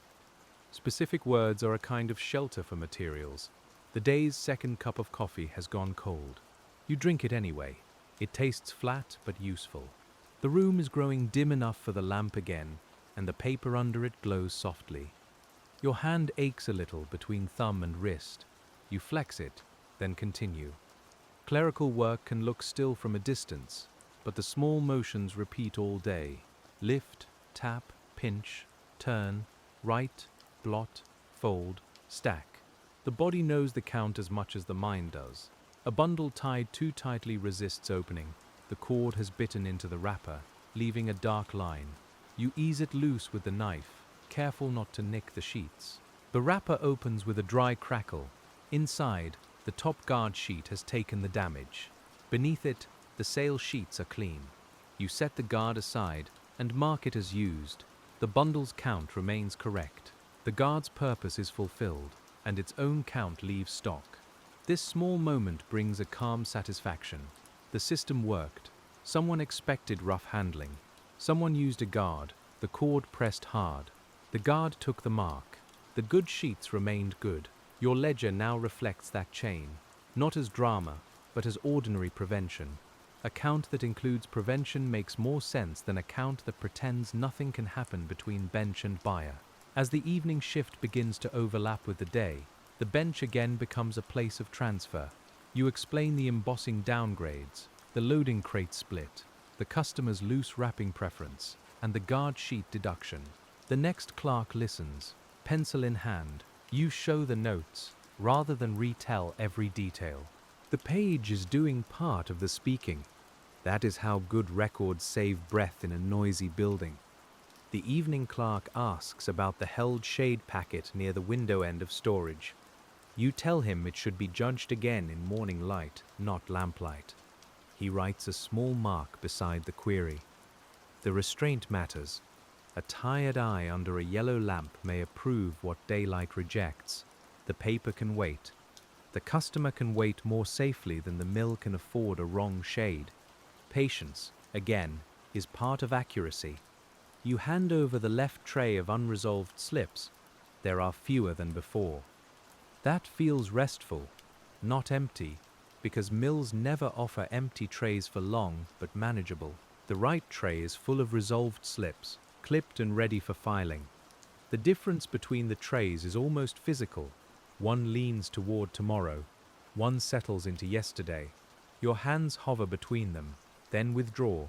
A: Specific words are a kind of shelter for materials. The day's second cup of coffee has gone cold. You drink it anyway. It tastes flat but useful. The room is growing dim enough for the lamp again, and the paper under it glows softly. Your hand aches a little between thumb and wrist. You flex it, then continue. Clerical work can look still from a distance, but the small motions repeat all day. Lift, tap, pinch, turn, write, blot, fold, stack. The body knows the count as much as the mind does. A bundle tied too tightly resists opening. The cord has bitten into the wrapper, leaving a dark line. You ease it loose with the knife, careful not to nick the sheets. The wrapper opens with a dry crackle. Inside, the top guard sheet has taken the damage. Beneath it, the sale sheets are clean. You set the guard aside and mark it as used. The bundle's count remains correct. The guard's purpose is fulfilled, and its own count leaves stock. This small moment brings a calm satisfaction. The system worked. Someone expected rough handling. Someone used a guard. The cord pressed hard. The guard took the mark. The good sheets remained good. Your ledger now reflects that chain, not as drama, but as ordinary prevention. A count that includes prevention makes more sense than a count that pretends nothing can happen between bench and buyer. As the evening shift begins to overlap with the day, the bench again becomes a place of transfer. You explain the embossing downgrades, the loading crate split, the customer's loose wrapping preference, and the guard sheet deduction. The next clerk listens, pencil in hand. You show the notes, rather than retell every detail. The page is doing part of the speaking. That is how good records save breath in a noisy building. The evening clerk asks about the held shade packet near the window end of storage. You tell him it should be judged again in morning light, not lamplight. He writes a small mark beside the query. The restraint matters. A tired eye under a yellow lamp may approve what daylight rejects. The paper can wait. The customer can wait more safely than the mill can afford a wrong shade. Patience, again, is part of accuracy. You hand over the left tray of unresolved slips. There are fewer than before. That feels restful, not empty, because mills never offer empty trays for long but manageable. The right tray is full of resolved slips, clipped and ready for filing. The difference between the trays is almost physical. One leans toward tomorrow, one settles into yesterday. Your hands hover between them, then withdraw,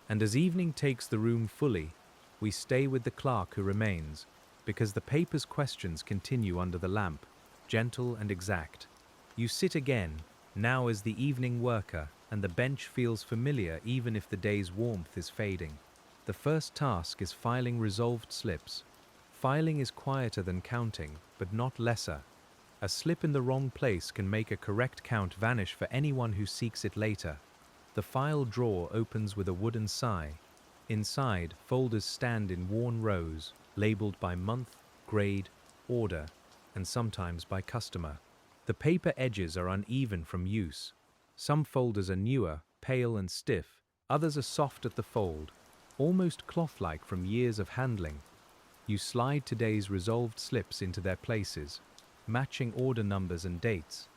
A: and as evening takes the room fully, we stay with the clerk who remains, because the paper's questions continue under the lamp, gentle and exact. You sit again, now as the evening worker, and the bench feels familiar even if the day's warmth is fading. The first task is filing resolved slips. Filing is quieter than counting, but not lesser. A slip in the wrong place can make a correct count vanish for anyone who seeks it later. The file drawer opens with a wooden sigh. Inside, folders stand in worn rows, labeled by month, grade, order, and sometimes by customer. The paper edges are uneven from use. Some folders are newer, pale and stiff, others are soft at the fold, almost cloth-like from years of handling. You slide today's resolved slips into their places, matching order numbers and dates.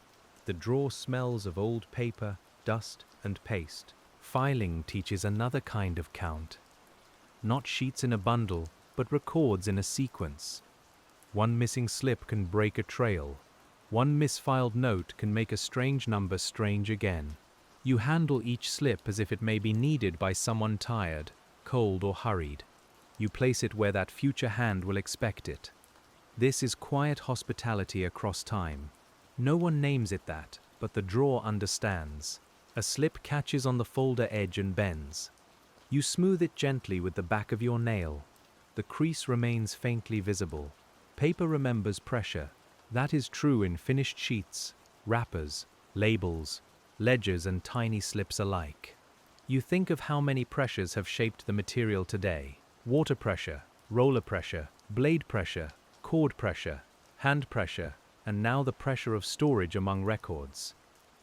A: The drawer smells of old paper, dust, and paste. Filing teaches another kind of count. Not sheets in a bundle, but records in a sequence. One missing slip can break a trail. One misfiled note can make a strange number strange again. You handle each slip as if it may be needed by someone tired, cold, or hurried. You place it where that future hand will expect it. This is quiet hospitality across time. No one names it that, but the drawer understands. A slip catches on the folder edge and bends. You smooth it gently with the back of your nail. The crease remains faintly visible. Paper remembers pressure. That is true in finished sheets, wrappers, labels, ledgers, and tiny slips alike. You think of how many pressures have shaped the material today. Water pressure, roller pressure, blade pressure, cord pressure, hand pressure, and now the pressure of storage among records.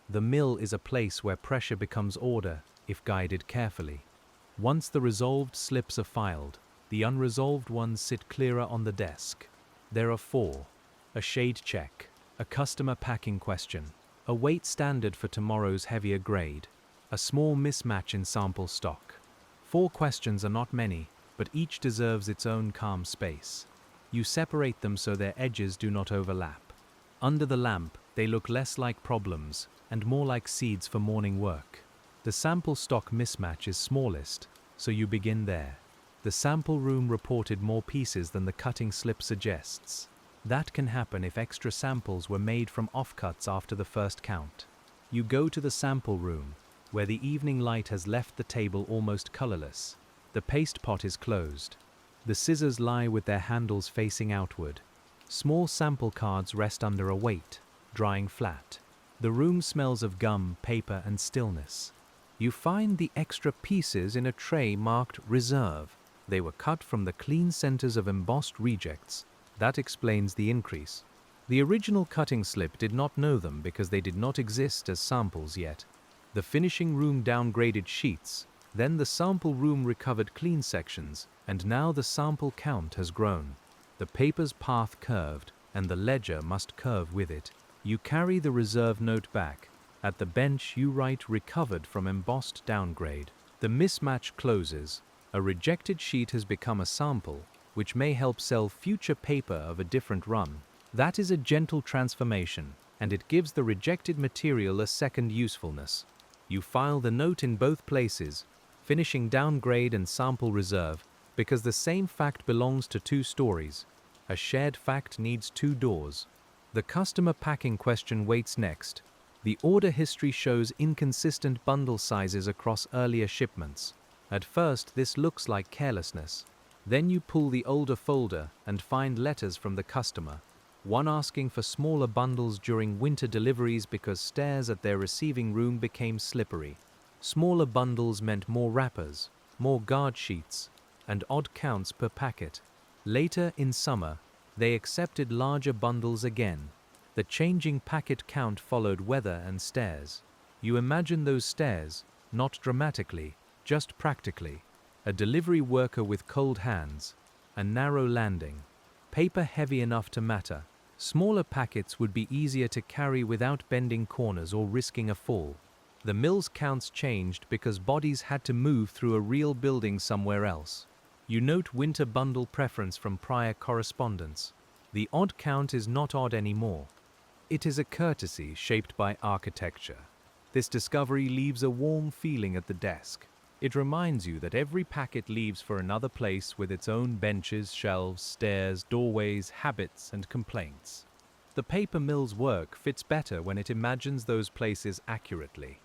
A: The mill is a place where pressure becomes order, if guided carefully. Once the resolved slips are filed, the unresolved ones sit clearer on the desk. There are 4. A shade check, a customer packing question, a weight standard for tomorrow's heavier grade, a small mismatch in sample stock. 4 questions are not many, but each deserves its own calm space. You separate them so their edges do not overlap. Under the lamp, they look less like problems and more like seeds for morning work. The sample stock mismatch is smallest, so you begin there. The sample room reported more pieces than the cutting slip suggests. That can happen if extra samples were made from offcuts after the first count. You go to the sample room, where the evening light has left the table almost colorless. The paste pot is closed. The scissors lie with their handles facing outward. Small sample cards rest under a weight, drying flat. The room smells of gum, paper, and stillness. You find the extra pieces in a tray marked Reserve. They were cut from the clean centers of embossed rejects. That explains the increase. The original cutting slip did not know them because they did not exist as samples yet. The finishing room downgraded sheets, then the sample room recovered clean sections, and now the sample count has grown. The paper's path curved, and the ledger must curve with it. You carry the reserve note back. At the bench you write recovered from embossed downgrade. The mismatch closes. A rejected sheet has become a sample, which may help sell future paper of a different run. That is a gentle transformation, and it gives the rejected material a second usefulness. You file the note in both places, finishing downgrade and sample reserve, because the same fact belongs to 2 stories. A shared fact needs 2 doors. The customer packing question waits next. The order history shows inconsistent bundle sizes across earlier shipments. At first, this looks like carelessness. Then you pull the older folder and find letters from the customer, one asking for smaller bundles during winter deliveries because stairs at their receiving room became slippery. Smaller bundles meant more wrappers, more guard sheets, and odd counts per packet. Later in summer, they accepted larger bundles again. The changing packet count followed weather and stairs. You imagine those stairs, not dramatically, just practically. A delivery worker with cold hands, a narrow landing, paper heavy enough to matter. Smaller packets would be easier to carry without bending corners or risking a fall. The mill's counts changed because bodies had to move through a real building somewhere else. You note winter bundle preference from prior correspondence. The odd count is not odd anymore. It is a courtesy shaped by architecture. This discovery leaves a warm feeling at the desk. It reminds you that every packet leaves for another place with its own benches, shelves, stairs, doorways, habits, and complaints. The paper mill's work fits better when it imagines those places accurately.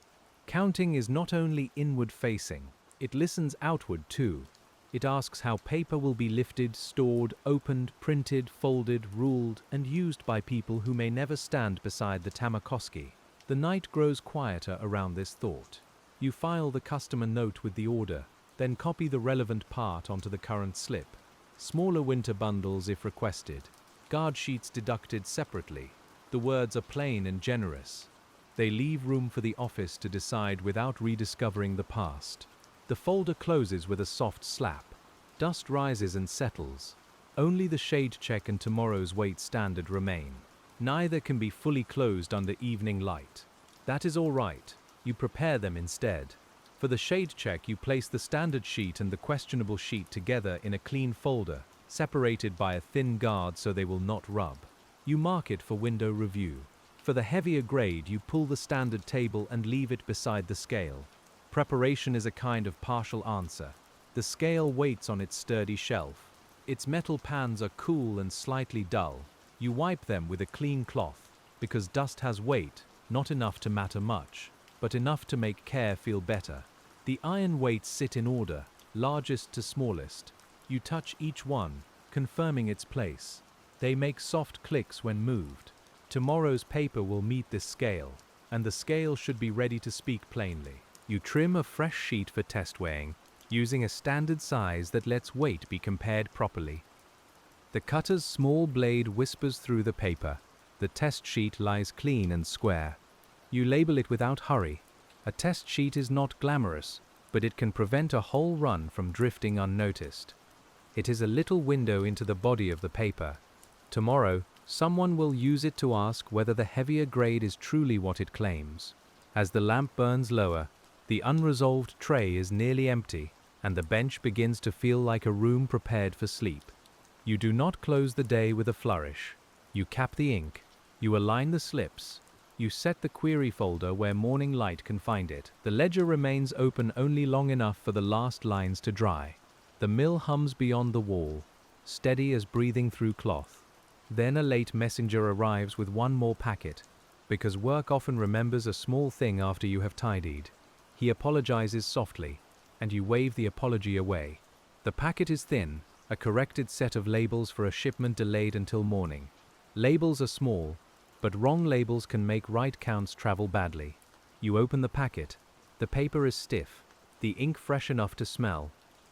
A: Counting is not only inward-facing, it listens outward too. It asks how paper will be lifted, stored, opened, printed, folded, ruled, and used by people who may never stand beside the Tamakoski. The night grows quieter around this thought. You file the customer note with the order, then copy the relevant part onto the current slip. Smaller winter bundles if requested. Guard sheets deducted separately. The words are plain and generous. They leave room for the office to decide without rediscovering the past. The folder closes with a soft slap. Dust rises and settles. Only the shade check and tomorrow's weight standard remain. Neither can be fully closed under evening light. That is all right. You prepare them instead. For the shade check, you place the standard sheet and the questionable sheet together in a clean folder, separated by a thin guard so they will not rub. You mark it for window review. For the heavier grade, you pull the standard table and leave it beside the scale. Preparation is a kind of partial answer. The scale waits on its sturdy shelf. Its metal pans are cool and slightly dull. You wipe them with a clean cloth, because dust has weight, not enough to matter much, but enough to make care feel better. The iron weights sit in order, largest to smallest. You touch each one, confirming its place. They make soft clicks when moved. Tomorrow's paper will meet this scale, and the scale should be ready to speak plainly. You trim a fresh sheet for test weighing, using a standard size that lets weight be compared properly. The cutter's small blade whispers through the paper. The test sheet lies clean and square. You label it without hurry. A test sheet is not glamorous, but it can prevent a whole run from drifting unnoticed. It is a little window into the body of the paper. Tomorrow, someone will use it to ask whether the heavier grade is truly what it claims. As the lamp burns lower, the unresolved tray is nearly empty, and the bench begins to feel like a room prepared for sleep. You do not close the day with a flourish. You cap the ink. You align the slips. You set the query folder where morning light can find it. The ledger remains open only long enough for the last lines to dry. The mill hums beyond the wall, steady as breathing through cloth. Then a late messenger arrives with one more packet, because work often remembers a small thing after you have tidied. He apologizes softly, and you wave the apology away. The packet is thin, a corrected set of labels for a shipment delayed until morning. Labels are small, but wrong labels can make right counts travel badly. You open the packet. The paper is stiff, the ink fresh enough to smell.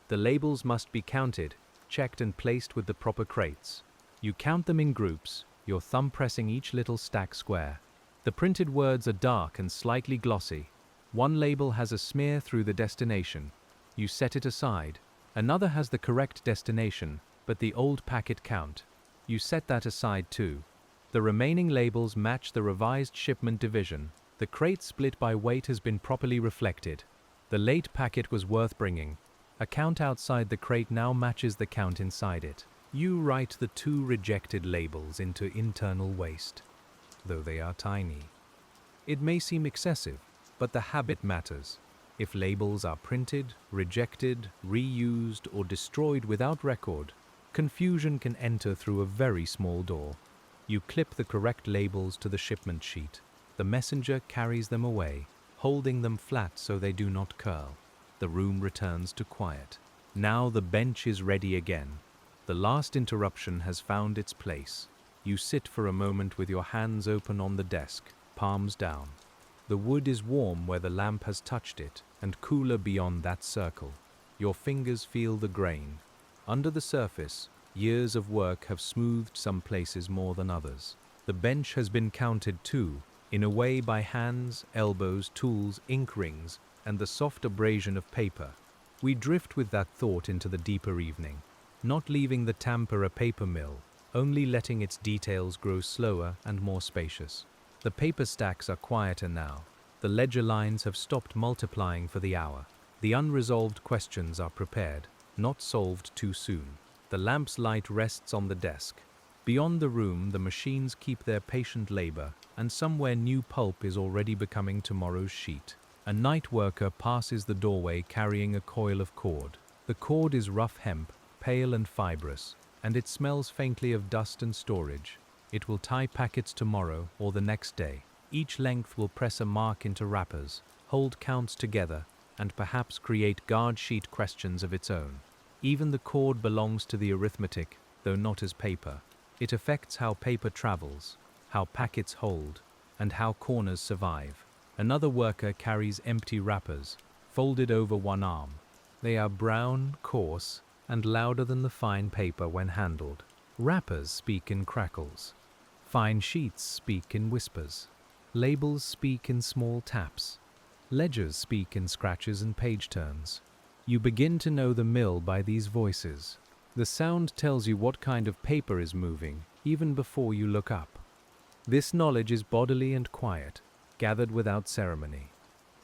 A: The labels must be counted, checked and placed with the proper crates. You count them in groups, your thumb pressing each little stack square. The printed words are dark and slightly glossy. One label has a smear through the destination. You set it aside. Another has the correct destination, but the old packet count. You set that aside too. The remaining labels match the revised shipment division. The crate split by weight has been properly reflected. The late packet was worth bringing. A count outside the crate now matches the count inside it. You write the 2 rejected labels into internal waste, though they are tiny. It may seem excessive, but the habit matters. If labels are printed, rejected, reused, or destroyed without record, confusion can enter through a very small door. You clip the correct labels to the shipment sheet. The messenger carries them away, holding them flat so they do not curl. The room returns to quiet. Now the bench is ready again. The last interruption has found its place. You sit for a moment with your hands open on the desk, palms down. The wood is warm where the lamp has touched it, and cooler beyond that circle. Your fingers feel the grain. Under the surface, years of work have smoothed some places more than others. The bench has been counted too, in a way by hands, elbows, tools, ink rings, and the soft abrasion of paper. We drift with that thought into the deeper evening, not leaving the Tampere paper mill, only letting its details grow slower and more spacious. The paper stacks are quieter now. The ledger lines have stopped multiplying for the hour. The unresolved questions are prepared, not solved too soon. The lamp's light rests on the desk. Beyond the room, the machines keep their patient labor, and somewhere new pulp is already becoming tomorrow's sheet. A night worker passes the doorway carrying a coil of cord. The cord is rough hemp, pale and fibrous, and it smells faintly of dust and storage. It will tie packets tomorrow or the next day. Each length will press a mark into wrappers, hold counts together, and perhaps create guard sheet questions of its own. Even the cord belongs to the arithmetic, though not as paper. It affects how paper travels, how packets hold, and how corners survive. Another worker carries empty wrappers, folded over one arm. They are brown, coarse, and louder than the fine paper when handled. Wrappers speak in crackles. Fine sheets speak in whispers. Labels speak in small taps. Ledgers speak in scratches and page turns. You begin to know the mill by these voices. The sound tells you what kind of paper is moving, even before you look up. This knowledge is bodily and quiet, gathered without ceremony.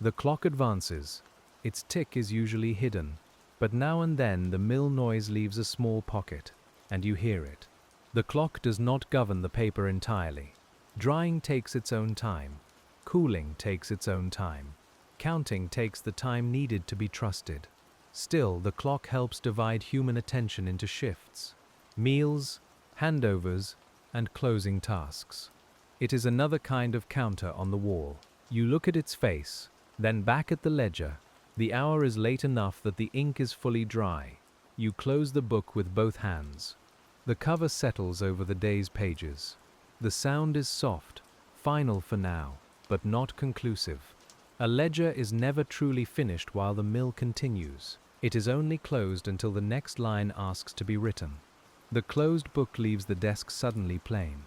A: The clock advances. Its tick is usually hidden, but now and then the mill noise leaves a small pocket, and you hear it. The clock does not govern the paper entirely. Drying takes its own time. Cooling takes its own time. Counting takes the time needed to be trusted. Still, the clock helps divide human attention into shifts, meals, handovers, and closing tasks. It is another kind of counter on the wall. You look at its face, then back at the ledger. The hour is late enough that the ink is fully dry. You close the book with both hands. The cover settles over the day's pages. The sound is soft, final for now, but not conclusive. A ledger is never truly finished while the mill continues. It is only closed until the next line asks to be written. The closed book leaves the desk suddenly plain.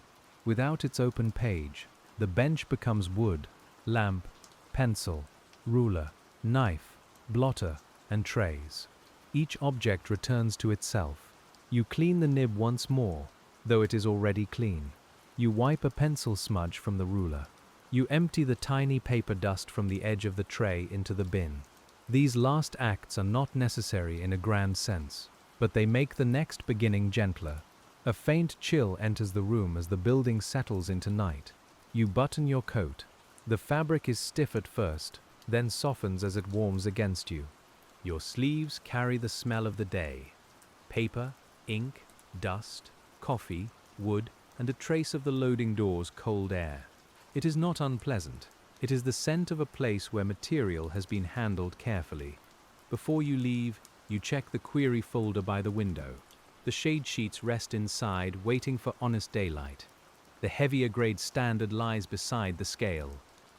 A: Without its open page, the bench becomes wood, lamp, pencil, ruler, knife, blotter, and trays. Each object returns to itself. You clean the nib once more, though it is already clean. You wipe a pencil smudge from the ruler. You empty the tiny paper dust from the edge of the tray into the bin. These last acts are not necessary in a grand sense, but they make the next beginning gentler. A faint chill enters the room as the building settles into night. You button your coat. The fabric is stiff at first, then softens as it warms against you. Your sleeves carry the smell of the day. Paper, ink, dust, coffee, wood, and a trace of the loading door's cold air. It is not unpleasant. It is the scent of a place where material has been handled carefully. Before you leave, you check the query folder by the window. The shade sheets rest inside, waiting for honest daylight. The heavier grade standard lies beside the scale.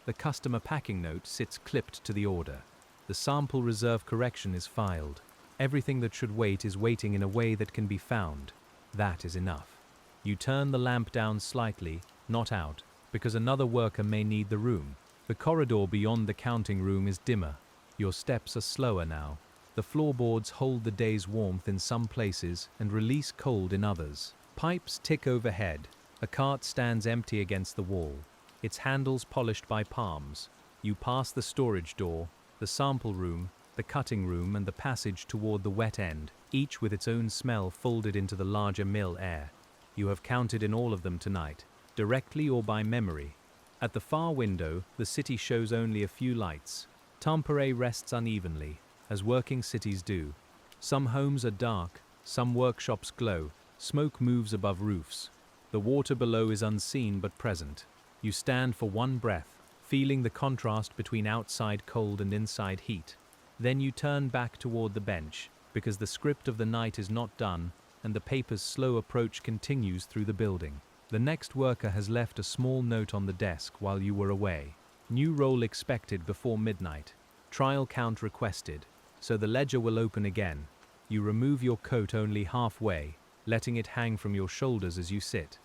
A: The customer packing note sits clipped to the order. The sample reserve correction is filed. Everything that should wait is waiting in a way that can be found. That is enough. You turn the lamp down slightly, not out, because another worker may need the room. The corridor beyond the counting room is dimmer. Your steps are slower now. The floorboards hold the day's warmth in some places and release cold in others. Pipes tick overhead. A cart stands empty against the wall, its handles polished by palms. You pass the storage door, the sample room, the cutting room, and the passage toward the wet end, each with its own smell folded into the larger mill air. You have counted in all of them tonight, directly or by memory. At the far window, the city shows only a few lights. Tampere rests unevenly, as working cities do. Some homes are dark, some workshops glow, smoke moves above roofs. The water below is unseen but present. You stand for one breath, feeling the contrast between outside cold and inside heat. Then you turn back toward the bench, because the script of the night is not done, and the paper's slow approach continues through the building. The next worker has left a small note on the desk while you were away. New roll expected before midnight. Trial count requested. So the ledger will open again. You remove your coat only halfway, letting it hang from your shoulders as you sit.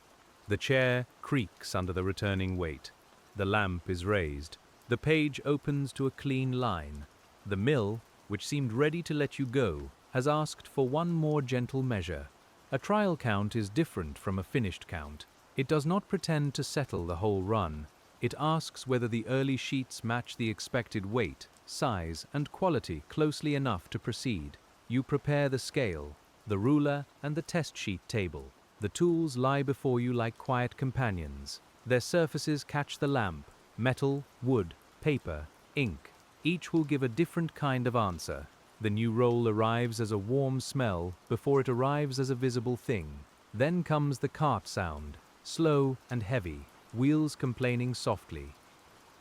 A: The chair creaks under the returning weight. The lamp is raised. The page opens to a clean line. The mill, which seemed ready to let you go, has asked for one more gentle measure. A trial count is different from a finished count. It does not pretend to settle the whole run. It asks whether the early sheets match the expected weight, size, and quality closely enough to proceed. You prepare the scale, the ruler, and the test sheet table. The tools lie before you like quiet companions. Their surfaces catch the lamp: metal, wood, paper, ink. Each will give a different kind of answer. The new roll arrives as a warm smell before it arrives as a visible thing. Then comes the cart sound, slow and heavy, wheels complaining softly.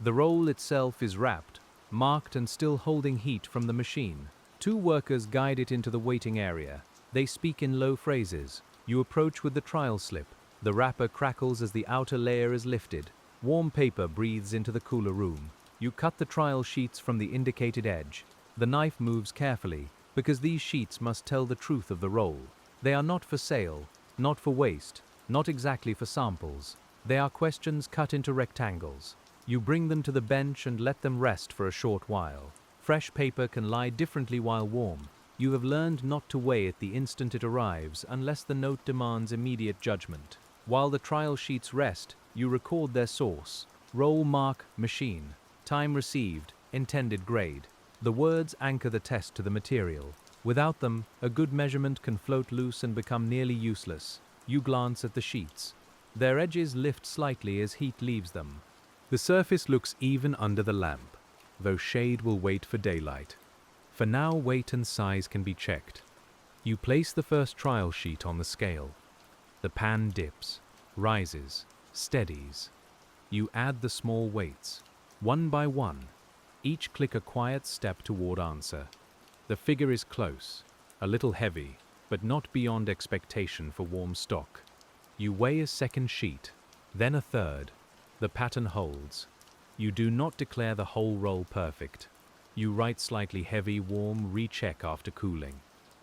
A: The roll itself is wrapped, marked, and still holding heat from the machine. Two workers guide it into the waiting area. They speak in low phrases. You approach with the trial slip. The wrapper crackles as the outer layer is lifted. Warm paper breathes into the cooler room. You cut the trial sheets from the indicated edge. The knife moves carefully, because these sheets must tell the truth of the roll. They are not for sale, not for waste, not exactly for samples. They are questions cut into rectangles. You bring them to the bench and let them rest for a short while. Fresh paper can lie differently while warm. You have learned not to weigh it the instant it arrives unless the note demands immediate judgment. While the trial sheets rest, you record their source. Roll mark, machine. Time received, intended grade. The words anchor the test to the material. Without them, a good measurement can float loose and become nearly useless. You glance at the sheets. Their edges lift slightly as heat leaves them. The surface looks even under the lamp, though shade will wait for daylight. For now, weight and size can be checked. You place the first trial sheet on the scale. The pan dips, rises, steadies. You add the small weights, one by one. Each click a quiet step toward answer. The figure is close, a little heavy, but not beyond expectation for warm stock. You weigh a second sheet, then a third. The pattern holds. You do not declare the whole roll perfect. You write slightly heavy, warm, recheck after cooling.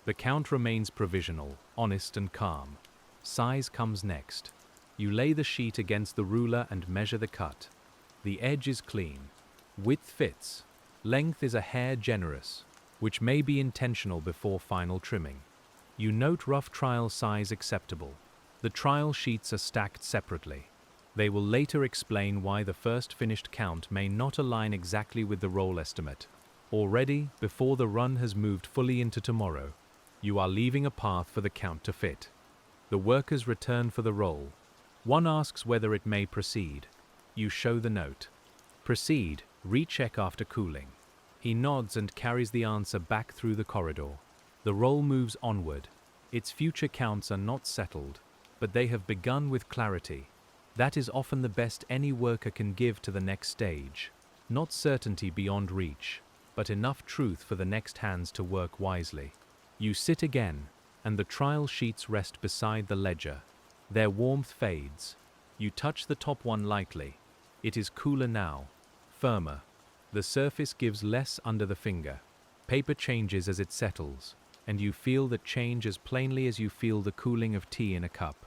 A: The count remains provisional, honest and calm. Size comes next. You lay the sheet against the ruler and measure the cut. The edge is clean. Width fits. Length is a hair generous, which may be intentional before final trimming. You note rough trial size acceptable. The trial sheets are stacked separately. They will later explain why the first finished count may not align exactly with the roll estimate. Already, before the run has moved fully into tomorrow, you are leaving a path for the count to fit. The workers return for the roll. One asks whether it may proceed. You show the note. Proceed, recheck after cooling. He nods and carries the answer back through the corridor. The roll moves onward. Its future counts are not settled, but they have begun with clarity. That is often the best any worker can give to the next stage. Not certainty beyond reach, but enough truth for the next hands to work wisely. You sit again, and the trial sheets rest beside the ledger. Their warmth fades. You touch the top one lightly. It is cooler now, firmer. The surface gives less under the finger. Paper changes as it settles, and you feel that change as plainly as you feel the cooling of tea in a cup.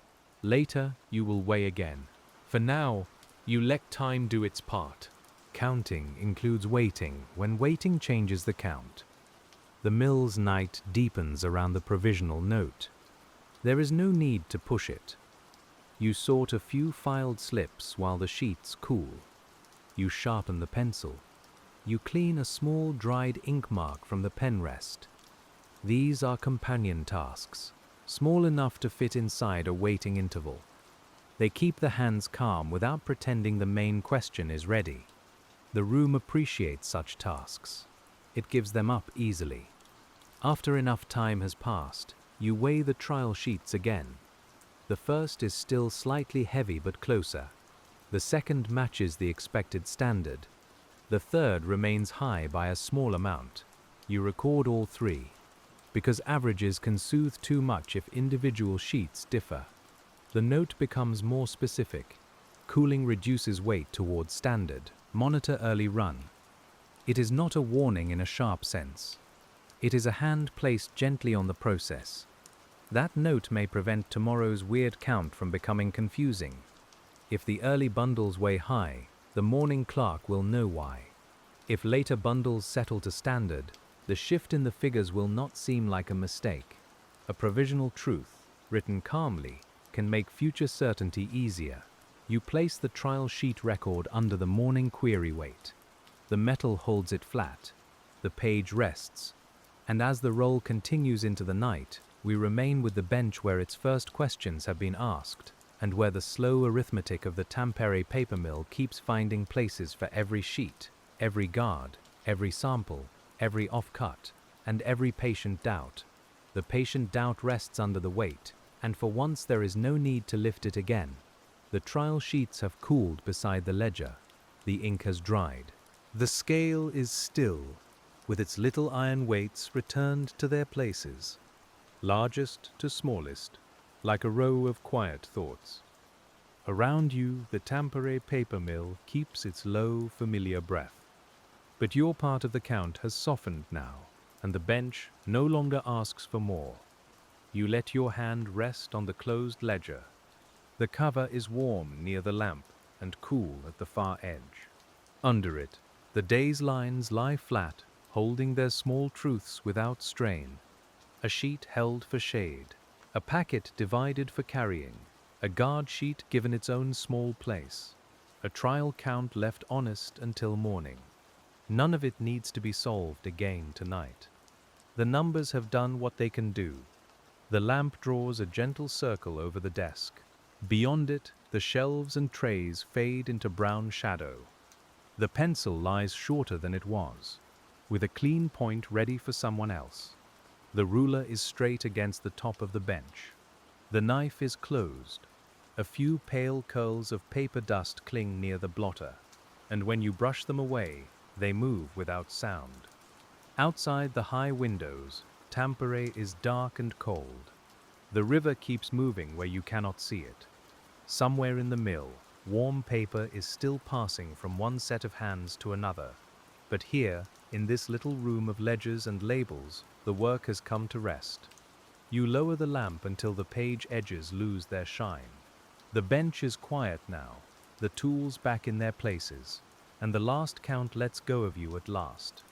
A: Later, you will weigh again. For now, you let time do its part. Counting includes waiting when waiting changes the count. The mill's night deepens around the provisional note. There is no need to push it. You sort a few filed slips while the sheets cool. You sharpen the pencil. You clean a small dried ink mark from the pen rest. These are companion tasks, small enough to fit inside a waiting interval. They keep the hands calm without pretending the main question is ready. The room appreciates such tasks. It gives them up easily. After enough time has passed, you weigh the trial sheets again. The first is still slightly heavy but closer. The second matches the expected standard. The third remains high by a small amount. You record all three, because averages can soothe too much if individual sheets differ. The note becomes more specific. Cooling reduces weight towards standard. Monitor early run. It is not a warning in a sharp sense. It is a hand placed gently on the process. That note may prevent tomorrow's weird count from becoming confusing. If the early bundles weigh high, the morning clerk will know why. If later bundles settle to standard, the shift in the figures will not seem like a mistake. A provisional truth, written calmly, can make future certainty easier. You place the trial sheet record under the morning query weight. The metal holds it flat. The page rests. And as the roll continues into the night, we remain with the bench where its first questions have been asked, and where the slow arithmetic of the Tampere paper mill keeps finding places for every sheet, every guard, every sample, every off-cut, and every patient doubt. The patient doubt rests under the weight, and for once there is no need to lift it again. The trial sheets have cooled beside the ledger. The ink has dried. The scale is still. with its little iron weights returned to their places, largest to smallest, like a row of quiet thoughts. Around you, the Tampere paper mill keeps its low, familiar breath. But your part of the count has softened now, and the bench no longer asks for more. You let your hand rest on the closed ledger. The cover is warm near the lamp and cool at the far edge. Under it, the day's lines lie flat, holding their small truths without strain. A sheet held for shade, a packet divided for carrying, a guard sheet given its own small place, a trial count left honest until morning. None of it needs to be solved again tonight. The numbers have done what they can do. The lamp draws a gentle circle over the desk. Beyond it, the shelves and trays fade into brown shadow. The pencil lies shorter than it was, with a clean point ready for someone else. The ruler is straight against the top of the bench. The knife is closed. A few pale curls of paper dust cling near the blotter, and when you brush them away, they move without sound. Outside the high windows, Tampere is dark and cold. The river keeps moving where you cannot see it. Somewhere in the mill, warm paper is still passing from one set of hands to another. But here, in this little room of ledgers and labels, the work has come to rest. You lower the lamp until the page edges lose their shine. The bench is quiet now, the tools back in their places, and the last count lets go of you at last.